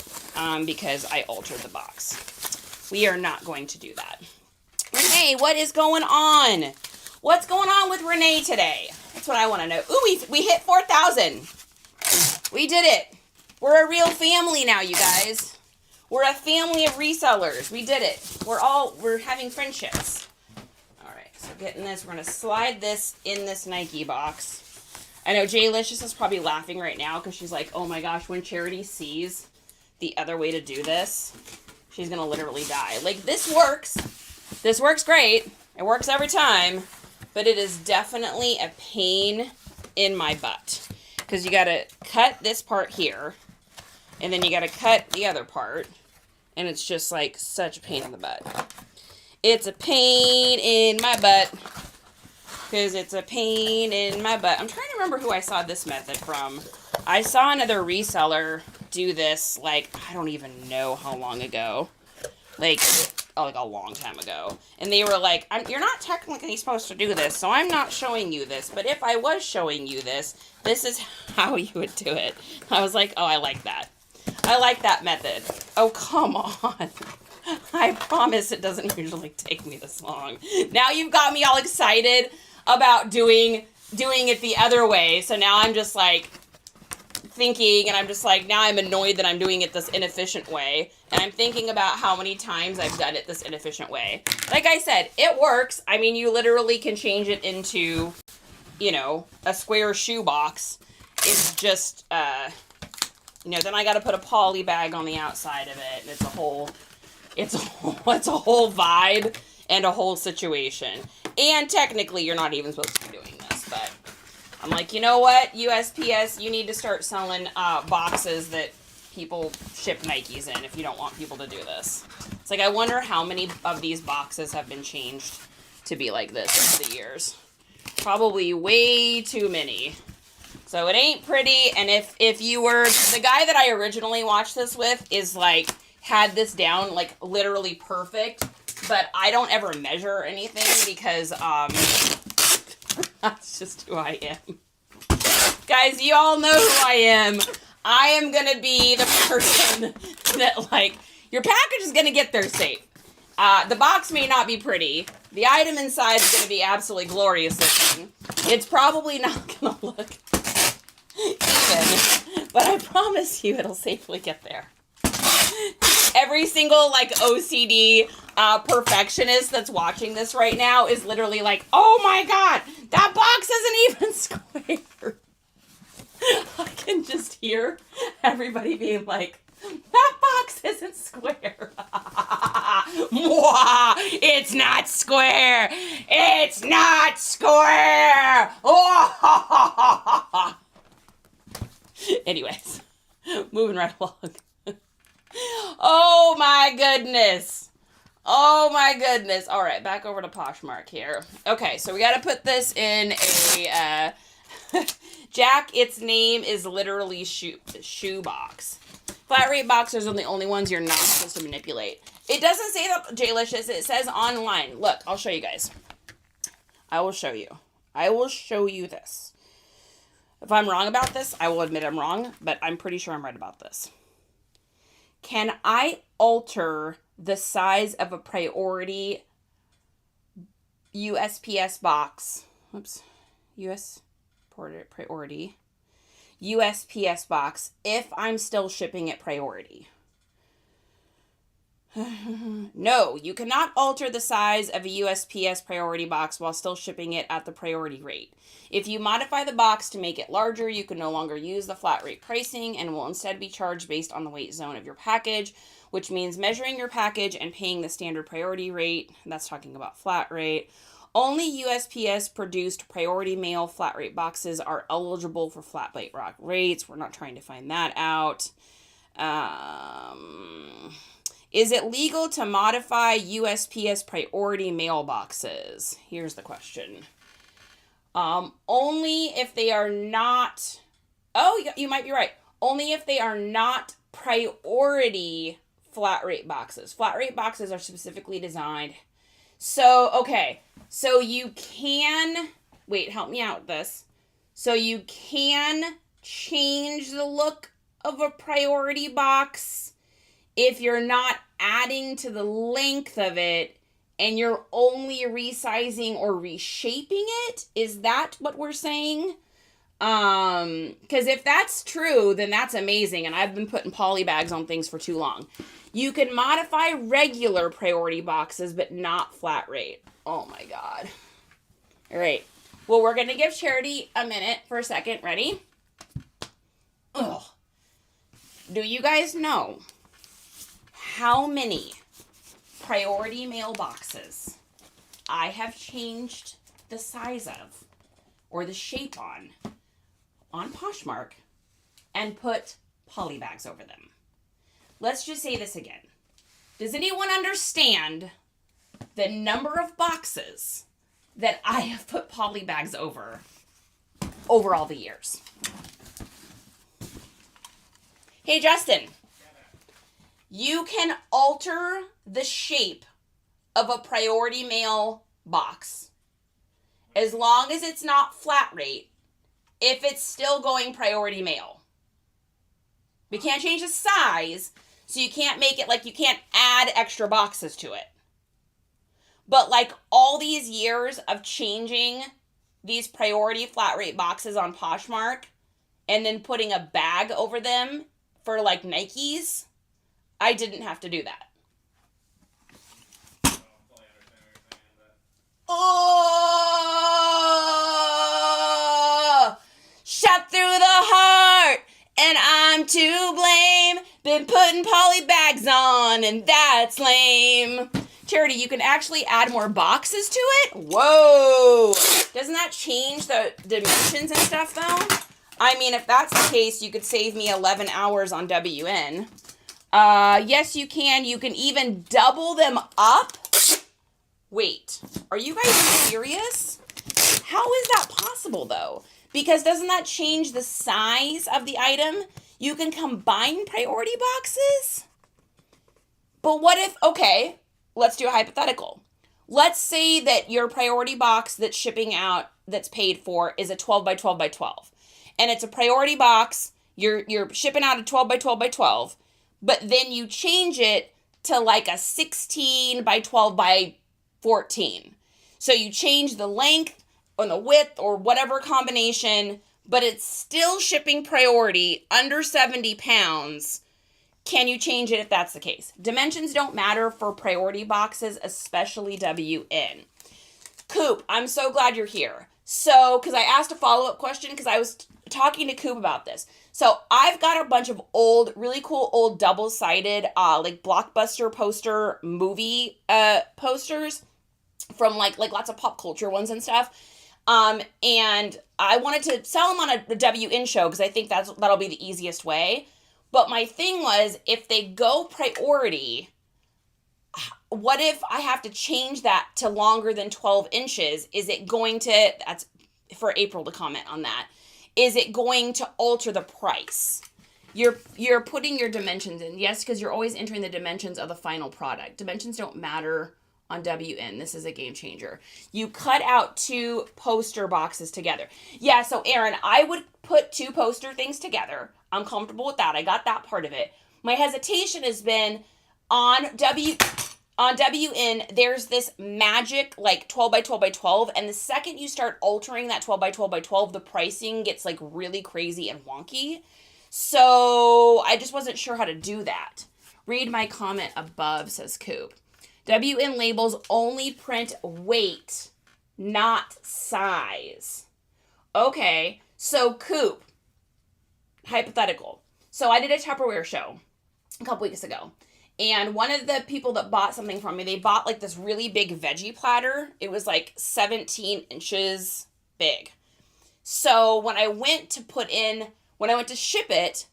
because I altered the box. We are not going to do that. Renee, what is going on? What's going on with Renee today? That's what I want to know. Ooh, we hit 4,000. We did it. We're a real family now, you guys. We're a family of resellers. We did it. We're having friendships. All right, so getting this, we're going to slide this in this Nike box. I know Jaylicious is probably laughing right now because she's like, oh my gosh, when Charity sees the other way to do this, she's going to literally die. Like, this works. This works great. It works every time. But it is definitely a pain in my butt. Because you got to cut this part here. And then you got to cut the other part. And it's just like such a pain in the butt. It's a pain in my butt. Because it's a pain in my butt. I'm trying to remember who I saw this method from. I saw another reseller do this, like, I don't even know how long ago. Like a long time ago. And they were like, you're not technically supposed to do this, so I'm not showing you this. But if I was showing you this, this is how you would do it. I was like, oh, I like that. I like that method. Oh, come on. I promise it doesn't usually take me this long. Now you've got me all excited about doing it the other way. So now I'm just like thinking, and I'm just like, now I'm annoyed that I'm doing it this inefficient way. And I'm thinking about how many times I've done it this inefficient way. Like I said, it works. I mean, you literally can change it into, you know, a square shoe box. It's just, then I got to put a poly bag on the outside of it. And it's a whole vibe and a whole situation. And technically, you're not even supposed to be doing this, but I'm like, you know what, USPS, you need to start selling boxes that people ship Nikes in if you don't want people to do this. It's like, I wonder how many of these boxes have been changed to be like this over the years. Probably way too many. So it ain't pretty, and if you were, the guy that I originally watched this with is like, had this down like literally perfect, but I don't ever measure anything because, that's just who I am. Guys, you all know who I am. I am gonna be the person that like, your package is gonna get there safe. The box may not be pretty. The item inside is gonna be absolutely glorious looking. It's probably not gonna look even, but I promise you it'll safely get there. Every single like OCD perfectionist that's watching this right now is literally like, oh my god, that box isn't even square. I can just hear everybody being like, that box isn't square. Mwah, it's not square. It's not square. Anyways, moving right along. Oh my goodness. Oh my goodness. All right, back over to Poshmark here. Okay, so we got to put this in a Jack, its name is literally shoe box. Flat rate boxes are the only ones you're not supposed to manipulate. It doesn't say that, Jalicious. It says online. Look, I'll show you guys. I will show you. I will show you this. If I'm wrong about this, I will admit I'm wrong, but I'm pretty sure I'm right about this. Can I alter the size of a priority USPS box? Oops. Priority USPS box if I'm still shipping it priority? No, you cannot alter the size of a USPS priority box while still shipping it at the priority rate. If you modify the box to make it larger, you can no longer use the flat rate pricing and will instead be charged based on the weight zone of your package, which means measuring your package and paying the standard priority rate. That's talking about flat rate. Only USPS produced priority mail flat rate boxes are eligible for flat rate rates. We're not trying to find that out. Is it legal to modify USPS priority mail boxes? Here's the question. Only if they are not, you might be right. Only if they are not priority flat rate boxes. Flat rate boxes are specifically designed. So, okay. So you can, wait, help me out with this. So you can change the look of a priority box if you're not adding to the length of it and you're only resizing or reshaping it. Is that what we're saying? Because if that's true, then that's amazing. And I've been putting poly bags on things for too long. You can modify regular priority boxes, but not flat rate. Oh my God. All right. Well, we're going to give Charity a minute for a second. Ready? Ugh. Do you guys know how many priority mail boxes I have changed the size of or the shape on Poshmark and put poly bags over them? Let's just say this again. Does anyone understand the number of boxes that I have put poly bags over all the years? Hey, Justin. You can alter the shape of a priority mail box as long as it's not flat rate if it's still going priority mail. We can't change the size, so you can't make it like you can't add extra boxes to it. But like all these years of changing these priority flat rate boxes on Poshmark and then putting a bag over them for like Nikes, I didn't have to do that. Oh, shot through the heart, and I'm to blame. Been putting poly bags on, and that's lame. Charity, you can actually add more boxes to it? Whoa! Doesn't that change the dimensions and stuff, though? I mean, if that's the case, you could save me 11 hours on WN. Yes, you can. You can even double them up. Wait, are you guys serious? How is that possible, though? Because doesn't that change the size of the item? You can combine priority boxes? But what if, okay, let's do a hypothetical. Let's say that your priority box that's shipping out, that's paid for, is a 12 by 12 by 12. And it's a priority box, you're shipping out a 12 by 12 by 12, but then you change it to like a 16 by 12 by 14. So you change the length or the width or whatever combination, but it's still shipping priority under 70 pounds. Can you change it if that's the case? Dimensions don't matter for priority boxes, especially WN. Coop, I'm so glad you're here. So, because I asked a follow-up question because I was talking to Coop about this. So, I've got a bunch of old, really cool old double-sided, like Blockbuster poster movie posters from like lots of pop culture ones and stuff. And I wanted to sell them on a WN show because I think that'll be the easiest way. But my thing was, if they go priority, what if I have to change that to longer than 12 inches? Is it going to, that's for April to comment on that, is it going to alter the price? You're putting your dimensions in. Yes, because you're always entering the dimensions of the final product. Dimensions don't matter on WN. This is a game changer. You cut out 2 poster boxes together. Yeah, so Aaron, I would put 2 poster things together. I'm comfortable with that. I got that part of it. My hesitation has been on WN, there's this magic like 12 by 12 by 12, and the second you start altering that 12 by 12 by 12, the pricing gets like really crazy and wonky. So I just wasn't sure how to do that. Read my comment above, says Coop. WN labels only print weight, not size. Okay, so Coop, hypothetical. So I did a Tupperware show a couple weeks ago. And one of the people that bought something from me, they bought like this really big veggie platter. It was like 17 inches big. So when I went to ship it,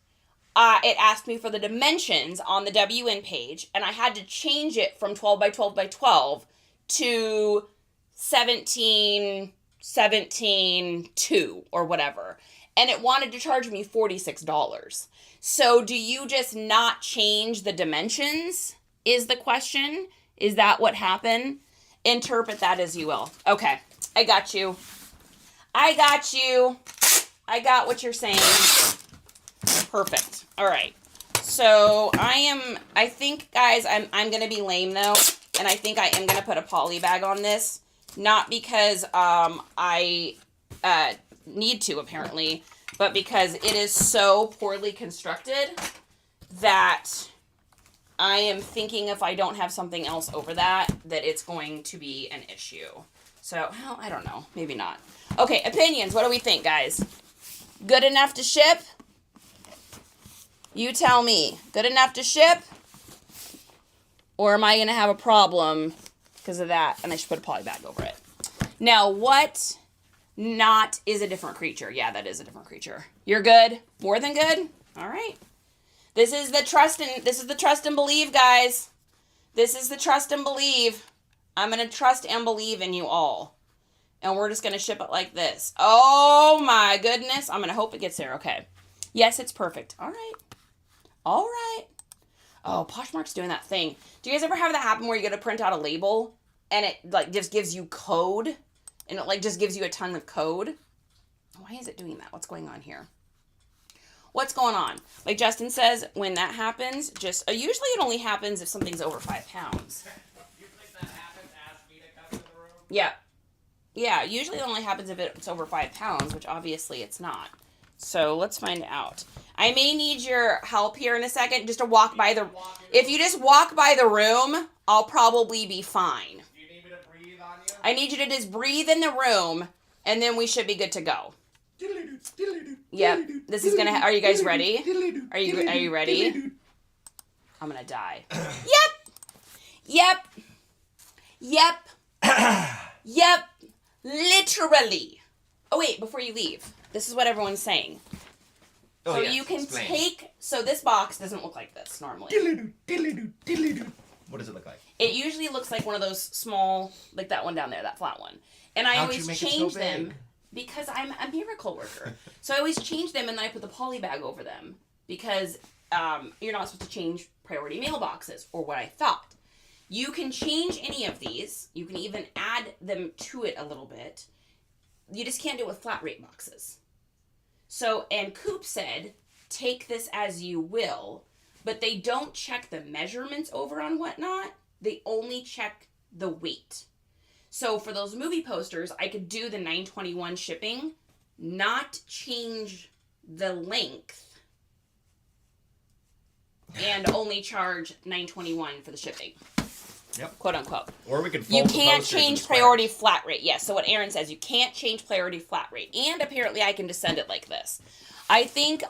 it asked me for the dimensions on the WN page. And I had to change it from 12 by 12 by 12 to 17, 2 or whatever. And it wanted to charge me $46. So do you just not change the dimensions is the question? Is that what happened? Interpret that as you will. Okay, I got you. I got what you're saying. Perfect. All right. So I think, guys, I'm going to be lame, though. And I think I am going to put a poly bag on this. Not because I need to, apparently, but because it is so poorly constructed that I am thinking if I don't have something else over that it's going to be an issue. So, well, I don't know. Maybe not. Okay, opinions. What do we think, guys? Good enough to ship? You tell me. Good enough to ship? Or am I going to have a problem because of that? And I should put a poly bag over it. Now, what not is a different creature? Yeah, that is a different creature. You're good? More than good? All right. This is the trust and believe, guys. This is the trust and believe. I'm going to trust and believe in you all. And we're just going to ship it like this. Oh my goodness. I'm going to hope it gets there. Okay. Yes, it's perfect. All right. All right. Oh, Poshmark's doing that thing. Do you guys ever have that happen where you go to print out a label and it like just gives you code? And it like just gives you a ton of code? Why is it doing that? What's going on here? What's going on? Like Justin says, when that happens, just usually it only happens if something's over 5 pounds. You think that happens? Ask me to come to the room? Yeah. Yeah, usually it only happens if it's over 5 pounds, which obviously it's not. So let's find out. I may need your help here in a second, just to walk by the... If you just walk by the room, I'll probably be fine. Do you need me to breathe on you? I need you to just breathe in the room, and then we should be good to go. Yep. This is gonna... Are you guys ready? Are you ready? I'm gonna die. Yep. Literally. Oh, wait, before you leave. This is what everyone's saying. Oh, so yes, you can explain. take... So this box doesn't look like this normally. What does it look like? It usually looks like one of those small... Like that one down there, that flat one. And I How'd always you make it so change big? them because I'm a miracle worker. So I always change them and then I put the poly bag over them because you're not supposed to change priority mailboxes, or what I thought. You can change any of these. You can even add them to it a little bit. You just can't do it with flat rate boxes. So, and Coop said, take this as you will, but they don't check the measurements over on whatnot. They only check the weight. So for those movie posters, I could do the $9.21 shipping, not change the length, and only charge $9.21 for the shipping. Yep. Quote unquote. Or we could You fold the can't posters change in squares. priority flat rate. Yes, so what Aaron says, you can't change priority flat rate. And apparently I can just send it like this. I think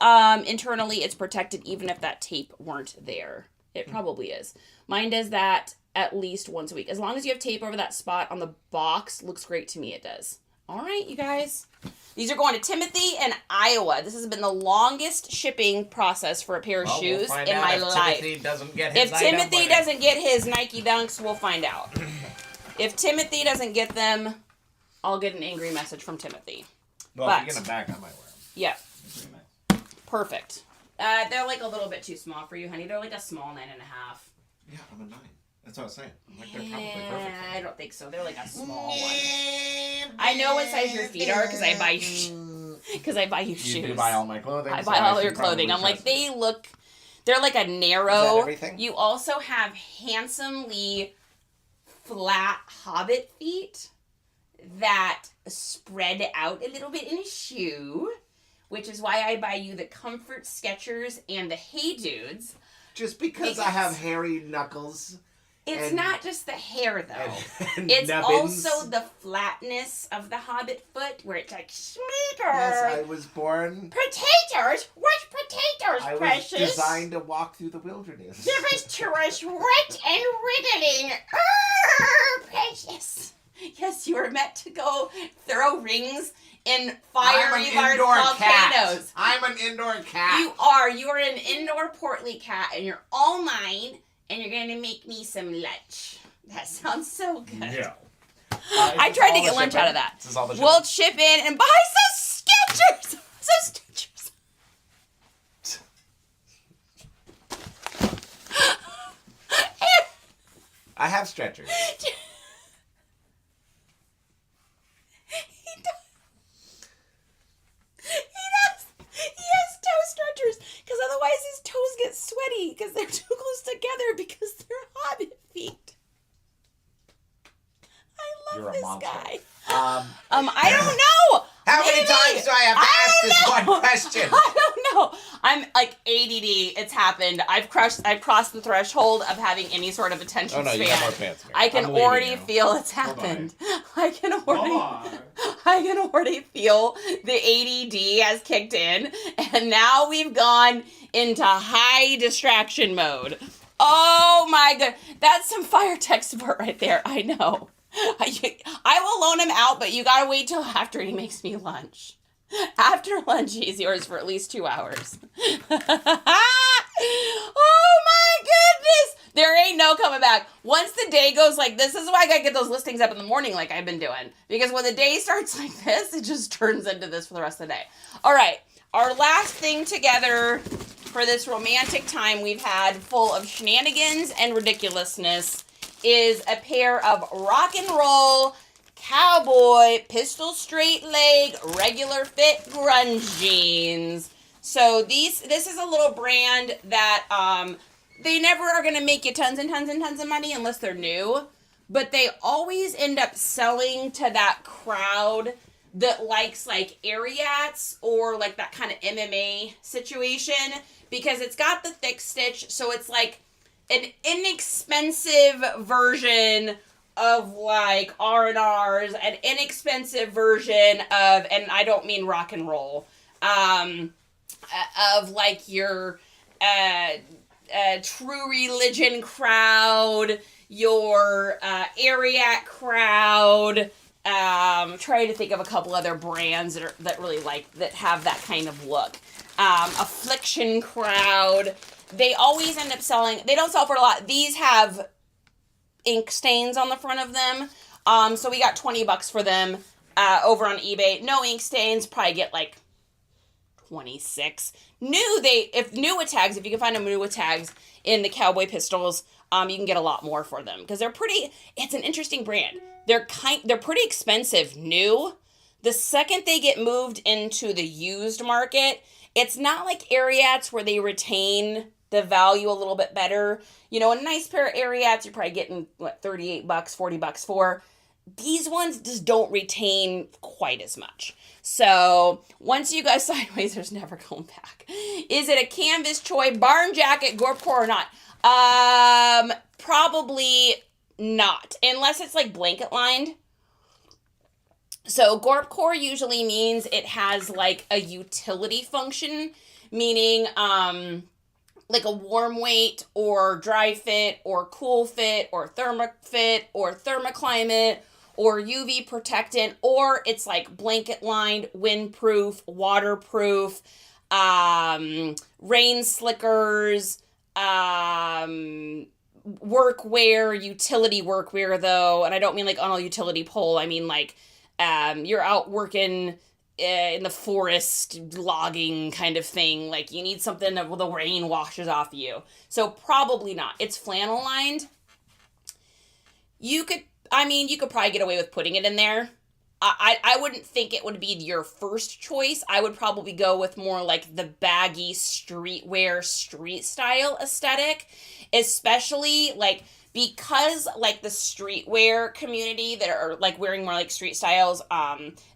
internally it's protected even if that tape weren't there. It probably is. Mine does that at least once a week. As long as you have tape over that spot on the box, looks great to me, it does. All right, you guys. These are going to Timothy and Iowa. This has been the longest shipping process for a pair of shoes we'll find in out my if life. Timothy doesn't get his If Timothy doesn't get his Nike Dunks, we'll find out. If Timothy doesn't get them, I'll get an angry message from Timothy. Well, if you get them back, I might wear them. Yeah, They're pretty nice. perfect. They're like a little bit too small for you, honey. They're like a small 9.5. Yeah, I'm a 9. That's what I was saying. I'm like, they're probably perfect. I don't think so. They're like a small one. I know what size your feet are because I buy you shoes. You do buy all my clothing. I so buy all should your clothing. probably I'm like, trust they're like a narrow. everything? You also have handsomely flat hobbit feet that spread out a little bit in a shoe, which is why I buy you the Comfort Skechers and the Hey Dudes. Just because I have hairy knuckles. It's And- not just the hair, though. And It's nubbins. also the flatness of the hobbit foot, where it's like, Yes, sneaker. I was born. Potatoes? What potatoes, I was precious? designed to walk through the wilderness. Give it to us wet and wriggling. Precious. Yes, you were meant to go throw rings in fiery volcanoes. cat. I'm an indoor cat. You are. You are an indoor portly cat, and you're all mine, and you're going to make me some lunch. That sounds so good. No. I tried to get lunch out of that. This is all the We'll chip in and buy some Skechers. Some Skechers. I have stretchers. He has toe stretchers because otherwise his toes get sweaty because they're too close together because they're hobbit feet. I love You're a this monster. guy. I don't know. How many Maybe. times do I have to ask don't this know. one question? I don't know. I'm like ADD. It's happened. I've crossed the threshold of having any sort of attention Oh no, span. you got more pants. Mary. I can I'm leaving already now. feel it's Bye-bye. happened. I can already Bye. I can already feel the ADD has kicked in, and now we've gone into high distraction mode. Oh my god, that's some fire tech support right there. I know. I will loan him out, but you gotta wait till after he makes me lunch. After lunch, he's yours for at least 2 hours. Oh my goodness! There ain't no coming back. Once the day goes like this is why I gotta get those listings up in the morning like I've been doing. Because when the day starts like this, it just turns into this for the rest of the day. All right, our last thing together for this romantic time we've had full of shenanigans and ridiculousness is a pair of rock and roll cowboy pistol straight leg regular fit grunge jeans. So this is a little brand that they never are going to make you tons and tons and tons of money unless they're new, but they always end up selling to that crowd that likes like Ariats or like that kind of MMA situation because it's got the thick stitch, so it's like an inexpensive version of like R&Rs, an inexpensive version of, and I don't mean rock and roll, of like your True Religion crowd, your Ariat crowd. Trying to think of a couple other brands that really like that have that kind of look. Affliction crowd. They always end up selling. They don't sell for a lot. These have ink stains on the front of them. So we got $20 for them. over on eBay. No ink stains, probably get like 26. If new with tags, if you can find them new with tags in the cowboy pistols, you can get a lot more for them because it's an interesting brand. They're pretty expensive new. The second they get moved into the used market, it's not like Ariats where they retain the value a little bit better. You know, a nice pair of Ariats, you're probably getting, $38, $40 for. These ones just don't retain quite as much. So, once you go sideways, there's never going back. Is it a canvas toy, barn jacket, Gorpcore or not? Probably not. Unless it's like blanket lined. So Gorpcore usually means it has like a utility function, meaning like a warm weight or dry fit or cool fit or thermofit or thermoclimate or UV protectant, or it's like blanket lined, windproof, waterproof, rain slickers, workwear, utility workwear though, and I don't mean like on a utility pole, I mean like you're out working in the forest, logging kind of thing. Like you need something that the rain washes off you. So probably not. It's flannel lined. You could probably get away with putting it in there. I wouldn't think it would be your first choice. I would probably go with more like the baggy streetwear, street style aesthetic, especially like because like the streetwear community that are like wearing more like street styles,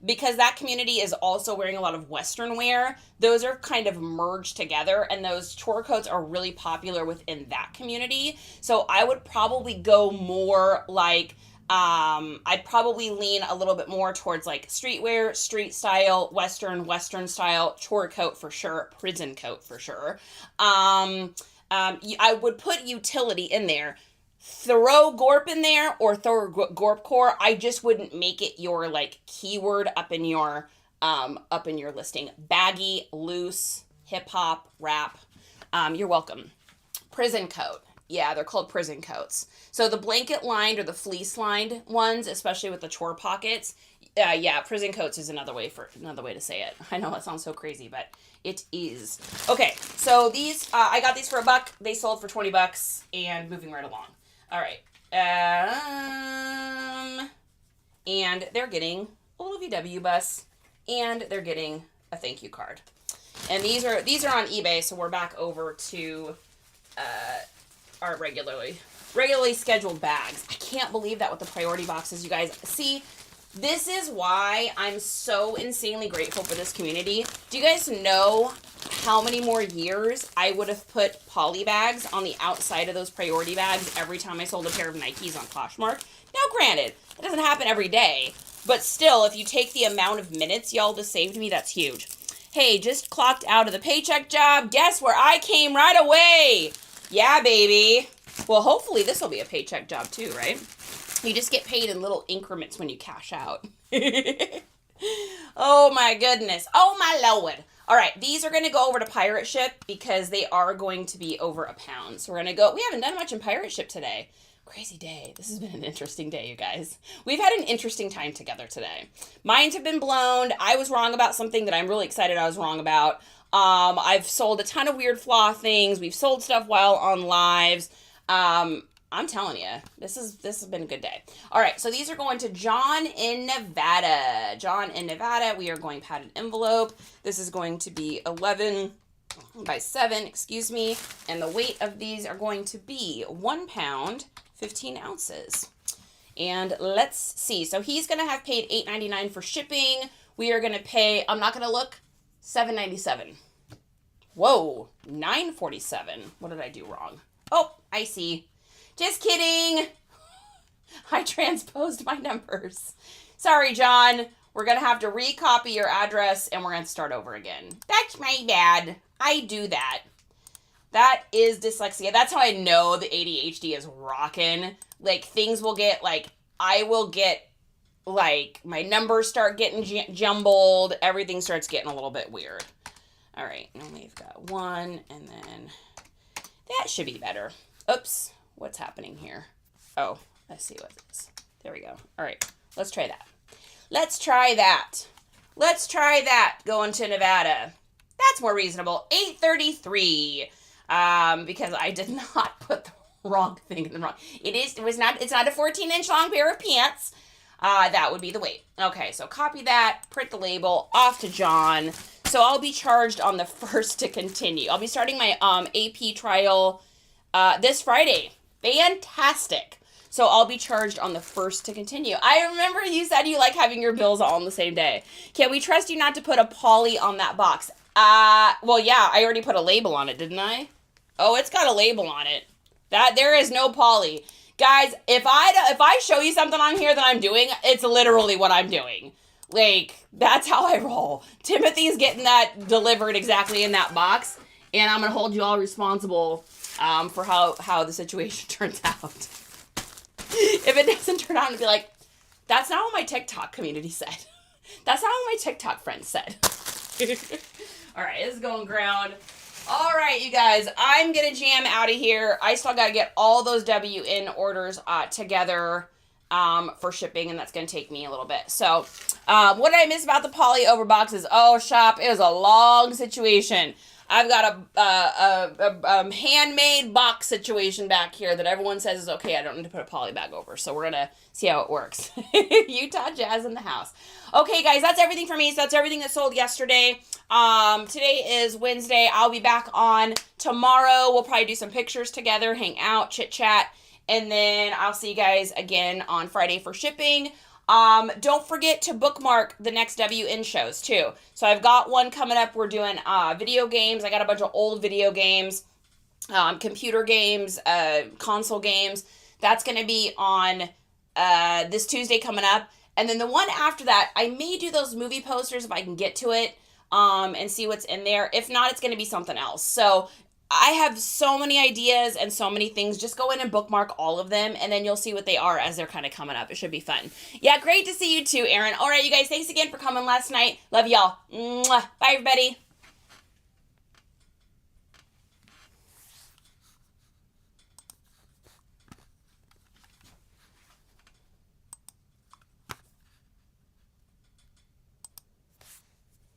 because that community is also wearing a lot of Western wear, those are kind of merged together and those chore coats are really popular within that community. So I would probably go more like, I'd probably lean a little bit more towards like streetwear, street style, Western style, chore coat for sure, prison coat for sure. I would put utility in there. Throw Gorp in there or throw Gorpcore. I just wouldn't make it your like keyword up in your listing. Baggy, loose, hip hop, rap. You're welcome. Prison coat. Yeah, they're called prison coats. So the blanket lined or the fleece lined ones, especially with the chore pockets. Yeah, prison coats is another way to say it. I know that sounds so crazy, but it is. Okay, so these I got these for $1. They sold for $20, and moving right along. All right. And they're getting a little VW bus, and they're getting a thank you card. And these are on eBay, so we're back over to our regularly scheduled bags. I can't believe that with the priority boxes, you guys. See, this is why I'm so insanely grateful for this community. Do you guys know how many more years I would have put poly bags on the outside of those priority bags every time I sold a pair of Nikes on Poshmark? Now, granted, it doesn't happen every day, but still, if you take the amount of minutes y'all just saved me, that's huge. Hey, just clocked out of the paycheck job. Guess where I came right away? Yeah, baby. Well, hopefully this will be a paycheck job too, right? You just get paid in little increments when you cash out. Oh my goodness. Oh my Lord. All right, these are going to go over to Pirate Ship because they are going to be over £1. So we're going to go. We haven't done much in Pirate Ship today. Crazy day. This has been an interesting day, you guys. We've had an interesting time together today. Minds have been blown. I was wrong about something that I'm really excited I was wrong about. I've sold a ton of weird flaw things. We've sold stuff while on lives. I'm telling you, this has been a good day. All right, so these are going to John in Nevada. John in Nevada, we are going padded envelope. This is going to be 11 by 7, excuse me. And the weight of these are going to be 1 pound, 15 ounces. And let's see. So he's going to have paid $8.99 for shipping. We are going to pay, I'm not going to look, $7.97. Whoa, $9.47. What did I do wrong? Oh, I see. Just kidding. I transposed my numbers. Sorry, John. We're going to have to recopy your address and we're going to start over again. That's my bad. I do that. That is dyslexia. That's how I know the ADHD is rocking. Like, things will get, like, I will get, like, my numbers start getting jumbled. Everything starts getting a little bit weird. All right. Now we've got 1, and then that should be better. Oops. What's happening here? Oh, let's see what it is. There we go. All right, let's try that. Let's try that. Let's try that going to Nevada. That's more reasonable. 833. Because I did not put the wrong thing in the wrong. It's not a 14-inch long pair of pants. That would be the weight. Okay, so copy that, print the label, off to John. So I'll be charged on the 1st to continue. I'll be starting my AP trial this Friday. Fantastic. So I'll be charged on the 1st to continue. I remember you said you like having your bills all on the same day. Can we trust you not to put a poly on that box? Well, yeah, I already put a label on it, didn't I? Oh, it's got a label on it. There is no poly. Guys, if I show you something on here that I'm doing, it's literally what I'm doing. Like, that's how I roll. Timothy's getting that delivered exactly in that box, and I'm going to hold you all responsible for how the situation turns out. If it doesn't turn out, and be like, that's not what my TikTok community said. That's not what my TikTok friends said. All right, this is going ground. All right, you guys, I'm going to jam out of here. I still got to get all those WN orders together for shipping, and that's going to take me a little bit. So what did I miss about the poly overbox is, shop, it was a long situation. I've got a handmade box situation back here that everyone says is okay. I don't need to put a poly bag over. So we're going to see how it works. Utah Jazz in the house. Okay, guys, that's everything for me. So that's everything that sold yesterday. Today is Wednesday. I'll be back on tomorrow. We'll probably do some pictures together, hang out, chit chat. And then I'll see you guys again on Friday for shipping. Don't forget to bookmark the next WN shows too. So I've got one coming up. We're doing video games. I got a bunch of old video games, computer games, console games. That's going to be on this Tuesday coming up. And then the one after that, I may do those movie posters if I can get to it and see what's in there. If not, it's going to be something else. So I have so many ideas and so many things. Just go in and bookmark all of them, and then you'll see what they are as they're kind of coming up. It should be fun. Yeah, great to see you too, Erin. All right, you guys, thanks again for coming last night. Love y'all. Mwah. Bye, everybody.